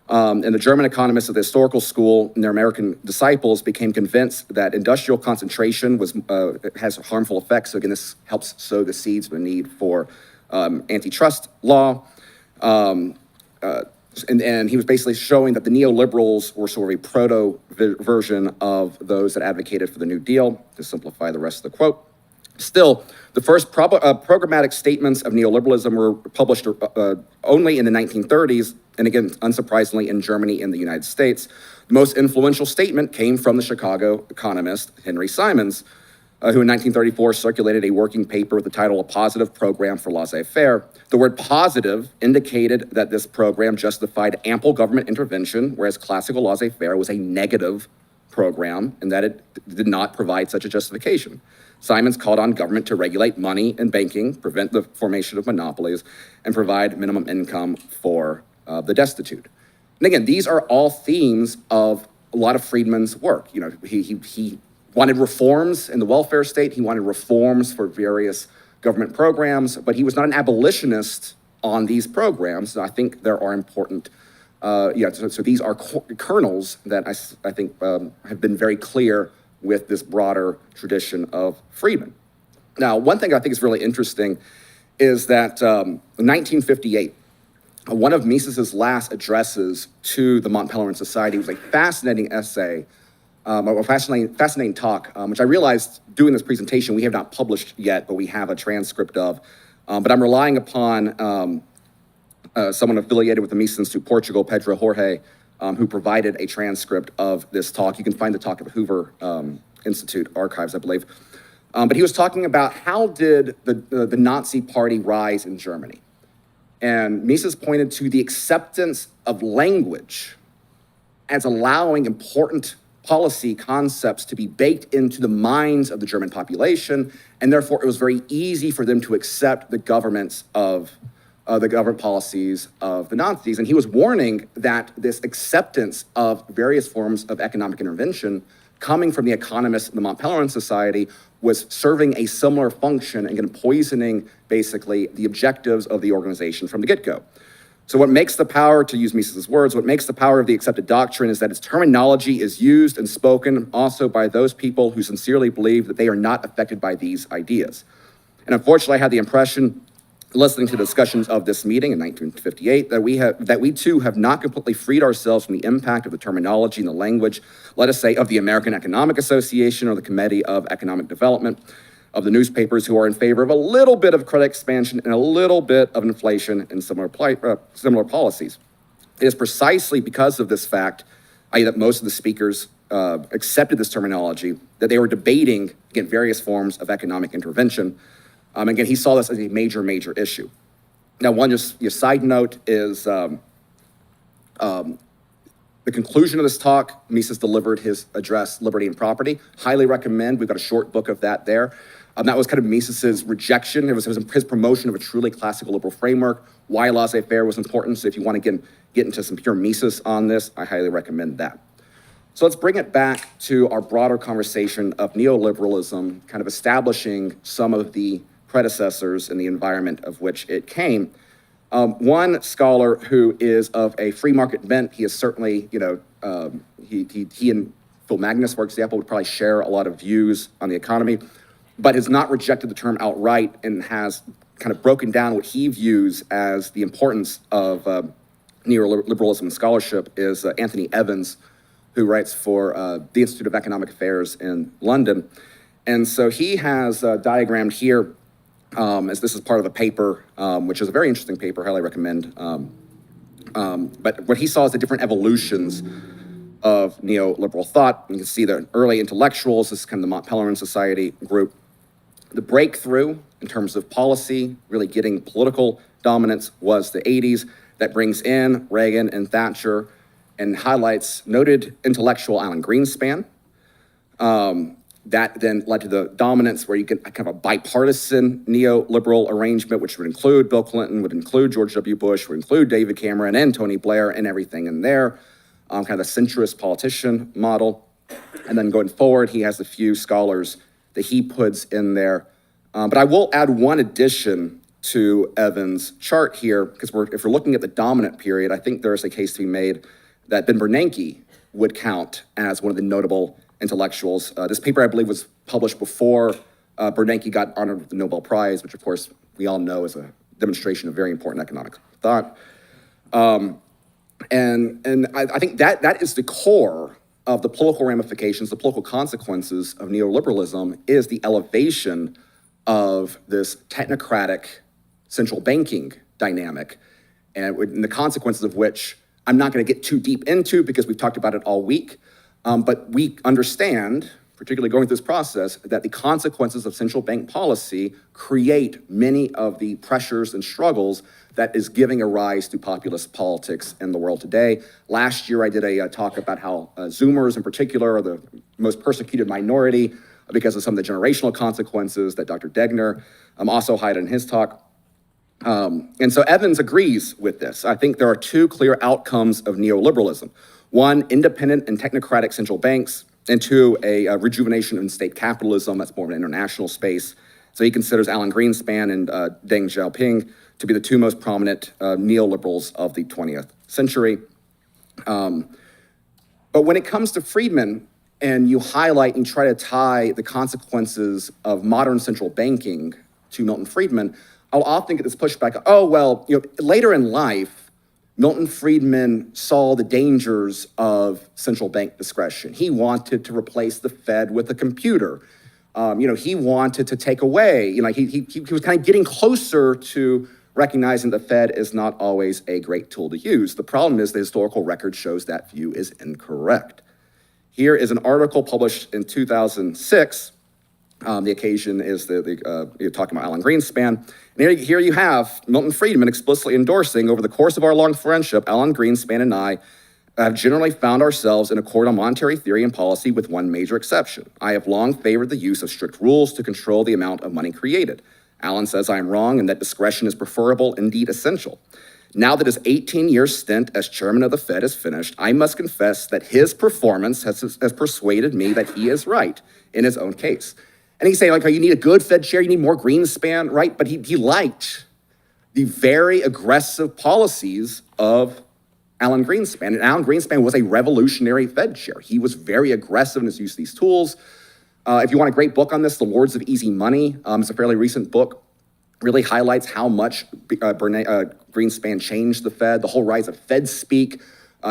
S4: And the German economists of the historical school and their American disciples became convinced that industrial concentration has harmful effects. So again, this helps sow the seeds of the need for antitrust law. And he was basically showing that the neoliberals were sort of a proto-version of those that advocated for the New Deal, to simplify the rest of the quote. Still, the first programmatic statements of neoliberalism were published only in the 1930s, and again, unsurprisingly, in Germany and the United States. The most influential statement came from the Chicago economist Henry Simons, who in 1934 circulated a working paper with the title A Positive Program for Laissez-Faire. The word positive indicated that this program justified ample government intervention, whereas classical laissez-faire was a negative program and that it did not provide such a justification. Simons called on government to regulate money and banking, prevent the formation of monopolies, and provide minimum income for the destitute. And again, these are all themes of a lot of Friedman's work. He wanted reforms in the welfare state. He wanted reforms for various government programs, but he was not an abolitionist on these programs. So I think there are important, so these are kernels that I think have been very clear with this broader tradition of Friedman. Now, one thing I think is really interesting is that in 1958, one of Mises's last addresses to the Mont Pelerin Society was a fascinating essay, a fascinating talk, which I realized doing this presentation we have not published yet, but we have a transcript of. But I'm relying upon someone affiliated with the Mises Institute Portugal, Pedro Jorge, who provided a transcript of this talk. You can find the talk at the Hoover Institute archives, I believe. But he was talking about how did the Nazi Party rise in Germany? And Mises pointed to the acceptance of language as allowing important policy concepts to be baked into the minds of the German population, and therefore it was very easy for them to accept the government policies of the Nazis. And he was warning that this acceptance of various forms of economic intervention coming from the economists in the Plyler Society was serving a similar function and poisoning, basically, the objectives of the organization from the get-go. So what makes the power, to use Mises' words, what makes the power of the accepted doctrine is that its terminology is used and spoken also by those people who sincerely believe that they are not affected by these ideas. And unfortunately, I had the impression, listening to the discussions of this meeting in 1958, that we too have not completely freed ourselves from the impact of the terminology and the language, let us say, of the American Economic Association or the Committee of Economic Development, of the newspapers who are in favor of a little bit of credit expansion and a little bit of inflation and similar policies. It is precisely because of this fact, i.e. that most of the speakers accepted this terminology, that they were debating, again, various forms of economic intervention. Again, he saw this as a major, major issue. Now, one just your side note is the conclusion of this talk. Mises delivered his address, Liberty and Property. Highly recommend. We've got a short book of that there. That was kind of Mises's rejection. It was his promotion of a truly classical liberal framework, why laissez-faire was important. So if you want to get into some pure Mises on this, I highly recommend that. So let's bring it back to our broader conversation of neoliberalism, kind of establishing some of the predecessors in the environment of which it came. One scholar who is of a free market bent, he is certainly, he and Phil Magnus, for example, would probably share a lot of views on the economy, but has not rejected the term outright and has kind of broken down what he views as the importance of neoliberalism and scholarship is Anthony Evans, who writes for the Institute of Economic Affairs in London. And so he has diagrammed here, as this is part of a paper, which is a very interesting paper, highly recommend. But what he saw is the different evolutions of neoliberal thought. You can see the early intellectuals, this is kind of the Plyler Society group. The breakthrough in terms of policy, really getting political dominance, was the 80s. That brings in Reagan and Thatcher and highlights noted intellectual Alan Greenspan. That then led to the dominance where you get kind of a bipartisan neoliberal arrangement, which would include Bill Clinton, would include George W. Bush, would include David Cameron and Tony Blair and everything in there, kind of the centrist politician model. And then going forward, he has a few scholars that he puts in there. But I will add one addition to Evans' chart here, because if we're looking at the dominant period, I think there is a case to be made that Ben Bernanke would count as one of the notable intellectuals. This paper, I believe, was published before Bernanke got honored with the Nobel Prize, which, of course, we all know is a demonstration of very important economic thought. And I think that is the core of the political ramifications, the political consequences of neoliberalism, is the elevation of this technocratic central banking dynamic, and the consequences of which I'm not going to get too deep into because we've talked about it all week. But we understand, particularly going through this process, that the consequences of central bank policy create many of the pressures and struggles that is giving a rise to populist politics in the world today. Last year, I did a talk about how Zoomers in particular are the most persecuted minority because of some of the generational consequences that Dr. Degner also highlighted in his talk. And so Evans agrees with this. I think there are two clear outcomes of neoliberalism. One, independent and technocratic central banks, and two, a rejuvenation in state capitalism that's more of an international space. So he considers Alan Greenspan and Deng Xiaoping to be the two most prominent neoliberals of the 20th century. But when it comes to Friedman, and you highlight and try to tie the consequences of modern central banking to Milton Friedman, I'll often get this pushback, oh, well, later in life, Milton Friedman saw the dangers of central bank discretion. He wanted to replace the Fed with a computer. He wanted to take away, he was kind of getting closer to recognizing the Fed is not always a great tool to use. The problem is the historical record shows that view is incorrect. Here is an article published in 2006. The occasion is you're talking about Alan Greenspan. And here you have Milton Friedman explicitly endorsing, over the course of our long friendship, Alan Greenspan and I have generally found ourselves in accord on monetary theory and policy with one major exception. I have long favored the use of strict rules to control the amount of money created. Alan says I am wrong and that discretion is preferable, indeed essential. Now that his 18-year stint as chairman of the Fed is finished, I must confess that his performance has persuaded me that he is right in his own case. And he's saying, like, oh, you need a good Fed chair, you need more Greenspan, right? But he liked the very aggressive policies of Alan Greenspan. And Alan Greenspan was a revolutionary Fed chair. He was very aggressive in his use of these tools. If you want a great book on this, The Lords of Easy Money, it's a fairly recent book, really highlights how much Greenspan changed the Fed, the whole rise of Fed speak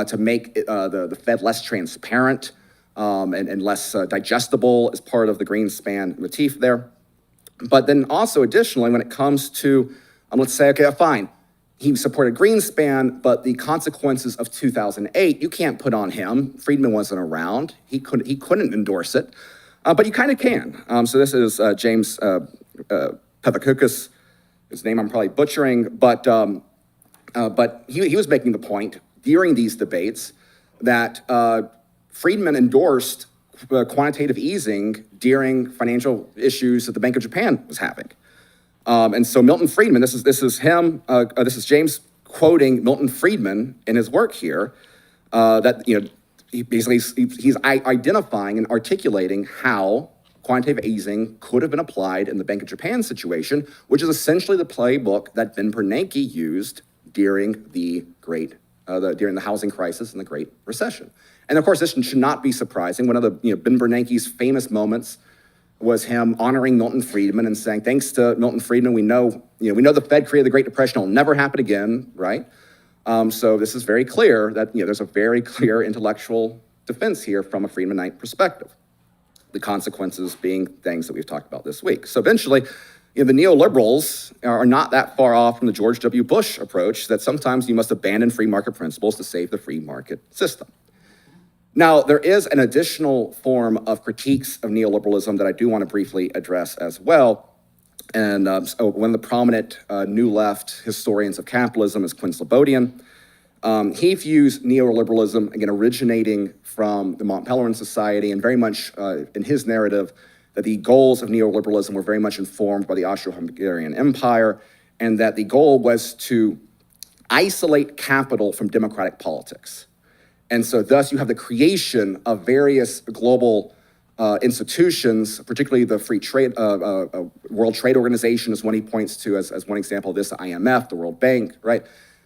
S4: to make the Fed less transparent and less digestible as part of the Greenspan motif there. But then also additionally, when it comes to, let's say, okay, fine, he supported Greenspan, but the consequences of 2008, you can't put on him. Friedman wasn't around. He couldn't endorse it, but you kind of can. So this is James Pevakoukas, his name I'm probably butchering, but he was making the point during these debates that Friedman endorsed quantitative easing during financial issues that the Bank of Japan was having. And so Milton Friedman, this is him, this is James quoting Milton Friedman in his work here, that, you know, he's identifying and articulating how quantitative easing could have been applied in the Bank of Japan situation, which is essentially the playbook that Ben Bernanke used during the during the housing crisis and the Great Recession. And of course, this should not be surprising. One of the, Ben Bernanke's famous moments was him honoring Milton Friedman and saying, thanks to Milton Friedman, we know the Fed created the Great Depression. It'll never happen again, right? So this is very clear that, there's a very clear intellectual defense here from a Friedmanite perspective. The consequences being things that we've talked about this week. So eventually, the neoliberals are not that far off from the George W. Bush approach that sometimes you must abandon free market principles to save the free market system. Now, there is an additional form of critiques of neoliberalism that I do want to briefly address as well. And so one of the prominent New Left historians of capitalism is Quinn Slobodian. He views neoliberalism, again, originating from the Mont Pelerin Society, and very much in his narrative that the goals of neoliberalism were very much informed by the Austro-Hungarian Empire, and that the goal was to isolate capital from democratic politics. And so thus you have the creation of various global institutions, particularly the Free Trade, World Trade Organization is one he points to as one example of this, the IMF, the World Bank, right?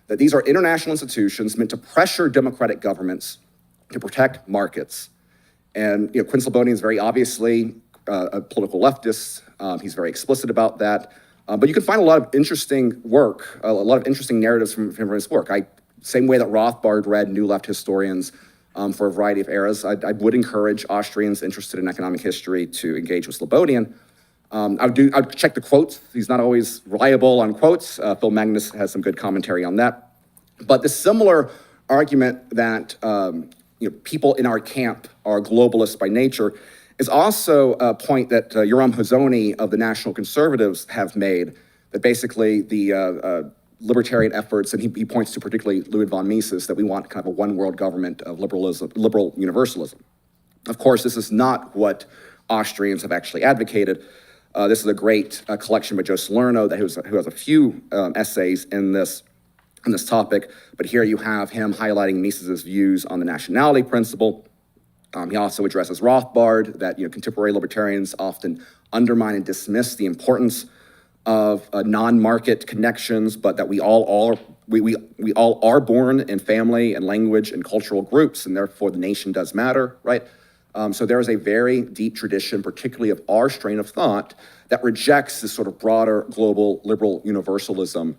S4: That these are international institutions meant to pressure democratic governments to protect markets. And Quinn Slobodian is very obviously a political leftist. He's very explicit about that. But you can find a lot of interesting work, a lot of interesting narratives from his work. Same way that Rothbard read New Left historians for a variety of eras, I would encourage Austrians interested in economic history to engage with Slobodian. I'd check the quotes. He's not always reliable on quotes. Phil Magnus has some good commentary on that. But the similar argument that people in our camp are globalists by nature is also a point that Yoram Hazony of the National Conservatives have made, that basically the libertarian efforts, and he points to particularly Ludwig von Mises, that we want kind of a one world government of liberal universalism. Of course, this is not what Austrians have actually advocated. This is a great collection by Joe Salerno who has a few essays in this topic, but here you have him highlighting Mises's views on the nationality principle. He also addresses Rothbard, that contemporary libertarians often undermine and dismiss the importance of non-market connections, but that we all are born in family and language and cultural groups, and therefore the nation does matter, right? So there is a very deep tradition, particularly of our strain of thought, that rejects this sort of broader global liberal universalism.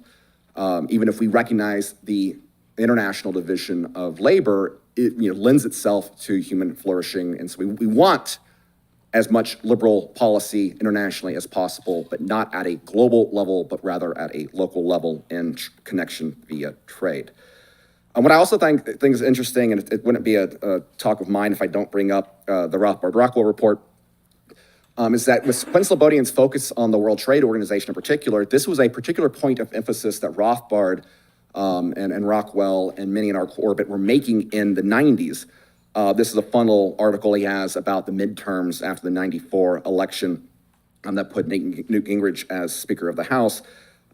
S4: Even if we recognize the international division of labor, it lends itself to human flourishing. And so we want as much liberal policy internationally as possible, but not at a global level, but rather at a local level in connection via trade. What I also think is interesting, and it wouldn't be a talk of mine if I don't bring up the Rothbard-Rockwell report, is that with Quinn Slobodian's focus on the World Trade Organization in particular, this was a particular point of emphasis that Rothbard and Rockwell and many in our orbit were making in the 90s. This is a fun little article he has about the midterms after the 94 election that put Newt Gingrich as Speaker of the House.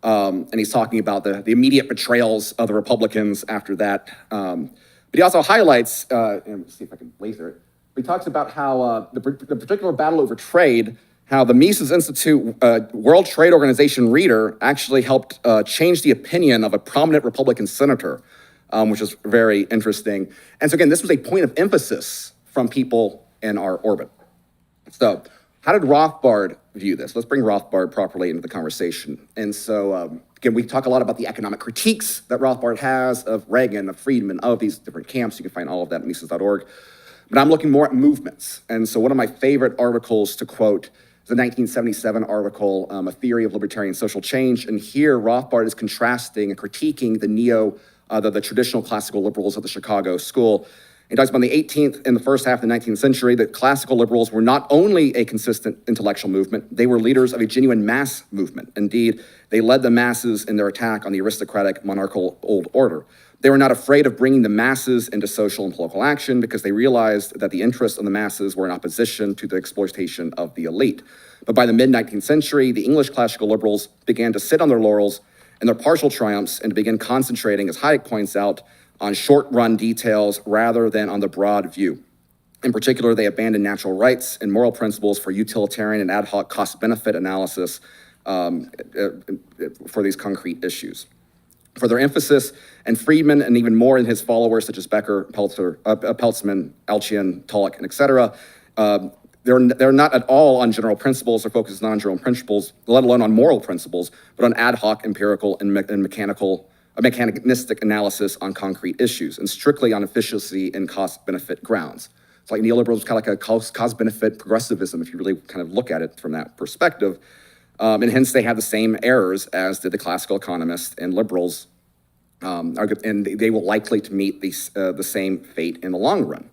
S4: And he's talking about the immediate betrayals of the Republicans after that. But he also highlights, let me see if I can laser it. He talks about how the particular battle over trade, how the Mises Institute World Trade Organization reader actually helped change the opinion of a prominent Republican senator, which is very interesting. And so again, this was a point of emphasis from people in our orbit. So how did Rothbard view this? Let's bring Rothbard properly into the conversation. And so again, we talk a lot about the economic critiques that Rothbard has of Reagan, of Friedman, of these different camps. You can find all of that at Mises.org. But I'm looking more at movements. And so one of my favorite articles to quote is a 1977 article, A Theory of Libertarian Social Change. And here Rothbard is contrasting and critiquing the traditional classical liberals of the Chicago School. He talks about in the 18th and the first half of the 19th century that classical liberals were not only a consistent intellectual movement, they were leaders of a genuine mass movement. Indeed, they led the masses in their attack on the aristocratic monarchical old order. They were not afraid of bringing the masses into social and political action because they realized that the interests of the masses were in opposition to the exploitation of the elite. But by the mid-19th century, the English classical liberals began to sit on their laurels and their partial triumphs and to begin concentrating, as Hayek points out, on short-run details rather than on the broad view. In particular, they abandoned natural rights and moral principles for utilitarian and ad hoc cost-benefit analysis for these concrete issues. For their emphasis, and Friedman, and even more in his followers, such as Becker, Peltzman, Alchian, Tullock, and et cetera, they're not at all on general principles. They're focused not on general principles, let alone on moral principles, but on ad hoc, empirical, and mechanistic analysis on concrete issues, and strictly on efficiency and cost-benefit grounds. It's like neoliberalism is kind of like a cost-benefit progressivism, if you really kind of look at it from that perspective. And hence they have the same errors as did the classical economists and liberals, and they will likely to meet the same fate in the long run.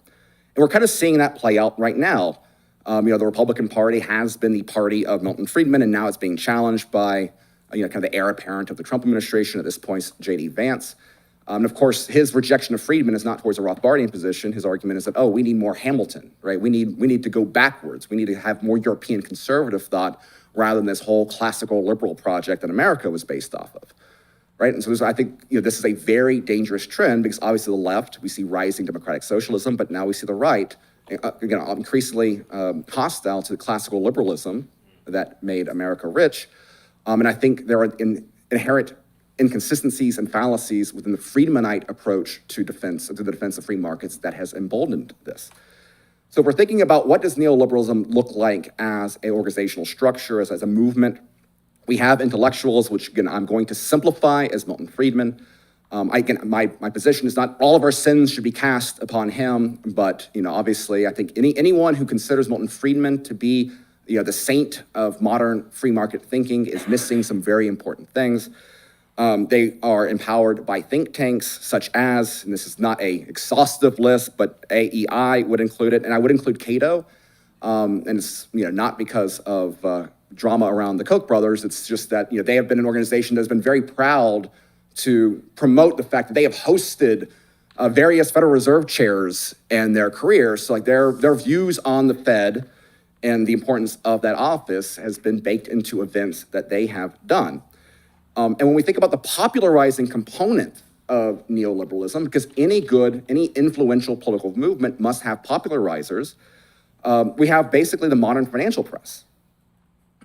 S4: And we're kind of seeing that play out right now. The Republican Party has been the party of Milton Friedman, and now it's being challenged by kind of the heir apparent of the Trump administration, at this point, J.D. Vance. And of course, his rejection of Friedman is not towards a Rothbardian position. His argument is that, oh, we need more Hamilton, right? We need to go backwards. We need to have more European conservative thought rather than this whole classical liberal project that America was based off of, right? And so I think this is a very dangerous trend because obviously the left, we see rising democratic socialism, but now we see the right, increasingly hostile to the classical liberalism that made America rich. And I think there are inherent inconsistencies and fallacies within the Friedmanite approach to the defense of free markets that has emboldened this. So if we're thinking about what does neoliberalism look like as an organizational structure, as a movement, we have intellectuals, which again, I'm going to simplify as Milton Friedman. My position is not all of our sins should be cast upon him, but obviously I think anyone who considers Milton Friedman to be the saint of modern free market thinking is missing some very important things. They are empowered by think tanks such as, and this is not an exhaustive list, but AEI would include it, and I would include Cato. And it's not because of drama around the Koch brothers. It's just that they have been an organization that's been very proud to promote the fact that they have hosted various Federal Reserve chairs in their career. So like their views on the Fed and the importance of that office has been baked into events that they have done. And when we think about the popularizing component of neoliberalism, because any influential political movement must have popularizers, we have basically the modern financial press.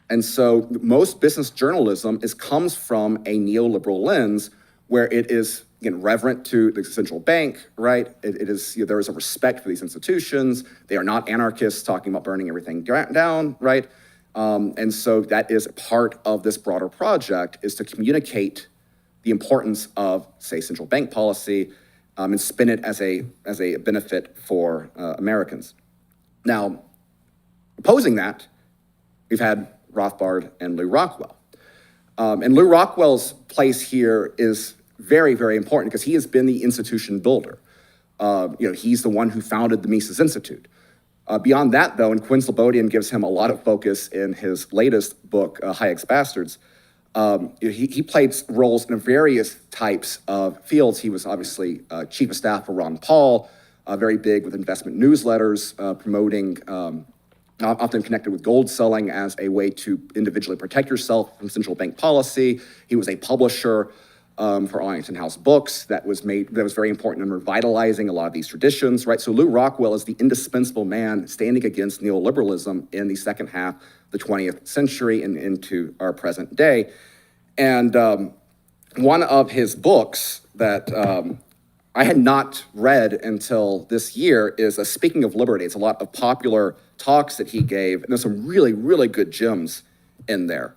S4: And so most business journalism comes from a neoliberal lens where it is, again, reverent to the central bank, right? It is, there is a respect for these institutions. They are not anarchists talking about burning everything down, right? And so that is part of this broader project, is to communicate the importance of, say, central bank policy and spin it as a benefit for Americans. Now, Opposing that, we've had Rothbard and Lew Rockwell. And Lew Rockwell's place here is very, very important because he has been the institution builder. He's the one who founded the Mises Institute. Beyond that, though, and Quinn Slobodian gives him a lot of focus in his latest book, Hayek's Bastards, he played roles in various types of fields. He was obviously chief of staff for Ron Paul, very big with investment newsletters, promoting, often connected with gold selling as a way to individually protect yourself from central bank policy. He was a publisher for Arlington House Books that was very important in revitalizing a lot of these traditions, right? So Lew Rockwell is the indispensable man standing against neoliberalism in the second half of the 20th century and into our present day. And one of his books that I had not read until this year is Speaking of Liberty. It's a lot of popular talks that he gave, and there's some really, really good gems in there.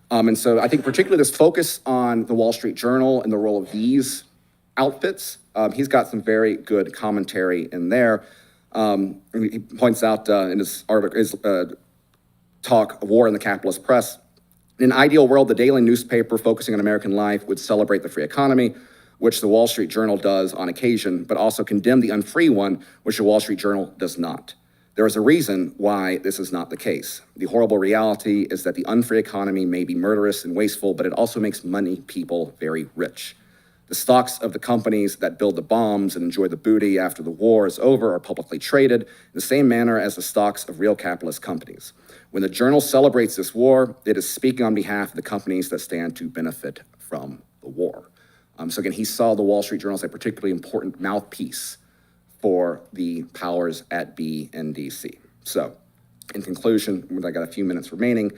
S4: And so I think particularly this focus on the Wall Street Journal and the role of these outfits, he's got some very good commentary in there. He points out in his article, his talk, War in the Capitalist Press, in an ideal world, the daily newspaper focusing on American life would celebrate the free economy, which the Wall Street Journal does on occasion, but also condemn the unfree one, which the Wall Street Journal does not. There is a reason why this is not the case. The horrible reality is that the unfree economy may be murderous and wasteful, but it also makes money people very rich. The stocks of the companies that build the bombs and enjoy the booty after the war is over are publicly traded in the same manner as the stocks of real capitalist companies. When the Journal celebrates this war, it is speaking on behalf of the companies that stand to benefit from the war. So again, he saw the Wall Street Journal as a particularly important mouthpiece for the powers at B and DC. So in conclusion, I got a few minutes remaining,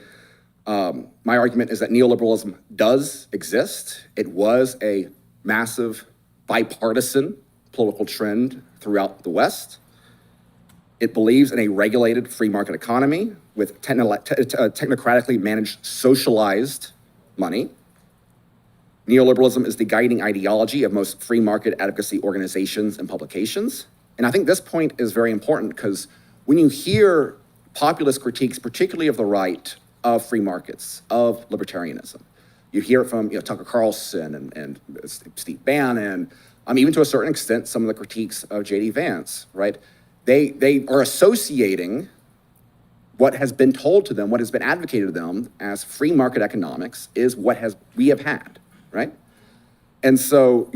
S4: my argument is that neoliberalism does exist. It was a massive bipartisan political trend throughout the West. It believes in a regulated free market economy with technocratically managed socialized money. Neoliberalism is the guiding ideology of most free market advocacy organizations and publications. And I think this point is very important because when you hear populist critiques, particularly of the right, of free markets, of libertarianism, you hear it from Tucker Carlson and Steve Bannon, even to a certain extent, some of the critiques of J.D. Vance, right? They are associating what has been told to them, what has been advocated to them as free market economics is what we have had, right? And so,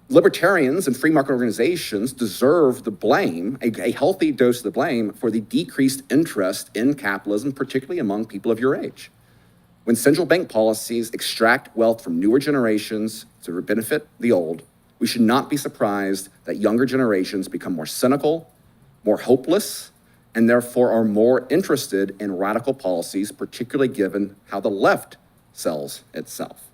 S4: libertarians and free market organizations deserve the blame, a healthy dose of the blame for the decreased interest in capitalism, particularly among people of your age. When central bank policies extract wealth from newer generations to benefit the old, we should not be surprised that younger generations become more cynical, more hopeless, and therefore are more interested in radical policies, particularly given how the left sells itself.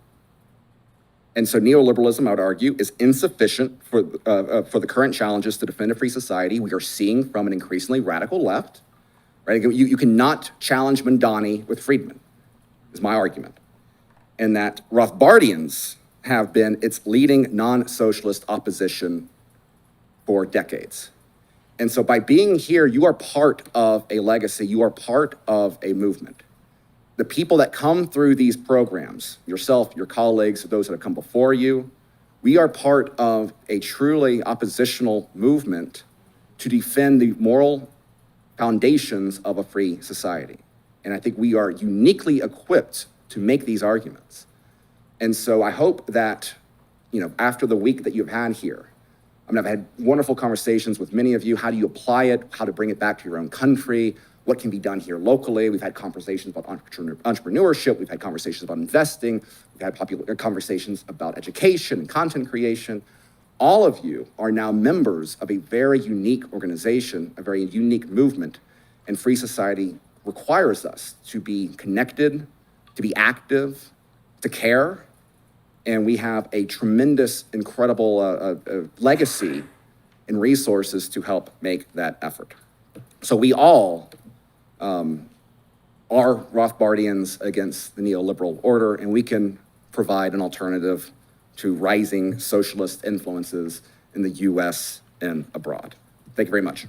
S4: And so neoliberalism, I would argue, is insufficient for the current challenges to defend a free society we are seeing from an increasingly radical left, right? You cannot challenge Mondani with Friedman, is my argument. And that Rothbardians have been its leading non-socialist opposition for decades. And so by being here, you are part of a legacy, you are part of a movement. The people that come through these programs, yourself, your colleagues, those that have come before you, we are part of a truly oppositional movement to defend the moral foundations of a free society. And I think we are uniquely equipped to make these arguments. And so I hope that, after the week that you've had here, I've had wonderful conversations with many of you. How do you apply it? How to bring it back to your own country? What can be done here locally? We've had conversations about entrepreneurship. We've had conversations about investing. We've had popular conversations about education and content creation. All of you are now members of a very unique organization, a very unique movement, and free society requires us to be connected, to be active, to care, and we have a tremendous, incredible legacy and resources to help make that effort. So we all are Rothbardians against the neoliberal order, and we can provide an alternative to rising socialist influences in the US and abroad. Thank you very much.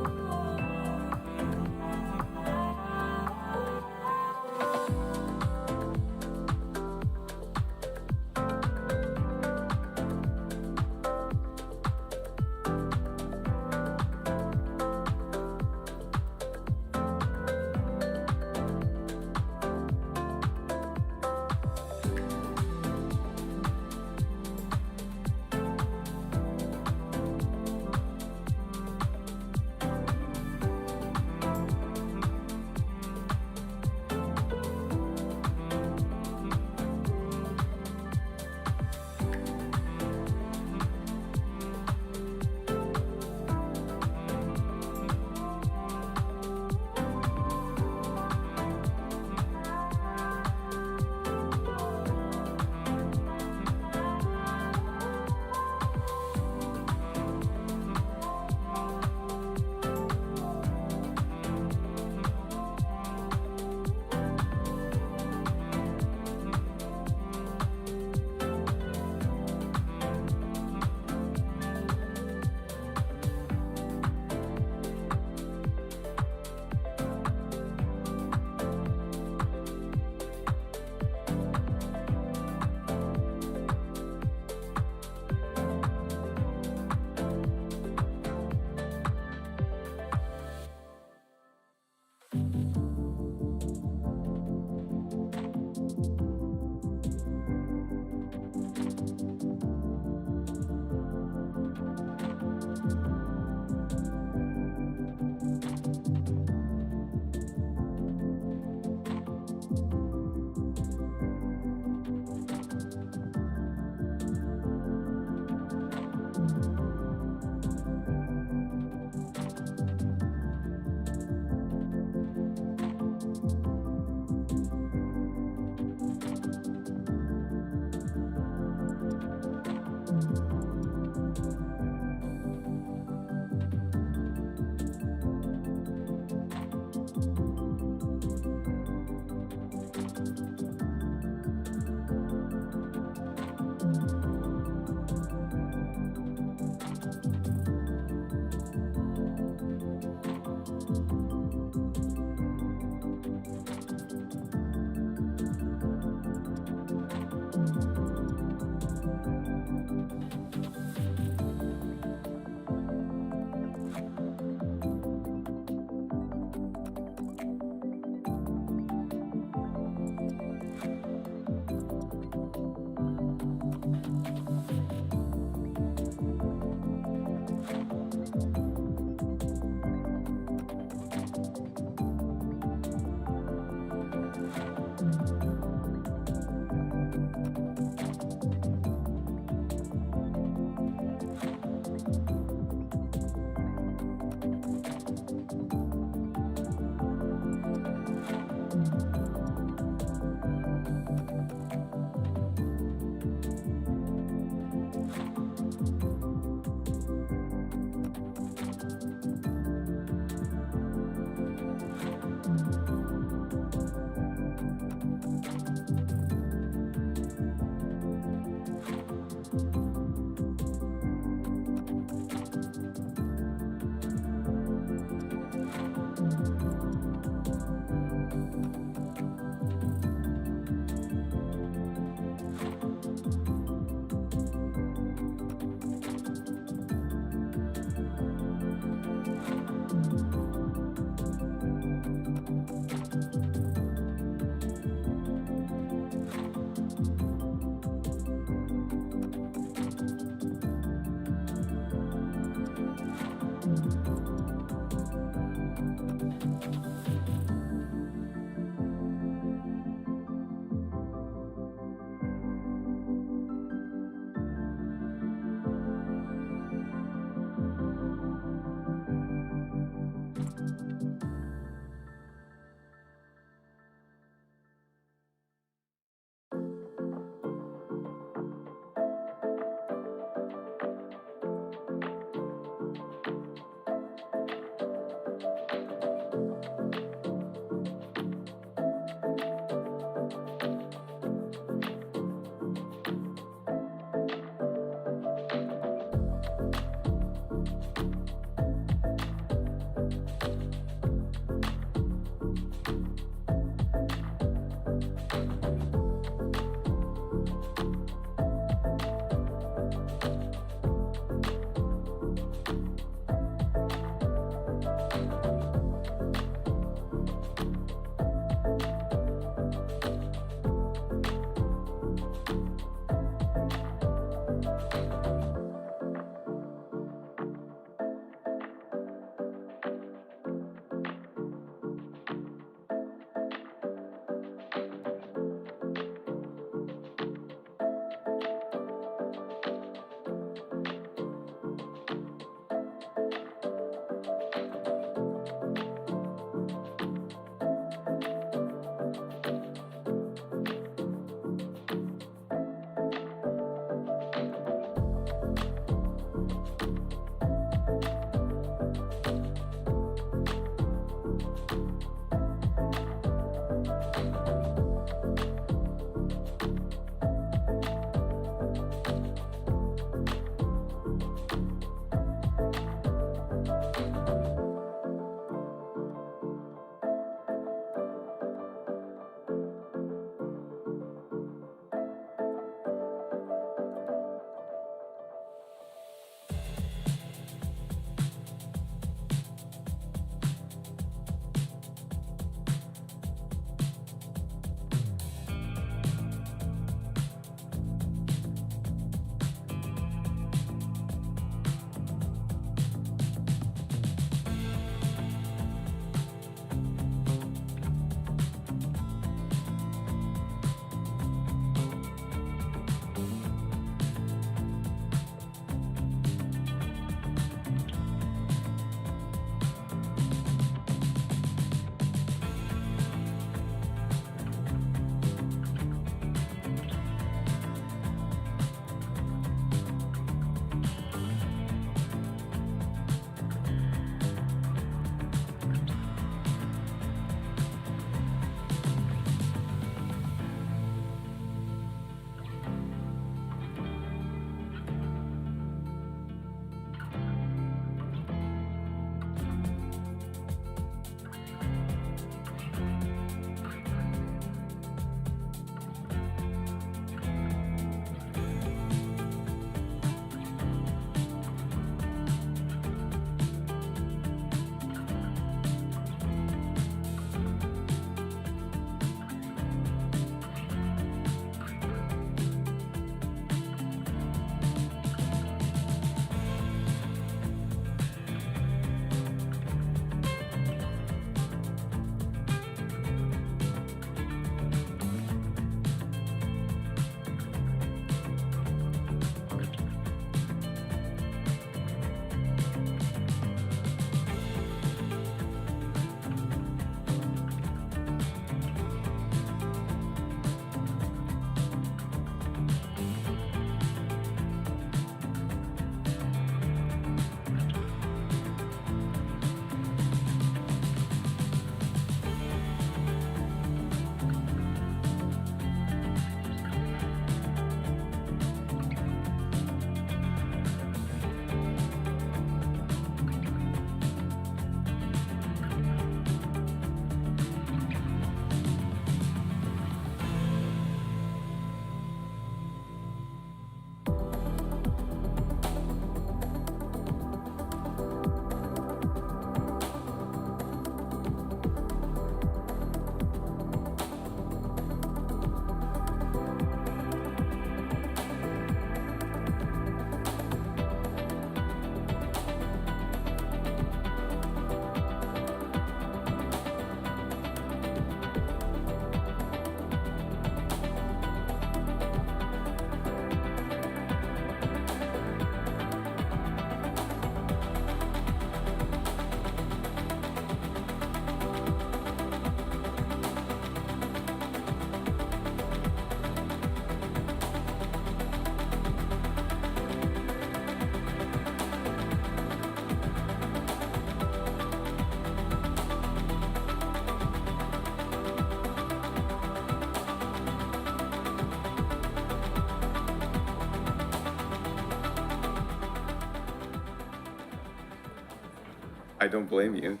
S5: I don't blame you.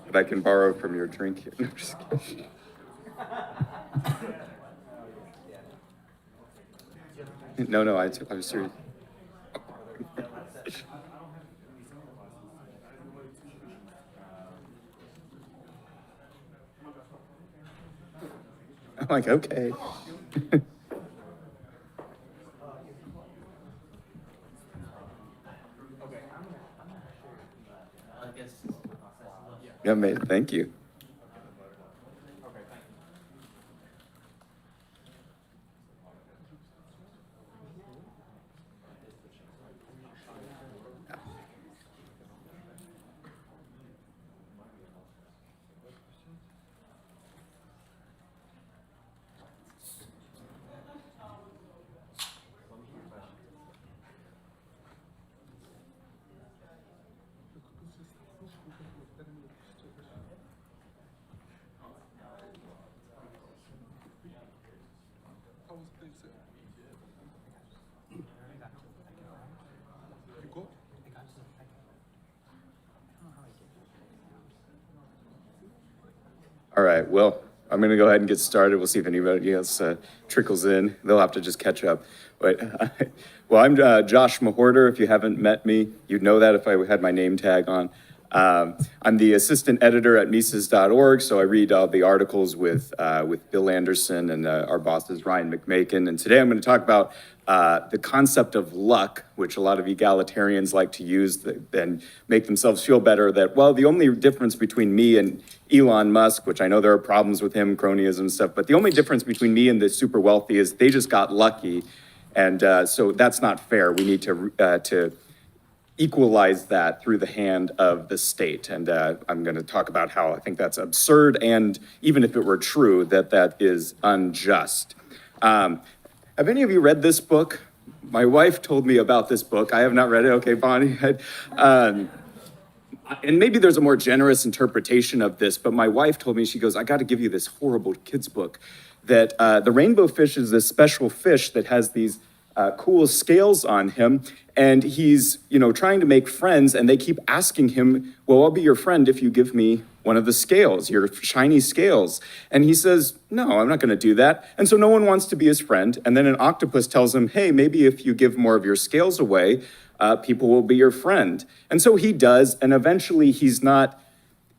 S5: But I can borrow from your drink here. No, I'm just kidding. No, I was serious. I'm like, okay. Yeah, mate, thank you. All right, well, I'm going to go ahead and get started. We'll see if anybody else trickles in. They'll have to just catch up. But, well, I'm Josh Mawhorter. If you haven't met me, you'd know that if I had my name tag on. I'm the assistant editor at Mises.org, so I read all the articles with Bill Anderson and our boss is Ryan McMaken. And today I'm going to talk about the concept of luck, which a lot of egalitarians like to use and make themselves feel better that, well, the only difference between me and Elon Musk, which I know there are problems with him, cronyism and stuff, but the only difference between me and the super wealthy is they just got lucky. And so that's not fair. We need to equalize that through the hand of the state. And I'm going to talk about how I think that's absurd, and even if it were true, that is unjust. Have any of you read this book? My wife told me about this book. I have not read it. Okay, Bonnie. And maybe there's a more generous interpretation of this, but my wife told me, she goes, I got to give you this horrible kids book, that the rainbow fish is this special fish that has these cool scales on him, and he's, trying to make friends, and they keep asking him, well, I'll be your friend if you give me one of the scales, your shiny scales. And he says, no, I'm not going to do that. And so no one wants to be his friend. And then an octopus tells him, hey, maybe if you give more of your scales away, people will be your friend. And so he does, and eventually he's not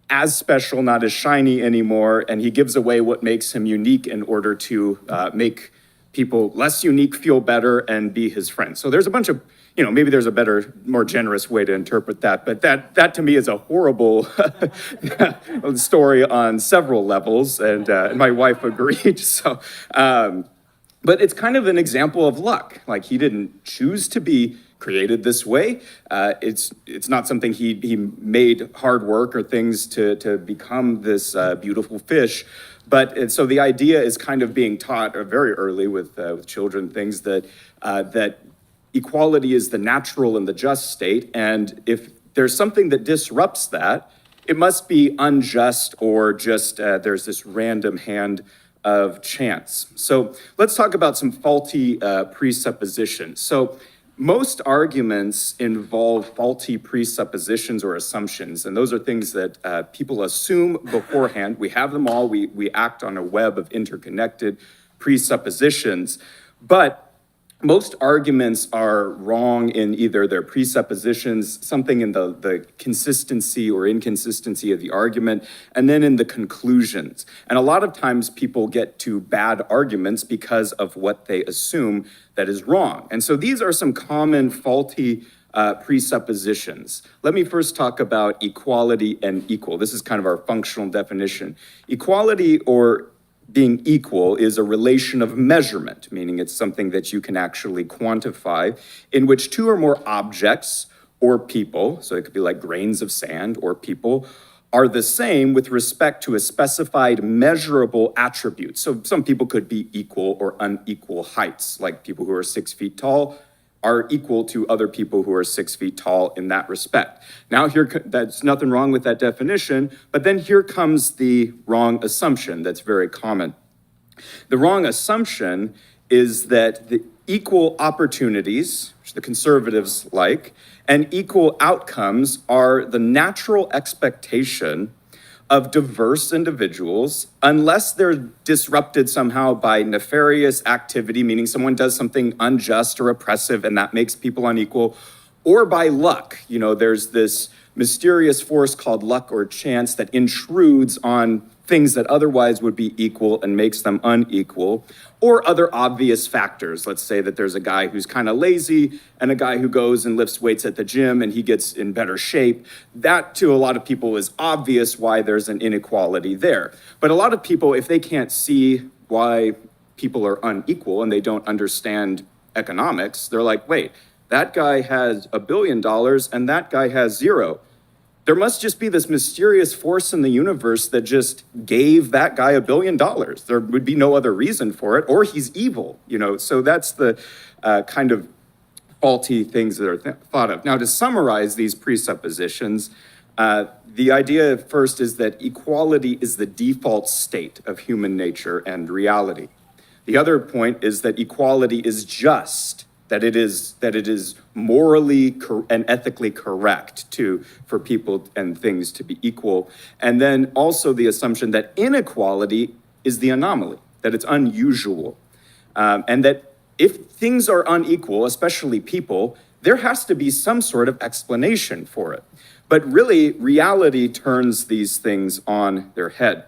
S5: as special, not as shiny anymore, and he gives away what makes him unique in order to make people less unique feel better and be his friend. So there's a bunch of, maybe there's a better, more generous way to interpret that, but that to me is a horrible story on several levels, and my wife agreed. So, but it's kind of an example of luck. Like, he didn't choose to be created this way. It's not something he made hard work or things to become this beautiful fish. But so the idea is kind of being taught very early with children, things that equality is the natural and the just state. And if there's something that disrupts that, it must be unjust or just there's this random hand of chance. So let's talk about some faulty presuppositions. So most arguments involve faulty presuppositions or assumptions, and those are things that people assume beforehand. We have them all. We act on a web of interconnected presuppositions, but most arguments are wrong in either their presuppositions, something in the consistency or inconsistency of the argument, and then in the conclusions. And a lot of times people get to bad arguments because of what they assume that is wrong. And so these are some common faulty presuppositions. Let me first talk about equality and equal. This is kind of our functional definition. Equality, or being equal, is a relation of measurement, meaning it's something that you can actually quantify, in which two or more objects or people, so it could be like grains of sand or people, are the same with respect to a specified measurable attribute. So some people could be equal or unequal heights, like people who are 6 feet tall are equal to other people who are 6 feet tall in that respect. Now that's nothing wrong with that definition, but then here comes the wrong assumption that's very common. The wrong assumption is that equal opportunities, which the conservatives like, and equal outcomes are the natural expectation of diverse individuals, unless they're disrupted somehow by nefarious activity, meaning someone does something unjust or oppressive and that makes people unequal, or by luck. You know, there's this mysterious force called luck or chance that intrudes on things that otherwise would be equal and makes them unequal, or other obvious factors. Let's say that there's a guy who's kind of lazy and a guy who goes and lifts weights at the gym and he gets in better shape. That, to a lot of people, is obvious why there's an inequality there. But a lot of people, if they can't see why people are unequal and they don't understand economics, they're like, wait, that guy has $1 billion and that guy has zero. There must just be this mysterious force in the universe that just gave that guy $1 billion. There would be no other reason for it, or he's evil, you know? So that's the kind of faulty things that are thought of. Now, to summarize these presuppositions, the idea first is that equality is the default state of human nature and reality. The other point is that equality is just, that it is morally and ethically correct for people and things to be equal. And then also the assumption that inequality is the anomaly, that it's unusual. And that if things are unequal, especially people, there has to be some sort of explanation for it. But really, reality turns these things on their head.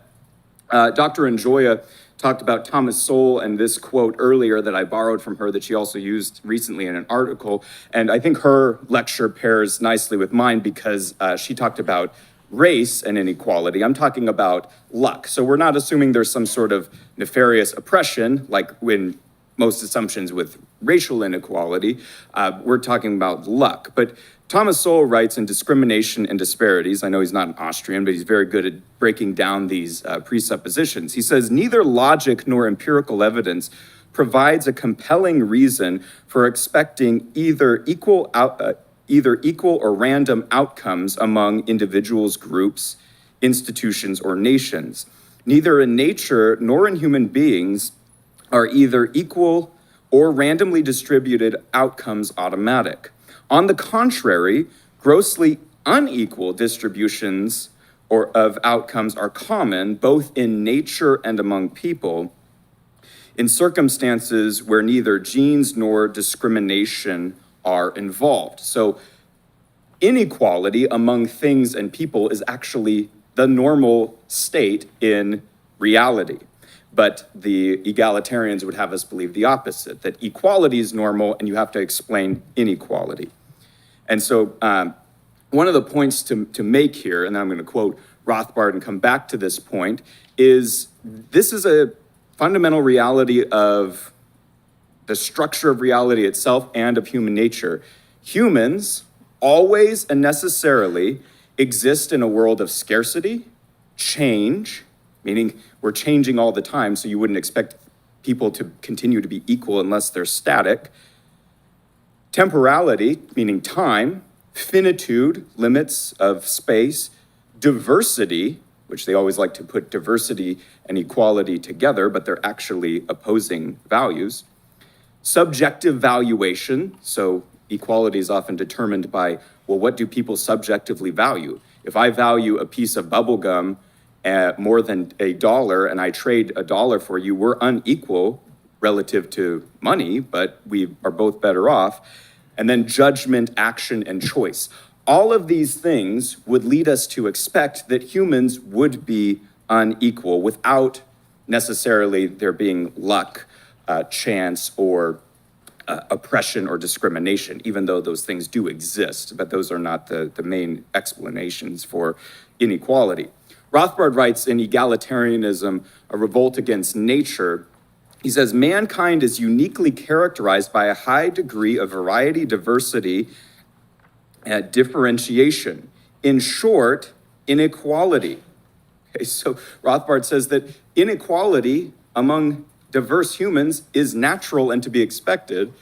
S5: Dr. Enjoya talked about Thomas Sowell and this quote earlier that I borrowed from her that she also used recently in an article. And I think her lecture pairs nicely with mine because she talked about race and inequality. I'm talking about luck. So we're not assuming there's some sort of nefarious oppression, like when most assumptions with racial inequality, we're talking about luck. But Thomas Sowell writes in Discrimination and Disparities, I know he's not an Austrian, but he's very good at breaking down these presuppositions. He says, neither logic nor empirical evidence provides a compelling reason for expecting either equal or random outcomes among individuals, groups, institutions, or nations. Neither in nature nor in human beings are either equal or randomly distributed outcomes automatic. On the contrary, grossly unequal distributions of outcomes are common both in nature and among people in circumstances where neither genes nor discrimination are involved. So inequality among things and people is actually the normal state in reality. But the egalitarians would have us believe the opposite, that equality is normal and you have to explain inequality. And so one of the points to make here, and then I'm going to quote Rothbard and come back to this point, is this is a fundamental reality of the structure of reality itself and of human nature. Humans always and necessarily exist in a world of scarcity, change, meaning we're changing all the time, so you wouldn't expect people to continue to be equal unless they're static. Temporality, meaning time, finitude, limits of space, diversity, which they always like to put diversity and equality together, but they're actually opposing values. Subjective valuation, so equality is often determined by, well, what do people subjectively value? If I value a piece of bubble gum more than $1 and I trade $1 for you, we're unequal relative to money, but we are both better off. And then judgment, action, and choice. All of these things would lead us to expect that humans would be unequal without necessarily there being luck, chance, or oppression or discrimination, even though those things do exist, but those are not the main explanations for inequality. Rothbard writes in Egalitarianism, A Revolt Against Nature, he says, mankind is uniquely characterized by a high degree of variety, diversity, and differentiation. In short, inequality. Okay, so Rothbard says that inequality among diverse humans is natural and to be expected,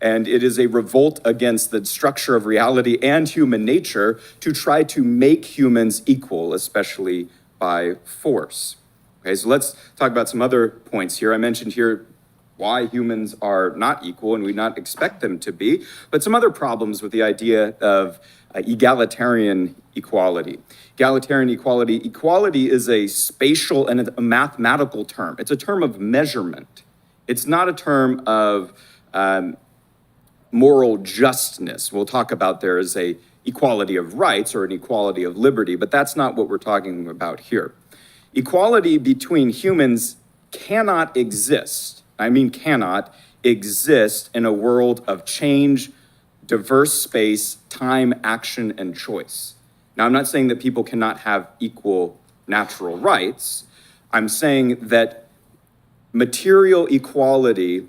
S5: and it is a revolt against the structure of reality and human nature to try to make humans equal, especially by force. Okay, so let's talk about some other points here. I mentioned here why humans are not equal and we not expect them to be, but some other problems with the idea of egalitarian equality. Egalitarian equality is a spatial and a mathematical term. It's a term of measurement. It's not a term of moral justness. We'll talk about there as a equality of rights or an equality of liberty, but that's not what we're talking about here. Equality between humans cannot exist. I mean cannot exist in a world of change, diverse space, time, action, and choice. Now, I'm not saying that people cannot have equal natural rights. I'm saying that material equality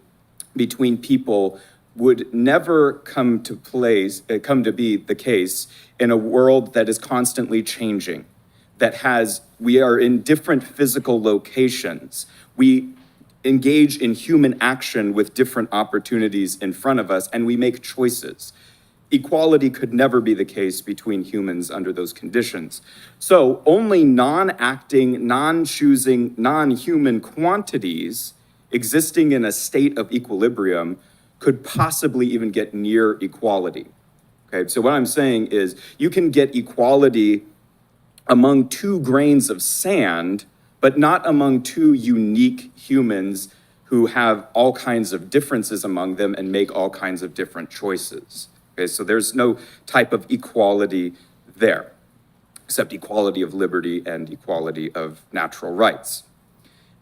S5: between people would never come to be the case in a world that is constantly changing, we are in different physical locations. We engage in human action with different opportunities in front of us, and we make choices. Equality could never be the case between humans under those conditions. So only non-acting, non-choosing, non-human quantities existing in a state of equilibrium could possibly even get near equality. Okay, so what I'm saying is you can get equality among 2 grains of sand, but not among 2 unique humans who have all kinds of differences among them and make all kinds of different choices. Okay, so there's no type of equality there, except equality of liberty and equality of natural rights.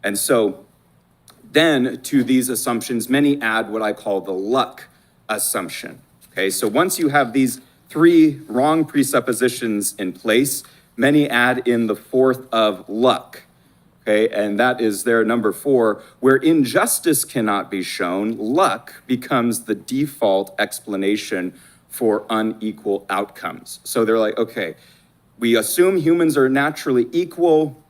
S5: And so then to these assumptions, many add what I call the luck assumption. Okay, so once you have these 3 wrong presuppositions in place, many add in the 4th of luck. Okay, and that is their number 4, where injustice cannot be shown, luck becomes the default explanation for unequal outcomes. So they're like, okay, we assume humans are naturally equal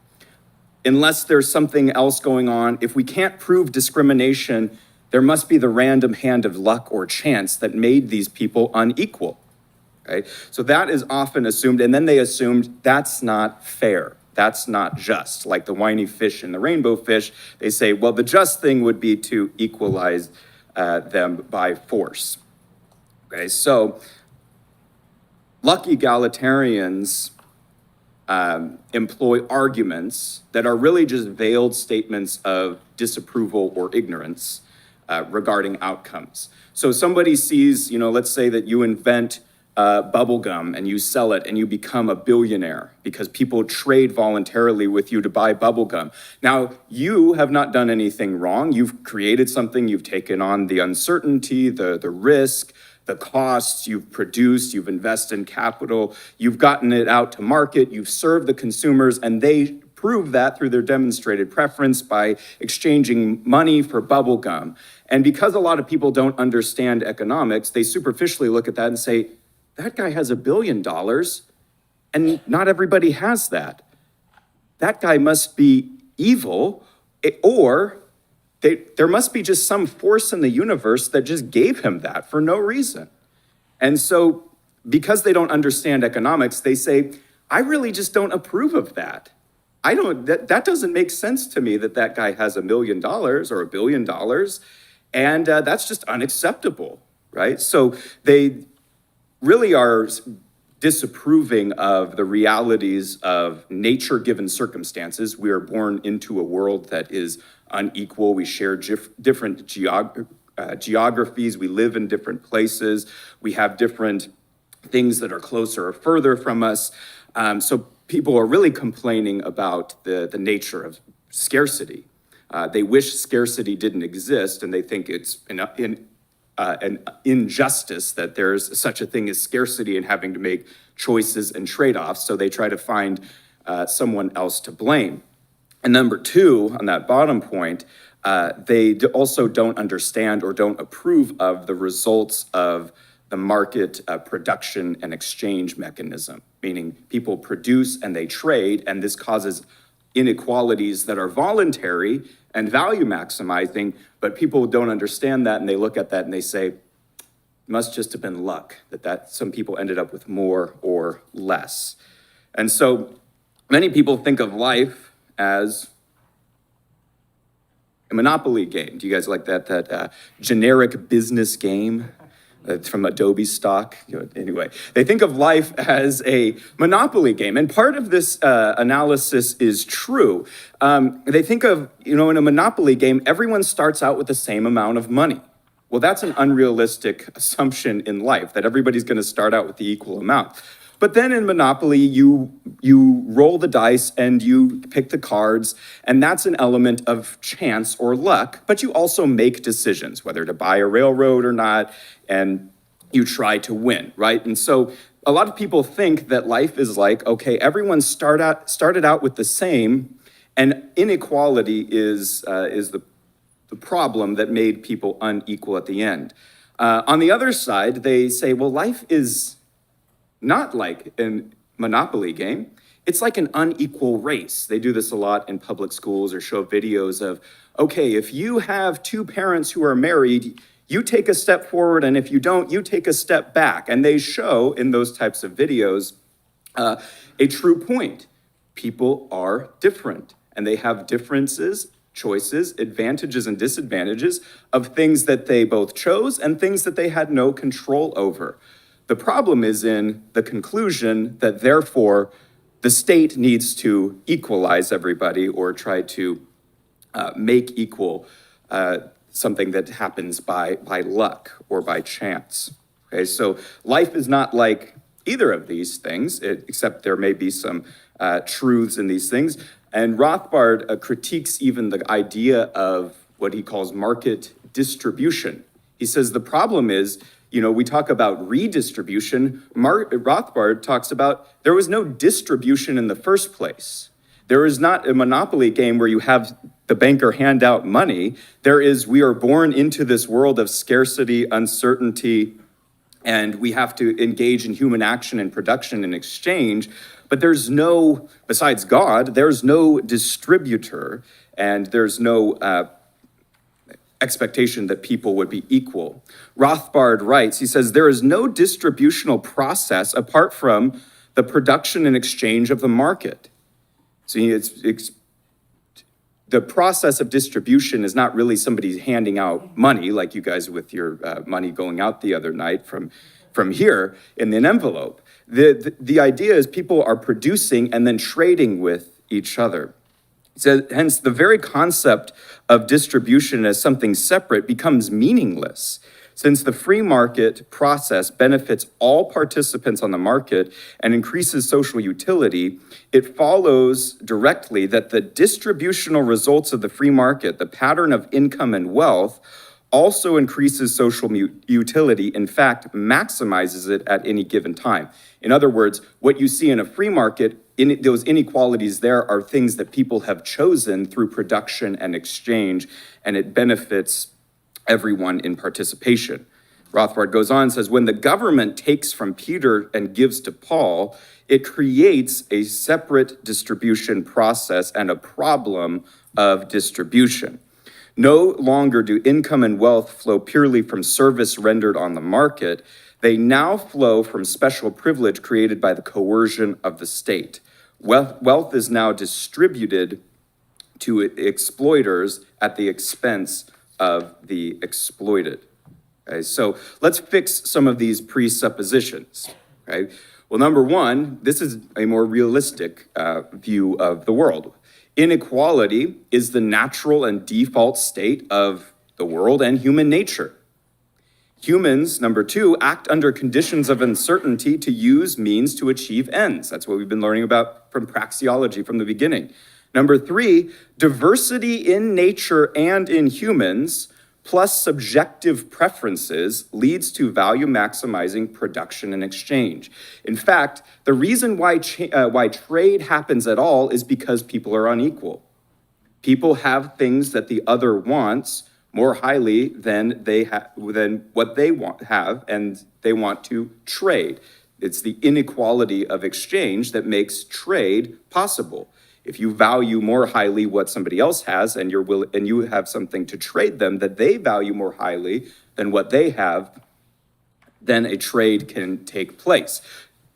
S5: unless there's something else going on. If we can't prove discrimination, there must be the random hand of luck or chance that made these people unequal. Okay, so that is often assumed, and then they assumed that's not fair. That's not just. Like the whiny fish and the rainbow fish, they say, well, the just thing would be to equalize them by force. Okay, so luck egalitarians employ arguments that are really just veiled statements of disapproval or ignorance regarding outcomes. So somebody sees, let's say that you invent bubble gum and you sell it and you become a billionaire because people trade voluntarily with you to buy bubble gum. Now, you have not done anything wrong. You've created something, you've taken on the uncertainty, the risk, the costs, you've produced, you've invested in capital, you've gotten it out to market, you've served the consumers, and they prove that through their demonstrated preference by exchanging money for bubble gum. And because a lot of people don't understand economics, they superficially look at that and say, that guy has $1 billion, and not everybody has that. That guy must be evil, or there must be just some force in the universe that just gave him that for no reason. And so because they don't understand economics, they say, I really just don't approve of that. That doesn't make sense to me that guy has $1 million or $1 billion, and that's just unacceptable, right? So they really are disapproving of the realities of nature-given circumstances. We are born into a world that is unequal. We share different geographies. We live in different places. We have different things that are closer or further from us. So people are really complaining about the nature of scarcity. They wish scarcity didn't exist, and they think it's an injustice that there's such a thing as scarcity and having to make choices and trade-offs. So they try to find someone else to blame. And number 2, on that bottom point, they also don't understand or don't approve of the results of the market production and exchange mechanism, meaning people produce and they trade, and this causes inequalities that are voluntary and value maximizing, but people don't understand that, and they look at that and they say, it must just have been luck that some people ended up with more or less. And so many people think of life as A Monopoly game. Do you guys like that generic business game from Adobe stock? Anyway, they think of life as a Monopoly game. And part of this analysis is true. They think of, in a Monopoly game, everyone starts out with the same amount of money. Well, that's an unrealistic assumption in life, that everybody's going to start out with the equal amount. But then in Monopoly, you roll the dice and you pick the cards, and that's an element of chance or luck, but you also make decisions, whether to buy a railroad or not, and you try to win, right? And so a lot of people think that life is like, okay, everyone started out with the same, and inequality is the problem that made people unequal at the end. On the other side, they say, well, life is not like a Monopoly game. It's like an unequal race. They do this a lot in public schools or show videos of, okay, if you have two parents who are married, you take a step forward, and if you don't, you take a step back. And they show in those types of videos a true point. People are different, and they have differences, choices, advantages and disadvantages of things that they both chose and things that they had no control over. The problem is in the conclusion that therefore the state needs to equalize everybody or try to make equal something that happens by luck or by chance. Okay, so life is not like either of these things, except there may be some truths in these things. And Rothbard critiques even the idea of what he calls market distribution. He says the problem is, we talk about redistribution. Rothbard talks about there was no distribution in the first place. There is not a Monopoly game where you have the banker hand out money. We are born into this world of scarcity, uncertainty, and we have to engage in human action and production and exchange. But besides God, there's no distributor, and there's no expectation that people would be equal. Rothbard writes, he says, there is no distributional process apart from the production and exchange of the market. So the process of distribution is not really somebody handing out money, like you guys with your money going out the other night from here in an envelope. The idea is people are producing and then trading with each other. So hence, the very concept of distribution as something separate becomes meaningless. Since the free market process benefits all participants on the market and increases social utility, it follows directly that the distributional results of the free market, the pattern of income and wealth, also increases social utility, in fact, maximizes it at any given time. In other words, what you see in a free market, those inequalities there are things that people have chosen through production and exchange, and it benefits everyone in participation. Rothbard goes on and says, when the government takes from Peter and gives to Paul, it creates a separate distribution process and a problem of distribution. No longer do income and wealth flow purely from service rendered on the market. They now flow from special privilege created by the coercion of the state. Wealth is now distributed to exploiters at the expense of the exploited. Okay, so let's fix some of these presuppositions. Okay? Well, number one, this is a more realistic view of the world. Inequality is the natural and default state of the world and human nature. Humans, number two, act under conditions of uncertainty to use means to achieve ends. That's what we've been learning about from praxeology from the beginning. Number three, diversity in nature and in humans plus subjective preferences leads to value maximizing production and exchange. In fact, the reason why trade happens at all is because people are unequal. People have things that the other wants more highly than what they have, and they want to trade. It's the inequality of exchange that makes trade possible. If you value more highly what somebody else has, and you have something to trade them that they value more highly than what they have, then a trade can take place.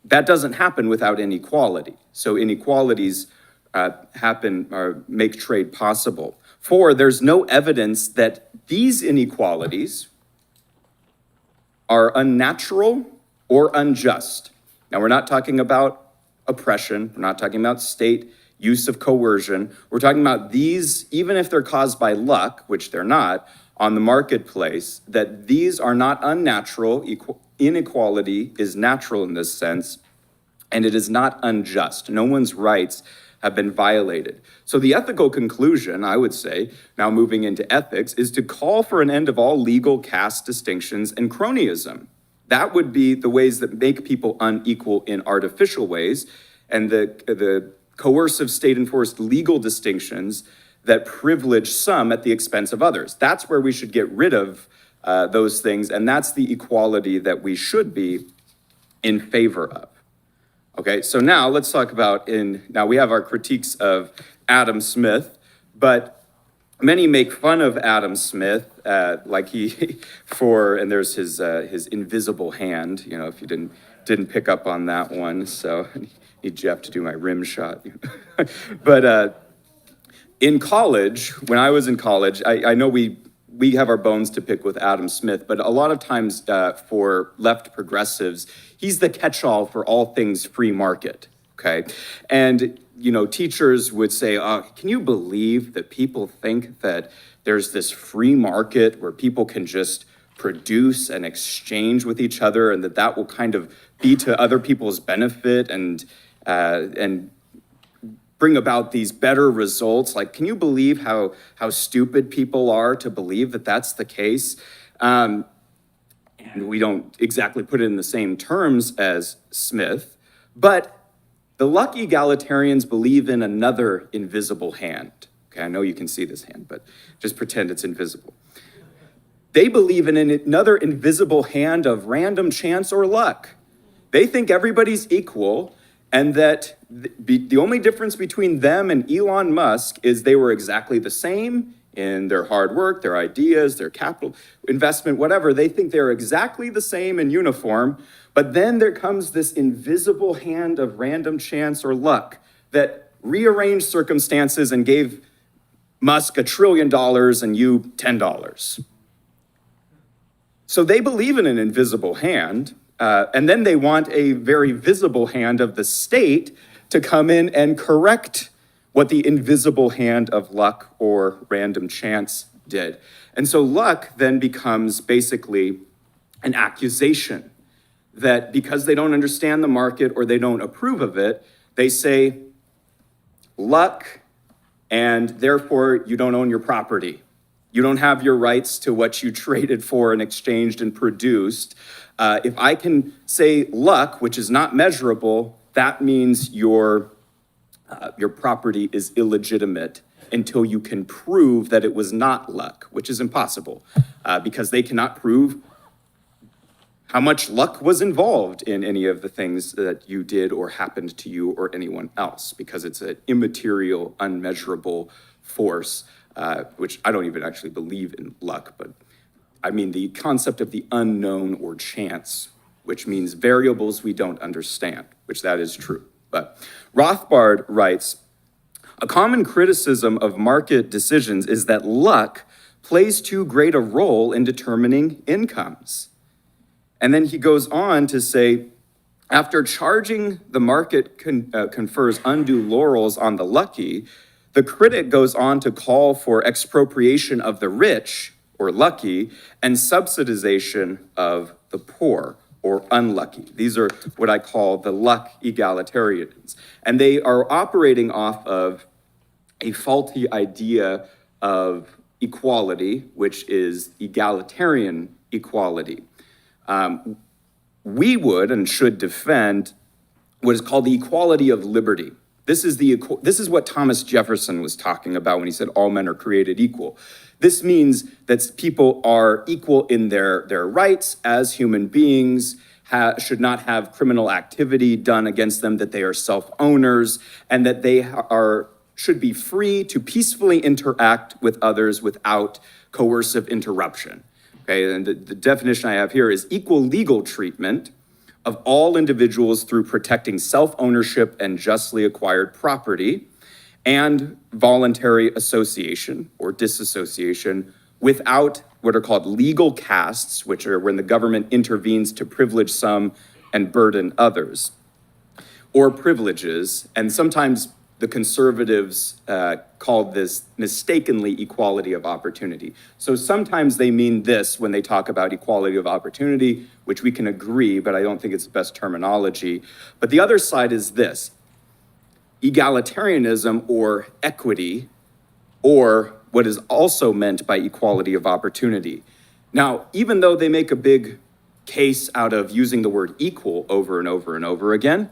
S5: That doesn't happen without inequality. So inequalities happen or make trade possible. For there's no evidence that these inequalities are unnatural or unjust. Now, we're not talking about oppression. We're not talking about state use of coercion. We're talking about these, even if they're caused by luck, which they're not, on the marketplace, that these are not unnatural. Inequality is natural in this sense, and it is not unjust. No one's rights have been violated. So the ethical conclusion, I would say, now moving into ethics, is to call for an end of all legal caste distinctions and cronyism. That would be the ways that make people unequal in artificial ways, and the coercive state-enforced legal distinctions that privilege some at the expense of others. That's where we should get rid of those things, and that's the equality that we should be in favor of. Okay, so now let's talk about now we have our critiques of Adam Smith, but many make fun of Adam Smith, and there's his invisible hand, if you didn't pick up on that one, so I need Jeff to do my rim shot. But in college, when I was in college, I know we have our bones to pick with Adam Smith, but a lot of times for left progressives, he's the catch-all for all things free market, okay? And, teachers would say, can you believe that people think that there's this free market where people can just produce and exchange with each other, and that will kind of be to other people's benefit and bring about these better results? Like, can you believe how stupid people are to believe that that's the case? And we don't exactly put it in the same terms as Smith, but the luck egalitarians believe in another invisible hand. Okay, I know you can see this hand, but just pretend it's invisible. They believe in another invisible hand of random chance or luck. They think everybody's equal, and that the only difference between them and Elon Musk is they were exactly the same in their hard work, their ideas, their capital investment, whatever. They think they're exactly the same in uniform, but then there comes this invisible hand of random chance or luck that rearranged circumstances and gave Musk $1 trillion and you $10. So they believe in an invisible hand, and then they want a very visible hand of the state to come in and correct what the invisible hand of luck or random chance did. And so luck then becomes basically an accusation that because they don't understand the market or they don't approve of it, they say luck, and therefore you don't own your property. You don't have your rights to what you traded for and exchanged and produced. If I can say luck, which is not measurable, that means your property is illegitimate until you can prove that it was not luck, which is impossible, because they cannot prove how much luck was involved in any of the things that you did or happened to you or anyone else, because it's an immaterial, unmeasurable force, which I don't even actually believe in luck, but I mean the concept of the unknown or chance, which means variables we don't understand, which that is true. But Rothbard writes, a common criticism of market decisions is that luck plays too great a role in determining incomes. And then he goes on to say, after charging the market confers undue laurels on the lucky, the critic goes on to call for expropriation of the rich, or lucky, and subsidization of the poor, or unlucky. These are what I call the luck egalitarians. And they are operating off of a faulty idea of equality, which is egalitarian equality. We would and should defend what is called the equality of liberty. This is what Thomas Jefferson was talking about when he said all men are created equal. This means that people are equal in their rights as human beings, should not have criminal activity done against them, that they are self-owners, and that they should be free to peacefully interact with others without coercive interruption. Okay, and the definition I have here is equal legal treatment of all individuals through protecting self-ownership and justly acquired property, and voluntary association or disassociation without what are called legal castes, which are when the government intervenes to privilege some and burden others, or privileges, and sometimes the conservatives call this mistakenly equality of opportunity. So sometimes they mean this when they talk about equality of opportunity, which we can agree, but I don't think it's the best terminology. But the other side is this: egalitarianism or equity, or what is also meant by equality of opportunity. Now, even though they make a big case out of using the word equal over and over and over again,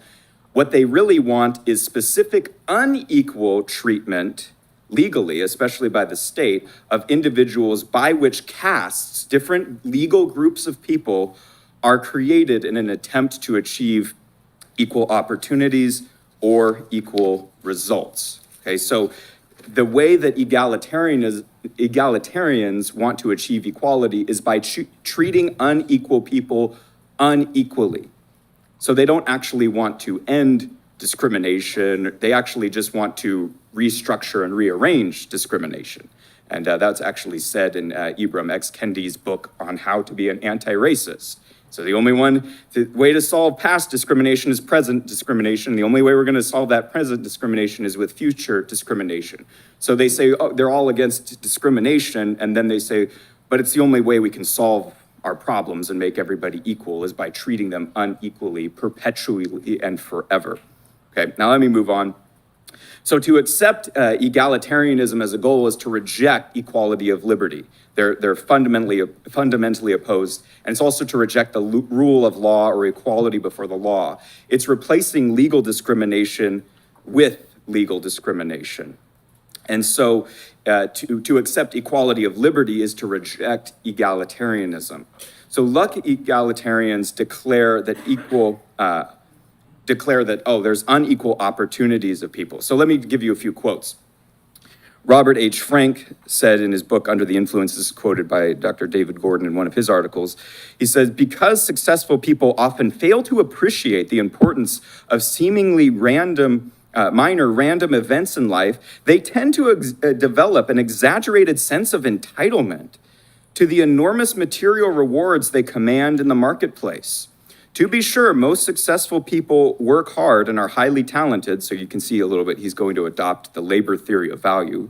S5: what they really want is specific unequal treatment legally, especially by the state, of individuals by which castes, different legal groups of people, are created in an attempt to achieve equal opportunities or equal results. Okay, so the way that egalitarians want to achieve equality is by treating unequal people unequally. So they don't actually want to end discrimination. They actually just want to restructure and rearrange discrimination. And that's actually said in Ibram X. Kendi's book on how to be an anti-racist. So the way to solve past discrimination is present discrimination. The only way we're going to solve that present discrimination is with future discrimination. So they say, oh, they're all against discrimination, and then they say, but it's the only way we can solve our problems and make everybody equal is by treating them unequally, perpetually, and forever. Okay, now let me move on. So to accept egalitarianism as a goal is to reject equality of liberty. They're fundamentally opposed, and it's also to reject the rule of law or equality before the law. It's replacing legal discrimination with legal discrimination. And so to accept equality of liberty is to reject egalitarianism. So luck egalitarians declare that there's unequal opportunities of people. So let me give you a few quotes. Robert H. Frank said in his book, Under the Influence, this is quoted by Dr. David Gordon in one of his articles, he says, because successful people often fail to appreciate the importance of seemingly minor random events in life, they tend to develop an exaggerated sense of entitlement to the enormous material rewards they command in the marketplace. To be sure, most successful people work hard and are highly talented, so you can see a little bit he's going to adopt the labor theory of value.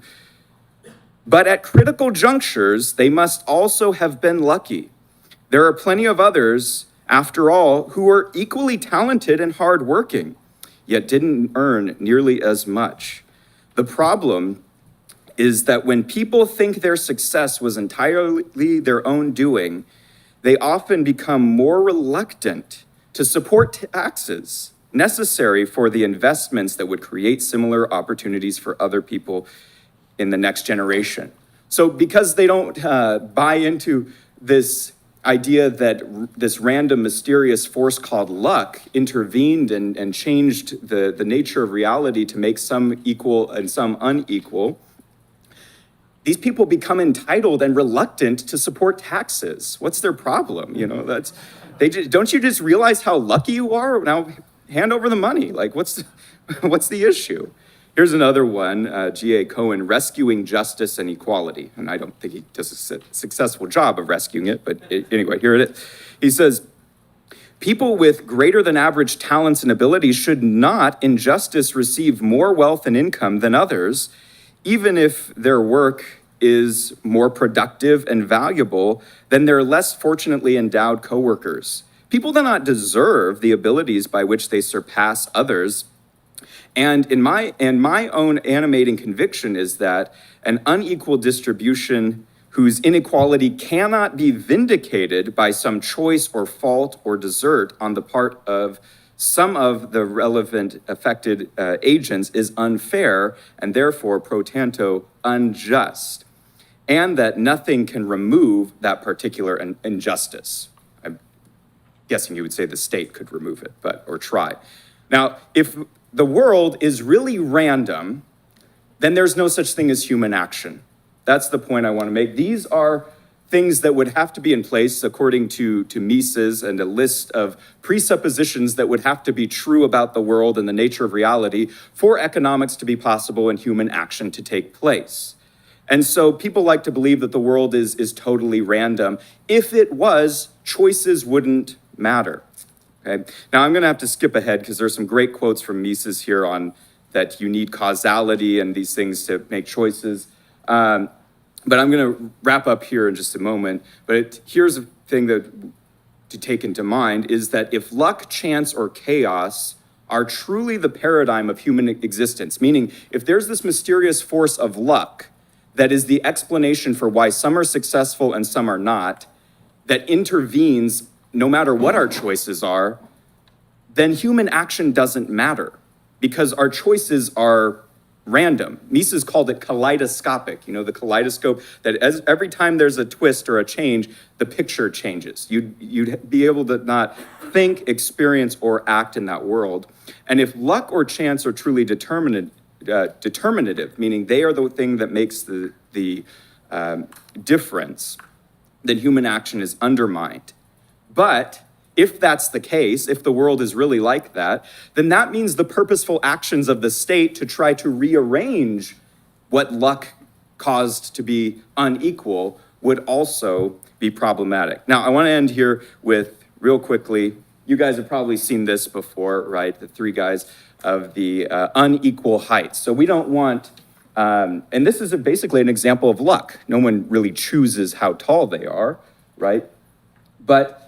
S5: But at critical junctures, they must also have been lucky. There are plenty of others, after all, who are equally talented and hardworking, yet didn't earn nearly as much. The problem is that when people think their success was entirely their own doing, they often become more reluctant to support taxes necessary for the investments that would create similar opportunities for other people in the next generation. So because they don't buy into this idea that this random, mysterious force called luck intervened and changed the nature of reality to make some equal and some unequal, these people become entitled and reluctant to support taxes. What's their problem? You know, don't you just realize how lucky you are? Now hand over the money. Like, what's the issue? Here's another one, G.A. Cohen, Rescuing Justice and Equality. And I don't think he does a successful job of rescuing it, but anyway, here it is. He says, people with greater than average talents and abilities should not, in justice, receive more wealth and income than others, even if their work is more productive and valuable than their less fortunately endowed coworkers. People do not deserve the abilities by which they surpass others. And my own animating conviction is that an unequal distribution whose inequality cannot be vindicated by some choice or fault or desert on the part of some of the relevant affected agents is unfair and therefore pro tanto unjust, and that nothing can remove that particular injustice. I'm guessing you would say the state could remove it, or try. Now, if the world is really random, then there's no such thing as human action. That's the point I want to make. These are things that would have to be in place according to Mises and a list of presuppositions that would have to be true about the world and the nature of reality for economics to be possible and human action to take place. And so people like to believe that the world is totally random. If it was, choices wouldn't matter. Okay? Now I'm gonna have to skip ahead because there's some great quotes from Mises here on that you need causality and these things to make choices. But I'm going to wrap up here in just a moment. But here's a thing that to take into mind is that if luck, chance, or chaos are truly the paradigm of human existence, meaning if there's this mysterious force of luck that is the explanation for why some are successful and some are not, that intervenes no matter what our choices are, then human action doesn't matter because our choices are random. Mises called it kaleidoscopic, the kaleidoscope that every time there's a twist or a change, the picture changes. You'd be able to not think, experience, or act in that world. And if luck or chance are truly determinative, meaning they are the thing that makes the difference, then human action is undermined. But if that's the case, if the world is really like that, then that means the purposeful actions of the state to try to rearrange what luck caused to be unequal would also be problematic. Now, I want to end here with, real quickly, you guys have probably seen this before, right? The three guys of the unequal heights. So we don't want, and this is basically an example of luck. No one really chooses how tall they are, right? But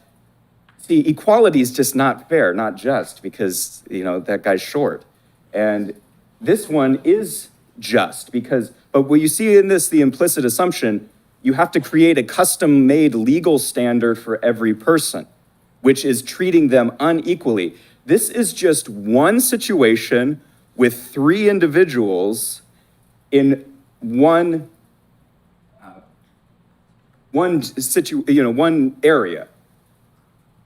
S5: see, equality is just not fair, not just, because, that guy's short. And this one is just but what you see in this, the implicit assumption, you have to create a custom-made legal standard for every person, which is treating them unequally. This is just one situation with three individuals in one area.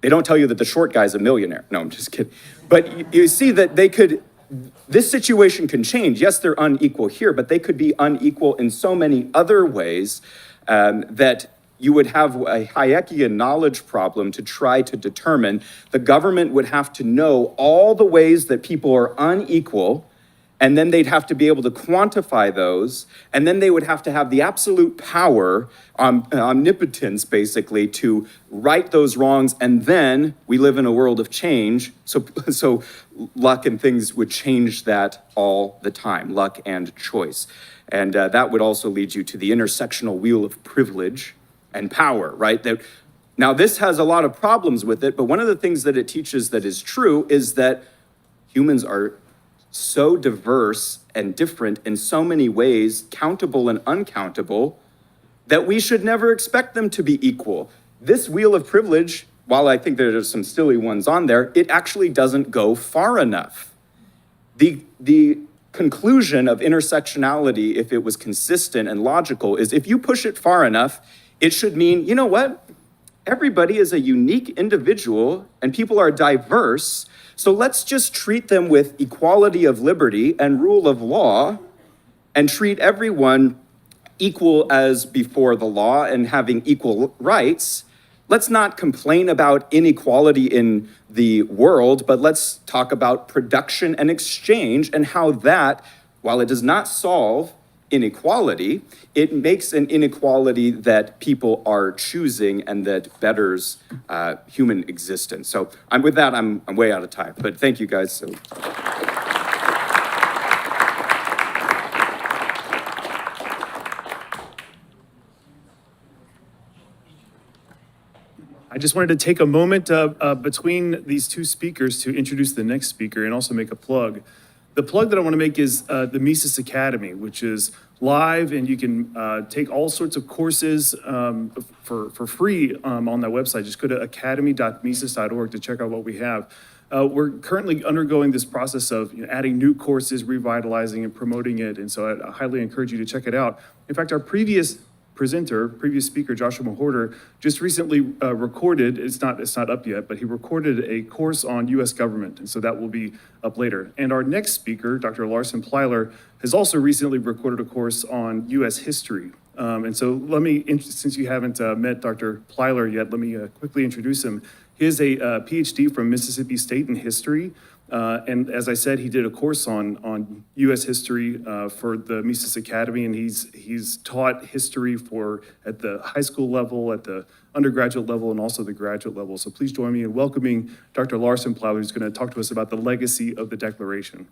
S5: They don't tell you that the short guy's a millionaire. No, I'm just kidding. But you see that this situation can change. Yes, they're unequal here, but they could be unequal in so many other ways that you would have a Hayekian knowledge problem to try to determine. The government would have to know all the ways that people are unequal, and then they'd have to be able to quantify those, and then they would have to have the absolute power, omnipotence basically, to right those wrongs, and then we live in a world of change, so luck and things would change that all the time, luck and choice. And that would also lead you to the intersectional wheel of privilege and power, right? Now this has a lot of problems with it, but one of the things that it teaches that is true is that humans are so diverse and different in so many ways, countable and uncountable, that we should never expect them to be equal. This wheel of privilege, while I think there's some silly ones on there, it actually doesn't go far enough. The conclusion of intersectionality, if it was consistent and logical, is if you push it far enough, it should mean, you know what? Everybody is a unique individual and people are diverse. So let's just treat them with equality of liberty and rule of law and treat everyone equal as before the law and having equal rights. Let's not complain about inequality in the world, but let's talk about production and exchange and how that, while it does not solve inequality, it makes an inequality that people are choosing and that betters human existence. So I'm way out of time, but thank you guys. So.
S6: I just wanted to take a moment between these two speakers to introduce the next speaker and also make a plug. The plug that I want to make is the Mises Academy, which is live, and you can take all sorts of courses for free on that website. Just go to academy.mises.org to check out what we have. We're currently undergoing this process of adding new courses, revitalizing and promoting it, and so I highly encourage you to check it out. In fact, our previous speaker, Joshua Mawhorter, just recently recorded, it's not up yet, but he recorded a course on U.S. government, and so that will be up later. And our next speaker, Dr. Larson Plyler, has also recently recorded a course on U.S. history. And so since you haven't met Dr. Plyler yet, let me quickly introduce him. He is a PhD from Mississippi State in history. And as I said, he did a course on U.S. history for the Mises Academy, and he's taught history at the high school level, at the undergraduate level, and also the graduate level. So please join me in welcoming Dr. Larson Plyler, who's going to talk to us about the legacy of the Declaration.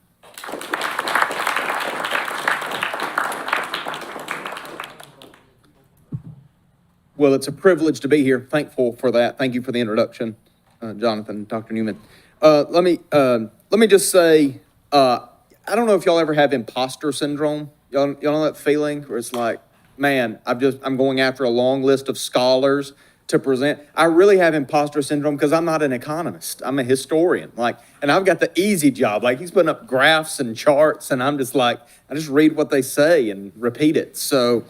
S7: Well, it's a privilege to be here. Thankful for that. Thank you for the introduction, Jonathan, Dr. Newman. Let me just say, I don't know if y'all ever have imposter syndrome. Y'all know that feeling where it's like, man, I'm going after a long list of scholars to present. I really have imposter syndrome because I'm not an economist. I'm a historian. And I've got the easy job. He's putting up graphs and charts, and I'm just I just read what they say and repeat it. So,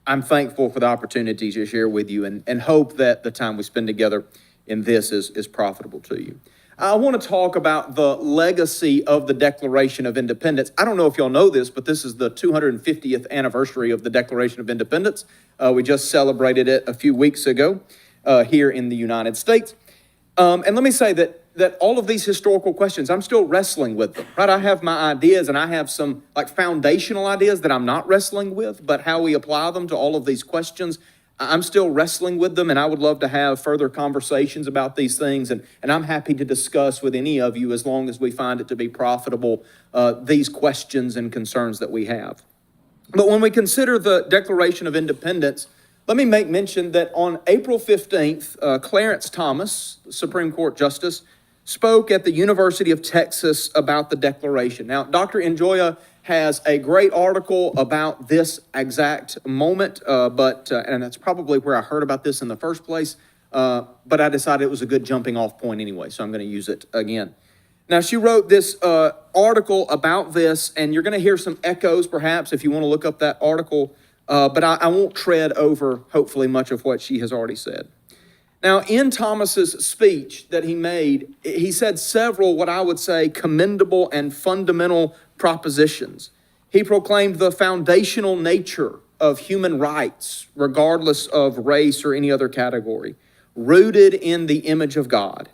S7: I'm thankful for the opportunity to share with you and hope that the time we spend together in this is profitable to you. I want to talk about the legacy of the Declaration of Independence. I don't know if y'all know this, but this is the 250th anniversary of the Declaration of Independence. We just celebrated it a few weeks ago here in the United States. And let me say that all of these historical questions, I'm still wrestling with them, right? I have my ideas, and I have some foundational ideas that I'm not wrestling with, but how we apply them to all of these questions, I'm still wrestling with them, and I would love to have further conversations about these things, and I'm happy to discuss with any of you as long as we find it to be profitable, these questions and concerns that we have. But when we consider the Declaration of Independence, let me make mention that on April 15th, Clarence Thomas, Supreme Court Justice, spoke at the University of Texas about the Declaration. Now, Dr. Enjoya has a great article about this exact moment, and that's probably where I heard about this in the first place, but I decided it was a good jumping off point anyway, so I'm going to use it again. Now, she wrote this article about this, and you're going to hear some echoes, perhaps, if you want to look up that article, but I won't tread over, hopefully, much of what she has already said. Now, in Thomas's speech that he made, he said several, what I would say, commendable and fundamental propositions. He proclaimed the foundational nature of human rights, regardless of race or any other category, rooted in the image of God.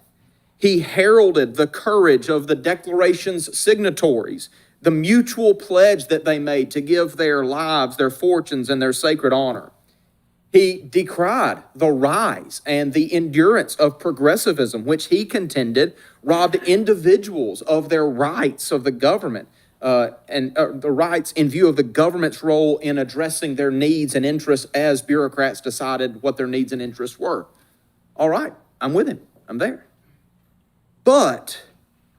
S7: He heralded the courage of the Declaration's signatories, the mutual pledge that they made to give their lives, their fortunes, and their sacred honor. He decried the rise and the endurance of progressivism, which he contended robbed individuals of their rights of the government, and the rights in view of the government's role in addressing their needs and interests as bureaucrats decided what their needs and interests were. All right, I'm with him. I'm there. But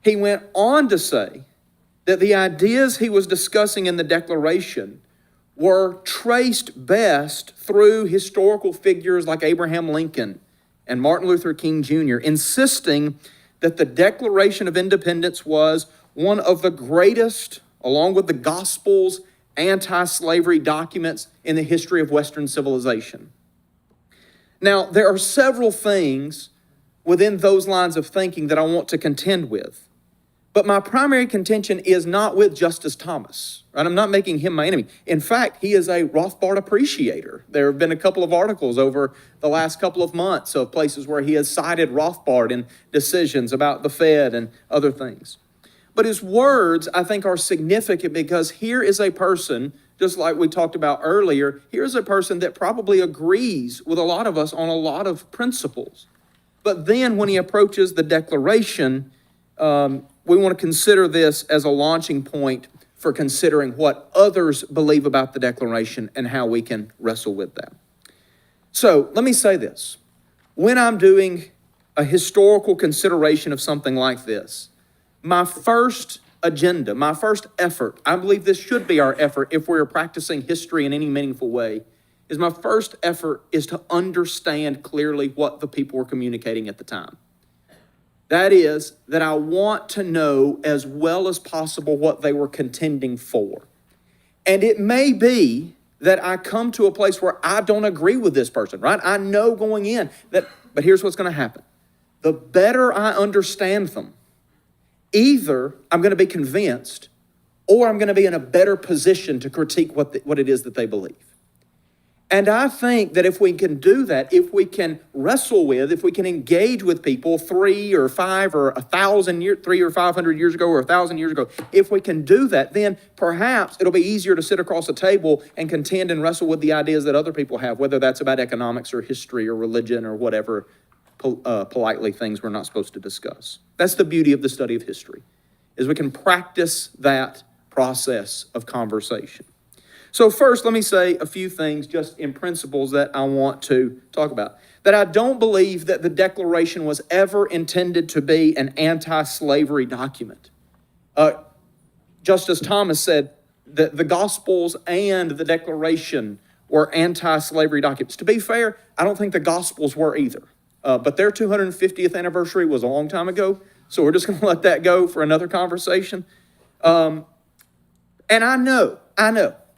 S7: he went on to say that the ideas he was discussing in the Declaration were traced best through historical figures like Abraham Lincoln and Martin Luther King Jr., insisting that the Declaration of Independence was one of the greatest, along with the Gospels, anti-slavery documents in the history of Western civilization. Now, there are several things within those lines of thinking that I want to contend with. But my primary contention is not with Justice Thomas, right? I'm not making him my enemy. In fact, he is a Rothbard appreciator. There have been a couple of articles over the last couple of months of places where he has cited Rothbard in decisions about the Fed and other things. But his words, I think, are significant because here is a person, just like we talked about earlier, here's a person that probably agrees with a lot of us on a lot of principles. But then when he approaches the Declaration, we want to consider this as a launching point for considering what others believe about the Declaration and how we can wrestle with that. So let me say this. When I'm doing a historical consideration of something like this, my first agenda, my first effort, I believe this should be our effort if we're practicing history in any meaningful way, is my first effort is to understand clearly what the people were communicating at the time. That is, that I want to know as well as possible what they were contending for. And it may be that I come to a place where I don't agree with this person, right? I know going in that, but here's what's going to happen. The better I understand them, either I'm going to be convinced or I'm going to be in a better position to critique what it is that they believe. And I think that if we can do that, if we can wrestle with, if we can engage with people 3 or 5 or 1,000 years, 300 or 500 years ago or 1,000 years ago, if we can do that, then perhaps it'll be easier to sit across a table and contend and wrestle with the ideas that other people have, whether that's about economics or history or religion or whatever politely things we're not supposed to discuss. That's the beauty of the study of history, is we can practice that process of conversation. So first, let me say a few things just in principles that I want to talk about. That I don't believe that the Declaration was ever intended to be an anti-slavery document. Justice Thomas said that the Gospels and the Declaration were anti-slavery documents. To be fair, I don't think the Gospels were either. But their 250th anniversary was a long time ago, so we're just going to let that go for another conversation. And I know,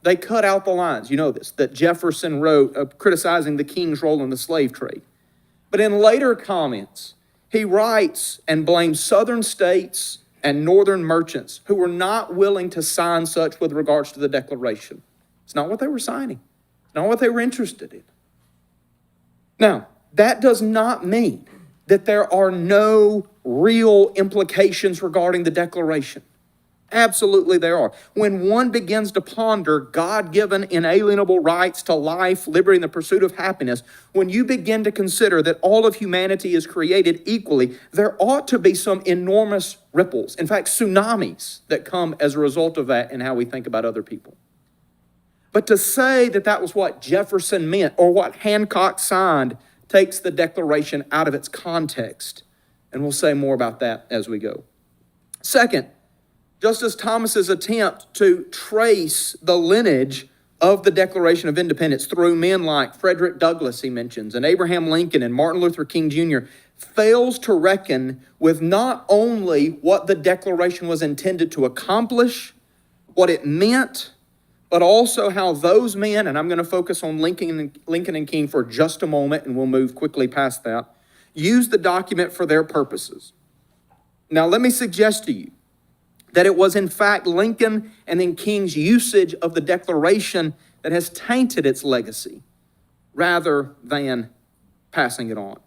S7: they cut out the lines, you know this, that Jefferson wrote criticizing the king's role in the slave trade. But in later comments, he writes and blames southern states and northern merchants who were not willing to sign such with regards to the Declaration. It's not what they were signing. It's not what they were interested in. Now, that does not mean that there are no real implications regarding the Declaration. Absolutely there are. When one begins to ponder God-given inalienable rights to life, liberty, and the pursuit of happiness, when you begin to consider that all of humanity is created equally, there ought to be some enormous ripples, in fact, tsunamis that come as a result of that in how we think about other people. But to say that that was what Jefferson meant or what Hancock signed takes the Declaration out of its context, and we'll say more about that as we go. Second, Justice Thomas's attempt to trace the lineage of the Declaration of Independence through men like Frederick Douglass, he mentions, and Abraham Lincoln and Martin Luther King Jr., fails to reckon with not only what the Declaration was intended to accomplish, what it meant, but also how those men, and I'm going to focus on Lincoln and King for just a moment, and we'll move quickly past that, used the document for their purposes. Now, let me suggest to you that it was in fact Lincoln and then King's usage of the Declaration that has tainted its legacy rather than passing it on.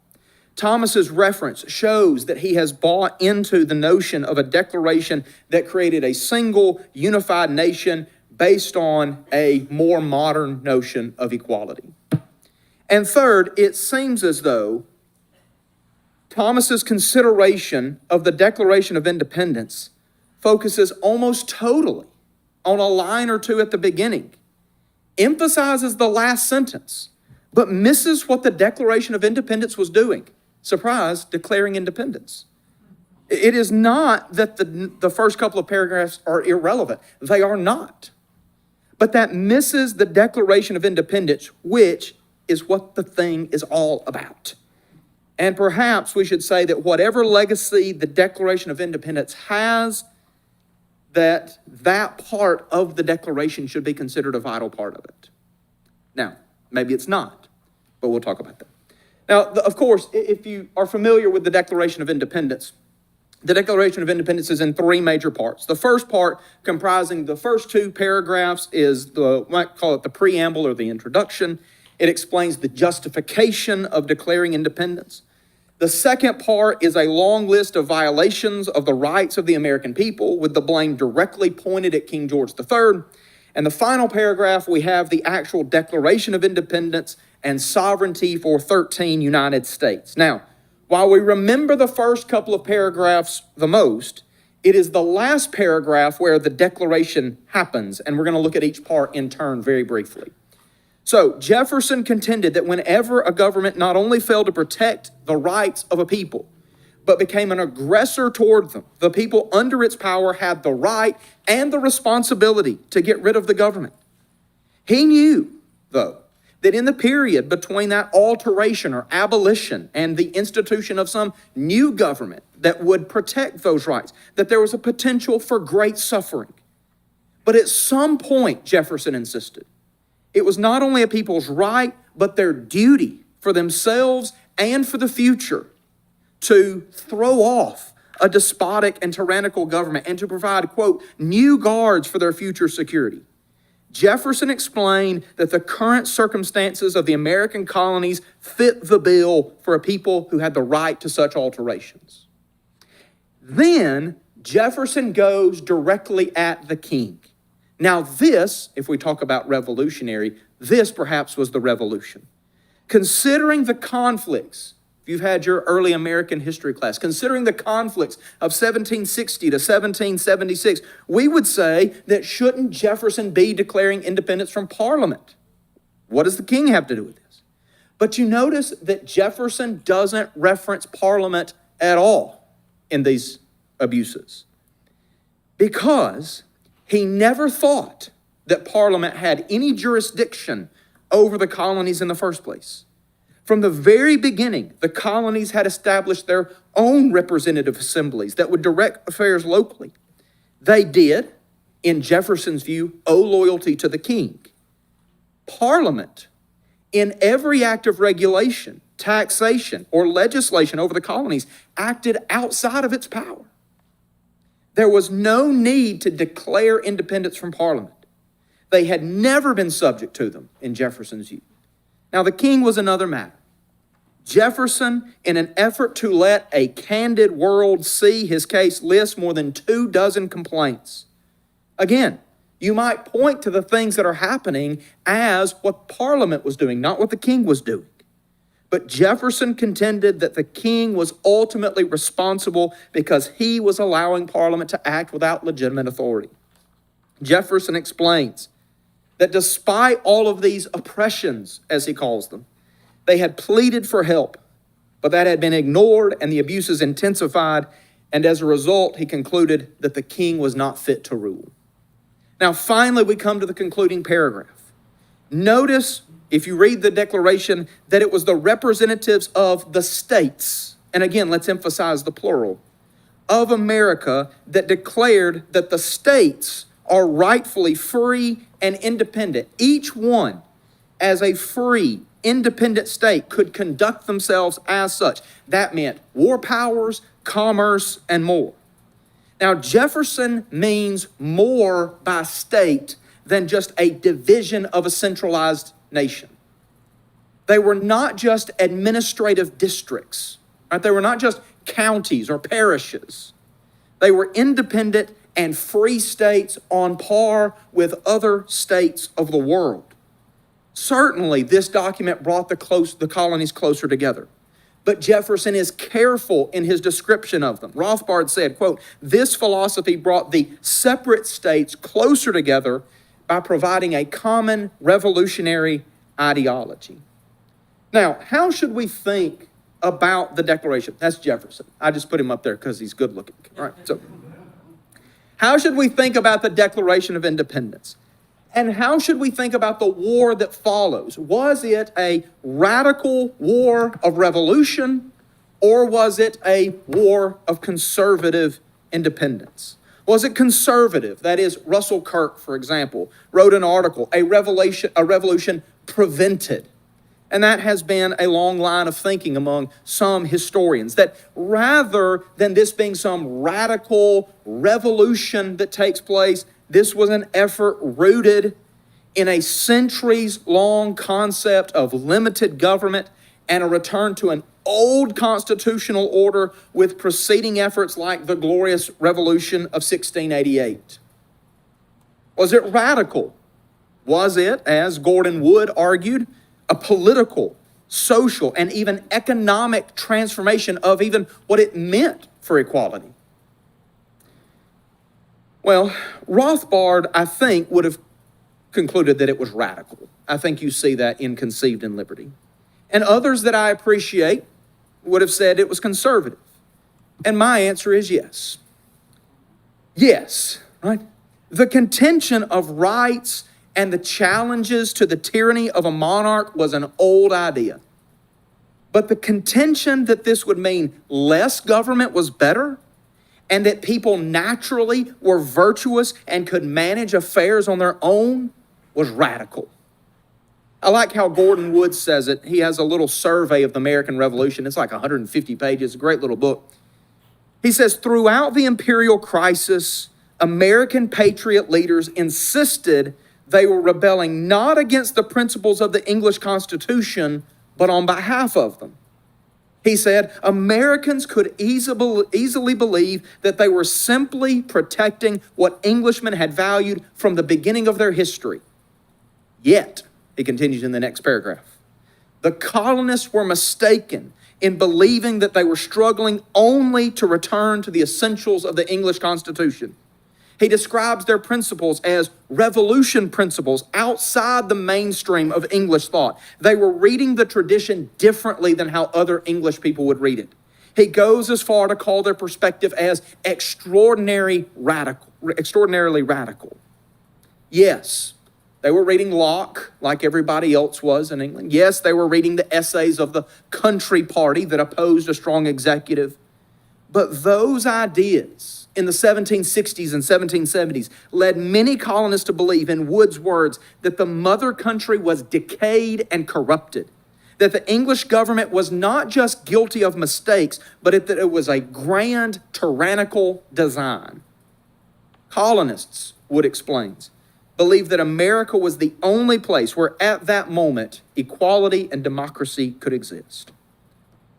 S7: Thomas's reference shows that he has bought into the notion of a declaration that created a single unified nation based on a more modern notion of equality. And third, it seems as though Thomas's consideration of the Declaration of Independence focuses almost totally on a line or two at the beginning, emphasizes the last sentence, but misses what the Declaration of Independence was doing. Surprise, declaring independence. It is not that the first couple of paragraphs are irrelevant. They are not. But that misses the Declaration of Independence, which is what the thing is all about. And perhaps we should say that whatever legacy the Declaration of Independence has, that part of the Declaration should be considered a vital part of it. Now, maybe it's not, but we'll talk about that. Now, of course, if you are familiar with the Declaration of Independence, the Declaration of Independence is in 3 major parts. The first part, comprising the first 2 paragraphs, is we might call it the preamble or the introduction. It explains the justification of declaring independence. The second part is a long list of violations of the rights of the American people, with the blame directly pointed at King George III. And the final paragraph, we have the actual Declaration of Independence and sovereignty for 13 United States. Now, while we remember the first couple of paragraphs the most, it is the last paragraph where the declaration happens, and we're going to look at each part in turn very briefly. So, Jefferson contended that whenever a government not only failed to protect the rights of a people, but became an aggressor toward them, the people under its power had the right and the responsibility to get rid of the government. He knew, though, that in the period between that alteration or abolition and the institution of some new government that would protect those rights, that there was a potential for great suffering. But at some point, Jefferson insisted, it was not only a people's right, but their duty for themselves and for the future to throw off a despotic and tyrannical government and to provide, quote, new guards for their future security. Jefferson explained that the current circumstances of the American colonies fit the bill for a people who had the right to such alterations. Then Jefferson goes directly at the king. Now this, if we talk about revolutionary, this perhaps was the revolution. Considering the conflicts, if you've had your early American history class, considering the conflicts of 1760 to 1776, we would say that shouldn't Jefferson be declaring independence from Parliament? What does the king have to do with this? But you notice that Jefferson doesn't reference Parliament at all in these abuses because he never thought that Parliament had any jurisdiction over the colonies in the first place. From the very beginning, the colonies had established their own representative assemblies that would direct affairs locally. They did, in Jefferson's view, owe loyalty to the king. Parliament, in every act of regulation, taxation, or legislation over the colonies, acted outside of its power. There was no need to declare independence from Parliament. They had never been subject to them, in Jefferson's view. Now, the king was another matter. Jefferson, in an effort to let a candid world see his case, lists more than 24 complaints. Again, you might point to the things that are happening as what Parliament was doing, not what the king was doing. But Jefferson contended that the king was ultimately responsible because he was allowing Parliament to act without legitimate authority. Jefferson explains that despite all of these oppressions, as he calls them, they had pleaded for help, but that had been ignored and the abuses intensified, and as a result, he concluded that the king was not fit to rule. Now, finally, we come to the concluding paragraph. Notice, if you read the Declaration, that it was the representatives of the states, and again, let's emphasize the plural, of America that declared that the states are rightfully free and independent. Each one, as a free, independent state, could conduct themselves as such. That meant war powers, commerce, and more. Now, Jefferson means more by state than just a division of a centralized nation. They were not just administrative districts, right? They were not just counties or parishes. They were independent and free states on par with other states of the world. Certainly, this document brought the colonies closer together. But Jefferson is careful in his description of them. Rothbard said, quote, "This philosophy brought the separate states closer together by providing a common revolutionary ideology." Now, how should we think about the Declaration? That's Jefferson. I just put him up there because he's good looking. All right, so how should we think about the Declaration of Independence? And how should we think about the war that follows? Was it a radical war of revolution, or was it a war of conservative independence? Was it conservative? That is, Russell Kirk, for example, wrote an article, a revolution prevented. And that has been a long line of thinking among some historians, that rather than this being some radical revolution that takes place, this was an effort rooted in a centuries-long concept of limited government and a return to an old constitutional order with preceding efforts like the Glorious Revolution of 1688. Was it radical? Was it, as Gordon Wood argued, a political, social, and even economic transformation of even what it meant for equality? Well, Rothbard, I think, would have concluded that it was radical. I think you see that in Conceived in Liberty. And others that I appreciate would have said it was conservative. And my answer is yes. Yes, right? The contention of rights and the challenges to the tyranny of a monarch was an old idea. But the contention that this would mean less government was better, and that people naturally were virtuous and could manage affairs on their own, was radical. I like how Gordon Wood says it. He has a little survey of the American Revolution. It's like 150 pages, a great little book. He says, throughout the imperial crisis, American patriot leaders insisted they were rebelling not against the principles of the English Constitution, but on behalf of them. He said, Americans could easily believe that they were simply protecting what Englishmen had valued from the beginning of their history. Yet, he continues in the next paragraph, the colonists were mistaken in believing that they were struggling only to return to the essentials of the English Constitution. He describes their principles as revolution principles outside the mainstream of English thought. They were reading the tradition differently than how other English people would read it. He goes as far to call their perspective as extraordinarily radical. Yes, they were reading Locke like everybody else was in England. Yes, they were reading the essays of the Country Party that opposed a strong executive. But those ideas in the 1760s and 1770s led many colonists to believe, in Wood's words, that the mother country was decayed and corrupted, that the English government was not just guilty of mistakes, but that it was a grand tyrannical design. Colonists, Wood explains, believed that America was the only place where at that moment equality and democracy could exist.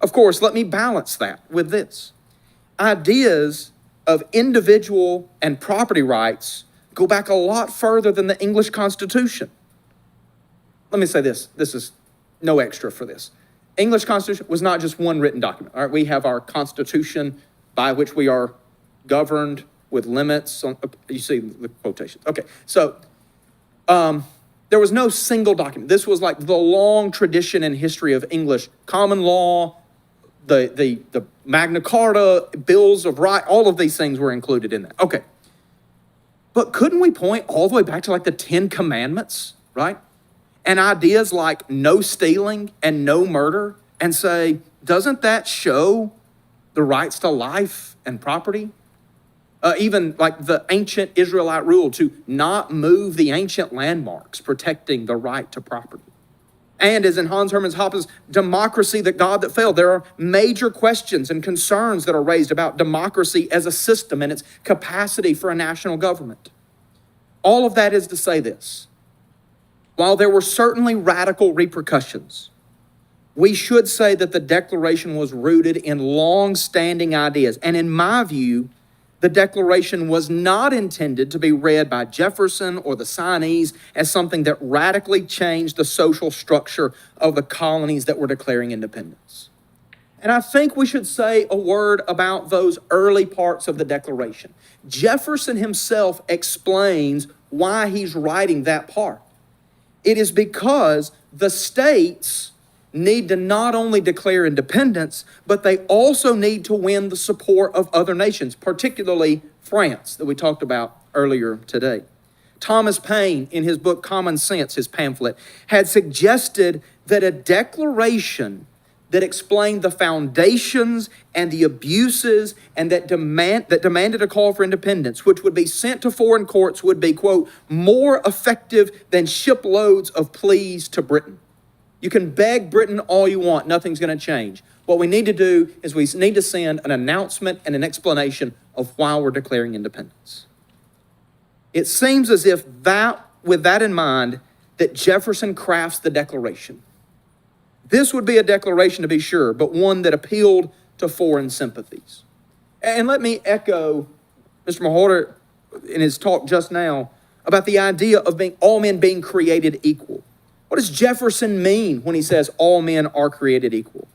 S7: Of course, let me balance that with this. Ideas of individual and property rights go back a lot further than the English Constitution. Let me say this is no extra for this. English Constitution was not just one written document. All right, we have our Constitution by which we are governed with limits on, you see the quotations. Okay, so there was no single document. This was like the long tradition and history of English common law, the Magna Carta, Bills of Rights, all of these things were included in that. Okay. But couldn't we point all the way back to like the 10 Commandments, right? And ideas like no stealing and no murder and say, doesn't that show the rights to life and property? Even like the ancient Israelite rule to not move the ancient landmarks, protecting the right to property. And as in Hans Hermann Hoppe's Democracy, the God that failed, there are major questions and concerns that are raised about democracy as a system and its capacity for a national government. All of that is to say this. While there were certainly radical repercussions, we should say that the Declaration was rooted in long-standing ideas. And in my view, the Declaration was not intended to be read by Jefferson or the signees as something that radically changed the social structure of the colonies that were declaring independence. And I think we should say a word about those early parts of the Declaration. Jefferson himself explains why he's writing that part. It is because the states need to not only declare independence, but they also need to win the support of other nations, particularly France, that we talked about earlier today. Thomas Paine, in his book Common Sense, his pamphlet, had suggested that a declaration that explained the foundations and the abuses and that demanded a call for independence, which would be sent to foreign courts, would be, quote, more effective than shiploads of pleas to Britain. You can beg Britain all you want, nothing's going to change. What we need to do is we need to send an announcement and an explanation of why we're declaring independence. It seems as if with that in mind, that Jefferson crafts the Declaration. This would be a declaration to be sure, but one that appealed to foreign sympathies. And let me echo Mr. Mawhorter in his talk just now about the idea of all men being created equal. What does Jefferson mean when he says all men are created equal?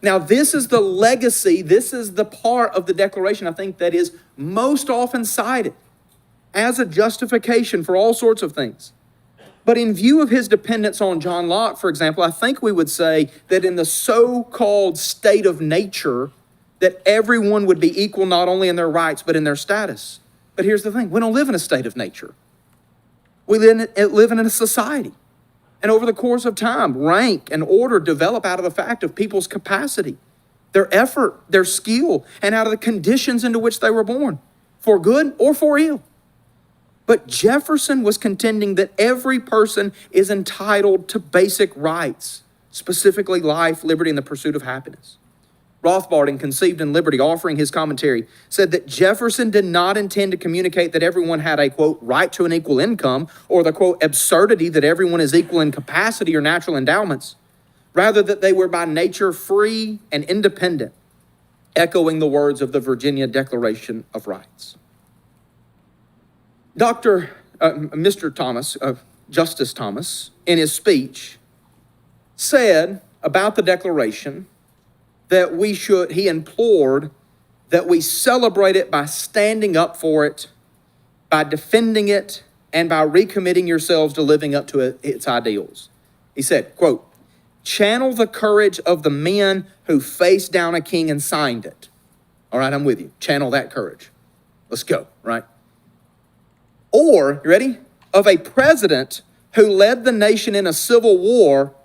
S7: Now, this is the legacy, this is the part of the Declaration, I think, that is most often cited as a justification for all sorts of things. But in view of his dependence on John Locke, for example, I think we would say that in the so-called state of nature, that everyone would be equal not only in their rights, but in their status. But here's the thing, we don't live in a state of nature. We live in a society. And over the course of time, rank and order develop out of the fact of people's capacity, their effort, their skill, and out of the conditions into which they were born, for good or for ill. But Jefferson was contending that every person is entitled to basic rights, specifically life, liberty, and the pursuit of happiness. Rothbard, in Conceived in Liberty, offering his commentary, said that Jefferson did not intend to communicate that everyone had a, quote, right to an equal income, or the, quote, absurdity that everyone is equal in capacity or natural endowments. Rather, that they were by nature free and independent, echoing the words of the Virginia Declaration of Rights. Mr. Thomas, Justice Thomas, in his speech, said about the Declaration that he implored that we celebrate it by standing up for it, by defending it, and by recommitting yourselves to living up to its ideals. He said, quote, channel the courage of the men who faced down a king and signed it. All right, I'm with you. Channel that courage. Let's go, right? Or, you ready? Of a president who led the nation in a civil war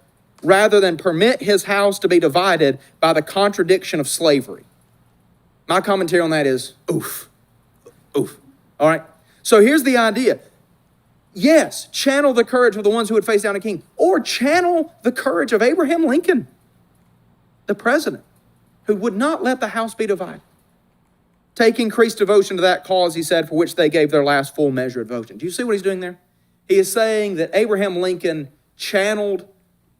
S7: rather than permit his house to be divided by the contradiction of slavery. My commentary on that is, oof, oof. All right? So here's the idea. Yes, channel the courage of the ones who would face down a king, or channel the courage of Abraham Lincoln, the president, who would not let the house be divided. Take increased devotion to that cause, he said, for which they gave their last full measure of devotion. Do you see what he's doing there? He is saying that Abraham Lincoln channeled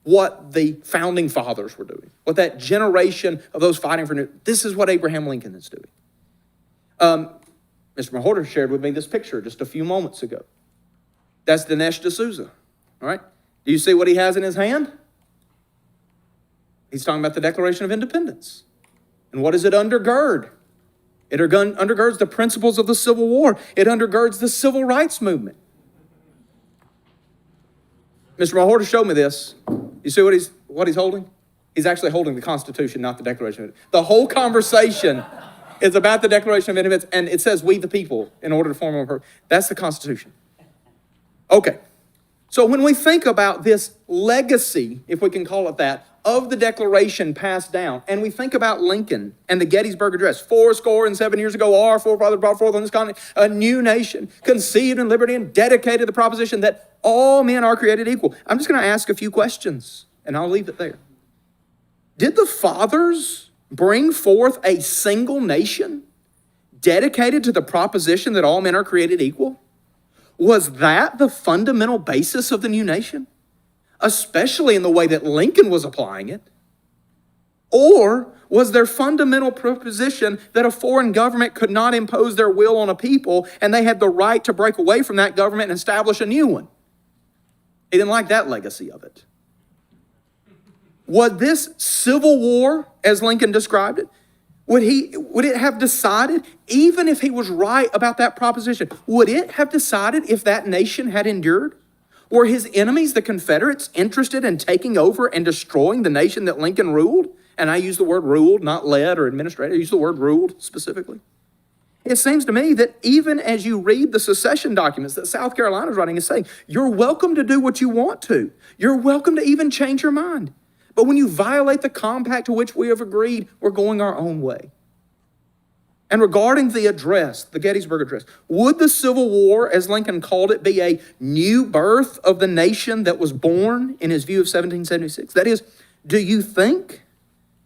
S7: what the founding fathers were doing, what that generation of those fighting for new, this is what Abraham Lincoln is doing. Mr. Mawhorter shared with me this picture just a few moments ago. That's Dinesh D'Souza, all right? Do you see what he has in his hand? He's talking about the Declaration of Independence. And what does it undergird? It undergirds the principles of the Civil War. It undergirds the Civil Rights Movement. Mr. Mawhorter showed me this. You see what he's holding? He's actually holding the Constitution, not the Declaration of Independence. The whole conversation is about the Declaration of Independence, and it says we the people in order to form a purpose. That's the Constitution. Okay. So when we think about this legacy, if we can call it that, of the Declaration passed down, and we think about Lincoln and the Gettysburg Address, 67 years ago, our forefathers brought forth on this continent a new nation, conceived in liberty and dedicated to the proposition that all men are created equal. I'm just going to ask a few questions, and I'll leave it there. Did the fathers bring forth a single nation dedicated to the proposition that all men are created equal? Was that the fundamental basis of the new nation? Especially in the way that Lincoln was applying it? Or was their fundamental proposition that a foreign government could not impose their will on a people and they had the right to break away from that government and establish a new one? He didn't like that legacy of it. Was this civil war, as Lincoln described it, would it have decided, even if he was right about that proposition, would it have decided if that nation had endured? Were his enemies, the Confederates, interested in taking over and destroying the nation that Lincoln ruled? And I use the word ruled, not led or administrated. I use the word ruled specifically. It seems to me that even as you read the secession documents that South Carolina is writing, is saying, you're welcome to do what you want to. You're welcome to even change your mind. But when you violate the compact to which we have agreed, we're going our own way. And regarding the address, the Gettysburg Address, would the Civil War, as Lincoln called it, be a new birth of the nation that was born in his view of 1776? That is, do you think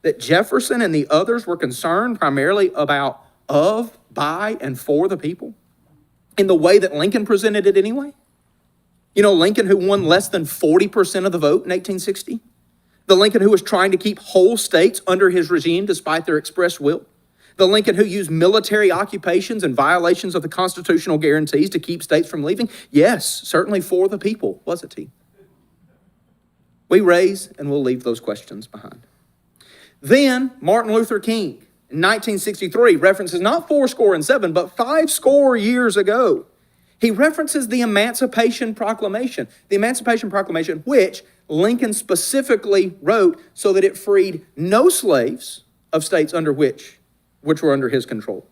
S7: that Jefferson and the others were concerned primarily about of, by, and for the people in the way that Lincoln presented it anyway? You know, Lincoln who won less than 40% of the vote in 1860? The Lincoln who was trying to keep whole states under his regime despite their express will? The Lincoln who used military occupations and violations of the constitutional guarantees to keep states from leaving? Yes, certainly for the people, wasn't he? We raise and we'll leave those questions behind. Then Martin Luther King in 1963 references not 67, but 50 years ago. He references the Emancipation Proclamation. The Emancipation Proclamation, which Lincoln specifically wrote so that it freed no slaves of states under which were under his control.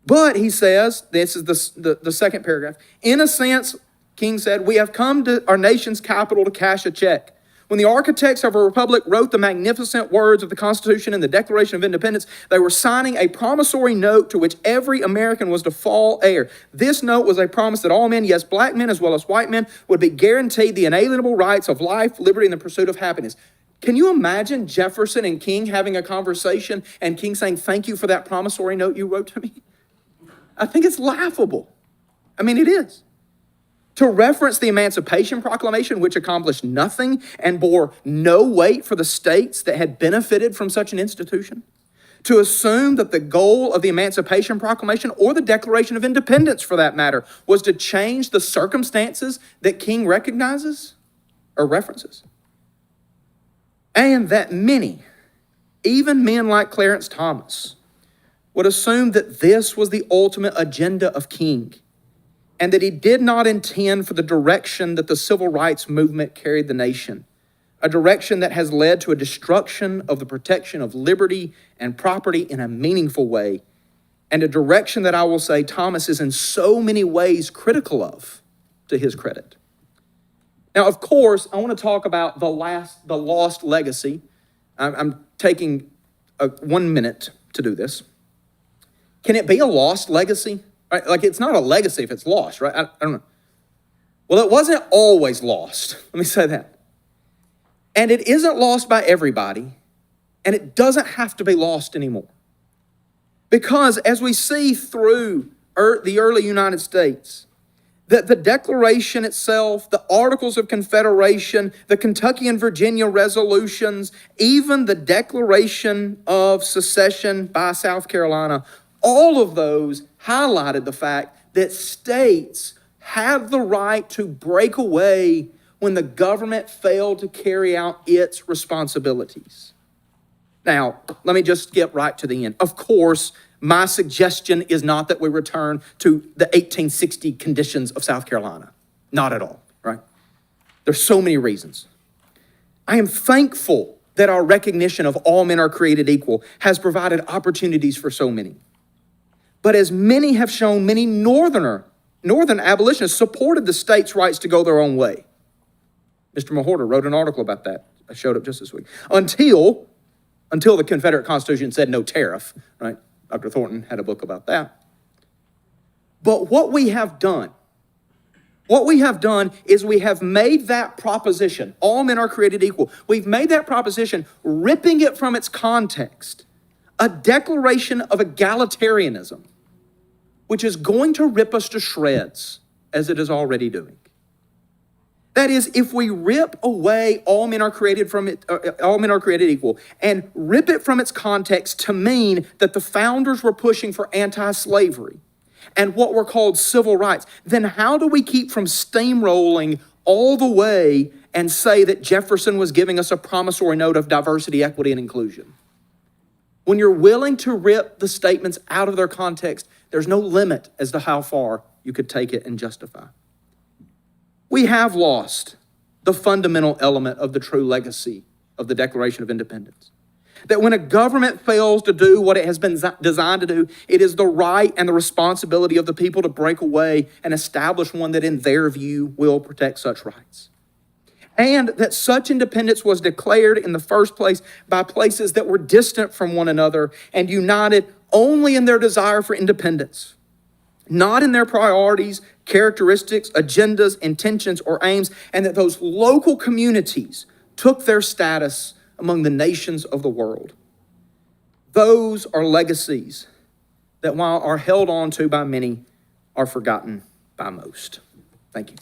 S7: But he says, this is the second paragraph, in a sense, King said, we have come to our nation's capital to cash a check. When the architects of a republic wrote the magnificent words of the Constitution and the Declaration of Independence, they were signing a promissory note to which every American was to fall heir. This note was a promise that all men, yes, black men as well as white men, would be guaranteed the inalienable rights of life, liberty, and the pursuit of happiness. Can you imagine Jefferson and King having a conversation and King saying, "Thank you for that promissory note you wrote to me"? I think it's laughable. I mean, it is. To reference the Emancipation Proclamation, which accomplished nothing and bore no weight for the states that had benefited from such an institution. To assume that the goal of the Emancipation Proclamation, or the Declaration of Independence for that matter, was to change the circumstances that King recognizes or references. And that many, even men like Clarence Thomas, would assume that this was the ultimate agenda of King, and that he did not intend for the direction that the civil rights movement carried the nation, a direction that has led to a destruction of the protection of liberty and property in a meaningful way, and a direction that I will say Thomas is in so many ways critical of, to his credit. Now, of course, I want to talk about the lost legacy. I'm taking 1 minute to do this. Can it be a lost legacy? Right? Like, it's not a legacy if it's lost, right? I don't know. Well, it wasn't always lost. Let me say that. And it isn't lost by everybody, and it doesn't have to be lost anymore. Because as we see through the early United States, that the Declaration itself, the Articles of Confederation, the Kentucky and Virginia resolutions, even the Declaration of Secession by South Carolina, all of those highlighted the fact that states have the right to break away when the government failed to carry out its responsibilities. Now, let me just get right to the end. Of course, my suggestion is not that we return to the 1860 conditions of South Carolina. Not at all, right? There's so many reasons. I am thankful that our recognition of all men are created equal has provided opportunities for so many. But as many have shown, many northern abolitionists supported the states' rights to go their own way. Mr. Mawhorter wrote an article about that. I showed up just this week. Until the Confederate Constitution said no tariff, right? Dr. Thornton had a book about that. But what we have done is we have made that proposition, all men are created equal, we've made that proposition, ripping it from its context, a declaration of egalitarianism, which is going to rip us to shreds, as it is already doing. That is, if we rip away all men are created equal, and rip it from its context to mean that the founders were pushing for anti-slavery and what were called civil rights, then how do we keep from steamrolling all the way and say that Jefferson was giving us a promissory note of diversity, equity, and inclusion? When you're willing to rip the statements out of their context, there's no limit as to how far you could take it and justify. We have lost the fundamental element of the true legacy of the Declaration of Independence. That when a government fails to do what it has been designed to do, it is the right and the responsibility of the people to break away and establish one that in their view will protect such rights. And that such independence was declared in the first place by places that were distant from one another and united only in their desire for independence, not in their priorities, characteristics, agendas, intentions, or aims, and that those local communities took their status among the nations of the world. Those are legacies that, while are held on to by many, are forgotten by most. Thank you.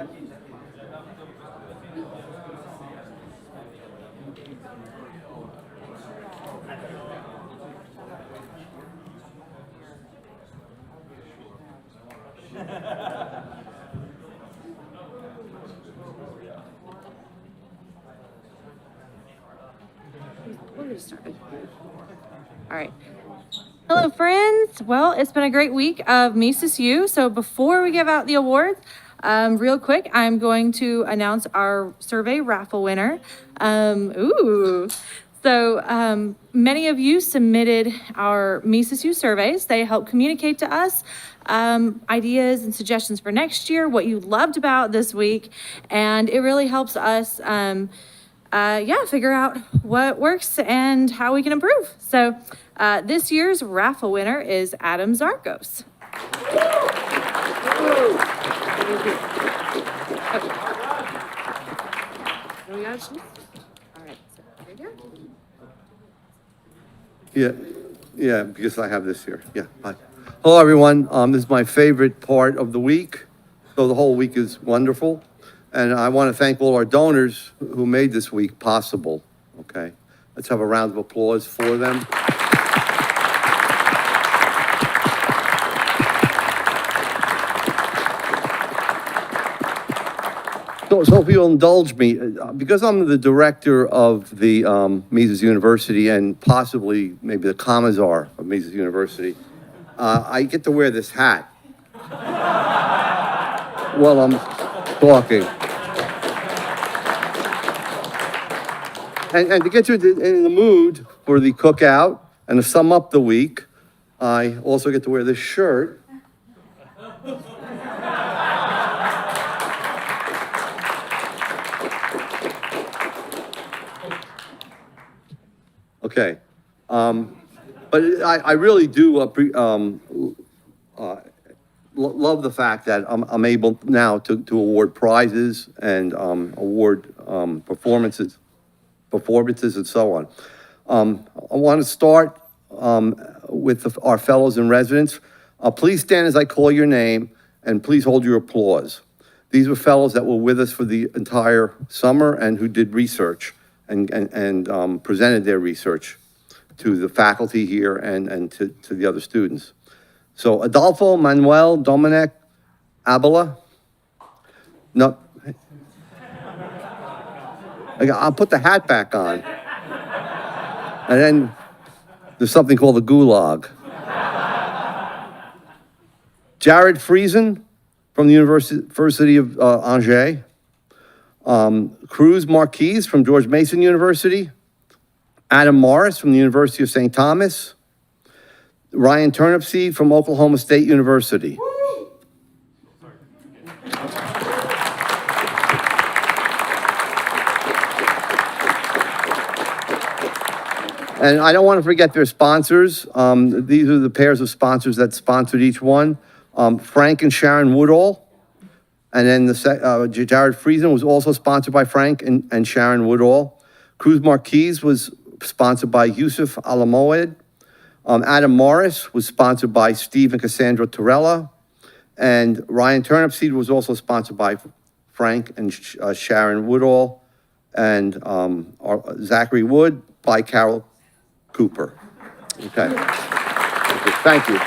S8: We'll get started. All right. Hello, friends. Well, it's been a great week of Mises U. So before we give out the awards, real quick, I'm going to announce our survey raffle winner. So many of you submitted our Mises U surveys. They help communicate to us ideas and suggestions for next year, what you loved about this week, and it really helps us figure out what works and how we can improve. So this year's raffle winner is Adam Zarkos. All right, so there you go.
S9: Yeah, because I have this here. Yeah, hi. Hello, everyone. This is my favorite part of the week. So the whole week is wonderful. And I want to thank all our donors who made this week possible, okay? Let's have a round of applause for them. So if you'll indulge me, because I'm the director of the Mises University and possibly maybe the Commissar of Mises University, I get to wear this hat while I'm talking. And to get you in the mood for the cookout and to sum up the week, I also get to wear this shirt. Okay. But I really do love the fact that I'm able now to award prizes and award performances and so on. I want to start with our fellows and residents. Please stand as I call your name, and please hold your applause. These were fellows that were with us for the entire summer and who did research and presented their research to the faculty here and to the other students. So Adolfo Manuel Dominic Abela. No. I'll put the hat back on. And then there's something called the gulag. Jared Friesen from the University of Angers. Cruz Marquise from George Mason University. Adam Morris from the University of St. Thomas. Ryan Turnipseed from Oklahoma State University. And I don't want to forget their sponsors. These are the pairs of sponsors that sponsored each one. Frank and Sharon Woodall. And then Jared Friesen was also sponsored by Frank and Sharon Woodall. Cruz Marquise was sponsored by Yusuf Alamoed. Adam Morris was sponsored by Steve and Cassandra Torella. And Ryan Turnipseed was also sponsored by Frank and Sharon Woodall. And Zachary Wood by Carol Cooper. Okay. Thank you.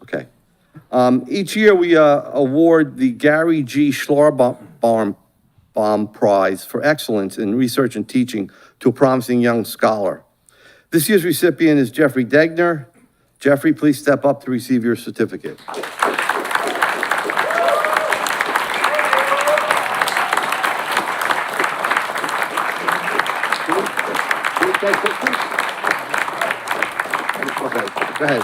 S9: Okay. Each year we award the Gary G. Schlarbaum Prize for Excellence in Research and Teaching to a promising young scholar. This year's recipient is Jeffrey Degner. Jeffrey, please step up to receive your certificate. Go ahead.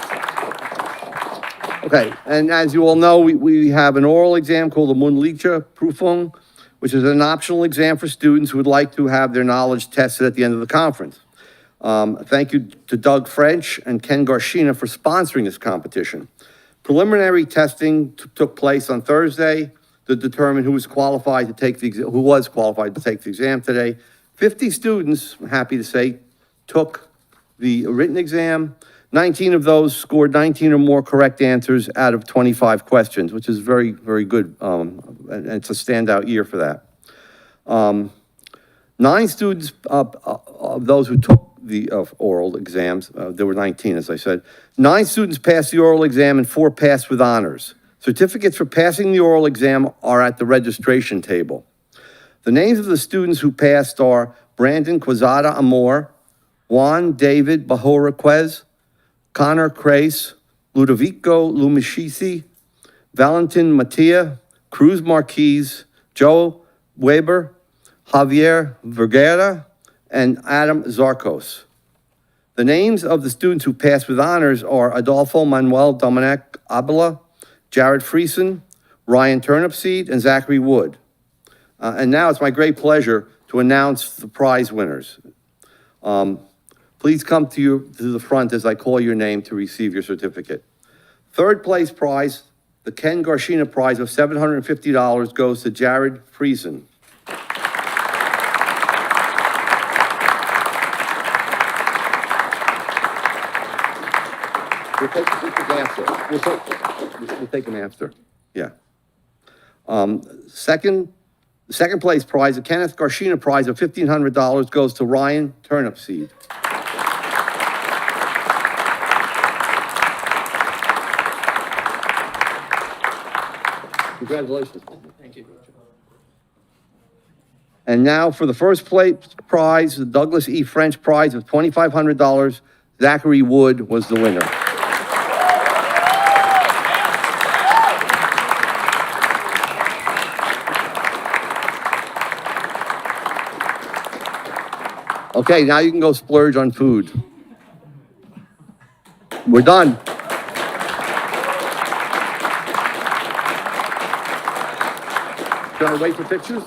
S9: Okay, and as you all know, we have an oral exam called the Mündliche Prüfung, which is an optional exam for students who would like to have their knowledge tested at the end of the conference. Thank you to Doug French and Ken Garshina for sponsoring this competition. Preliminary testing took place on Thursday to determine who was qualified to take the exam today. 50 students, I'm happy to say, took the written exam. 19 of those scored 19 or more correct answers out of 25 questions, which is very, very good. And it's a standout year for that. 9 students of those who took the oral exams, there were 19, as I said. 9 students passed the oral exam and 4 passed with honors. Certificates for passing the oral exam are at the registration table. The names of the students who passed are Brandon Quezada Amor, Juan David Bajorquez, Connor Crace, Ludovico Lumishisi, Valentin Matia, Cruz Marquez, Joe Weber, Javier Vergara, and Adam Zarcos. The names of the students who passed with honors are Adolfo Manuel Dominic Abela, Jared Friesen, Ryan Turnipseed, and Zachary Wood. And now it's my great pleasure to announce the prize winners. Please come to the front as I call your name to receive your certificate. Third place prize, the Ken Garshina Prize of $750 goes to Jared Friesen. We'll take them after. Yeah. Second place prize, the Kenneth Garshina Prize of $1,500 goes to Ryan Turnipseed. Congratulations. Thank you. And now for the first place prize, the Douglas E. French Prize of $2,500, Zachary Wood was the winner. Okay, now you can go splurge on food. We're done. Gonna wait for pictures?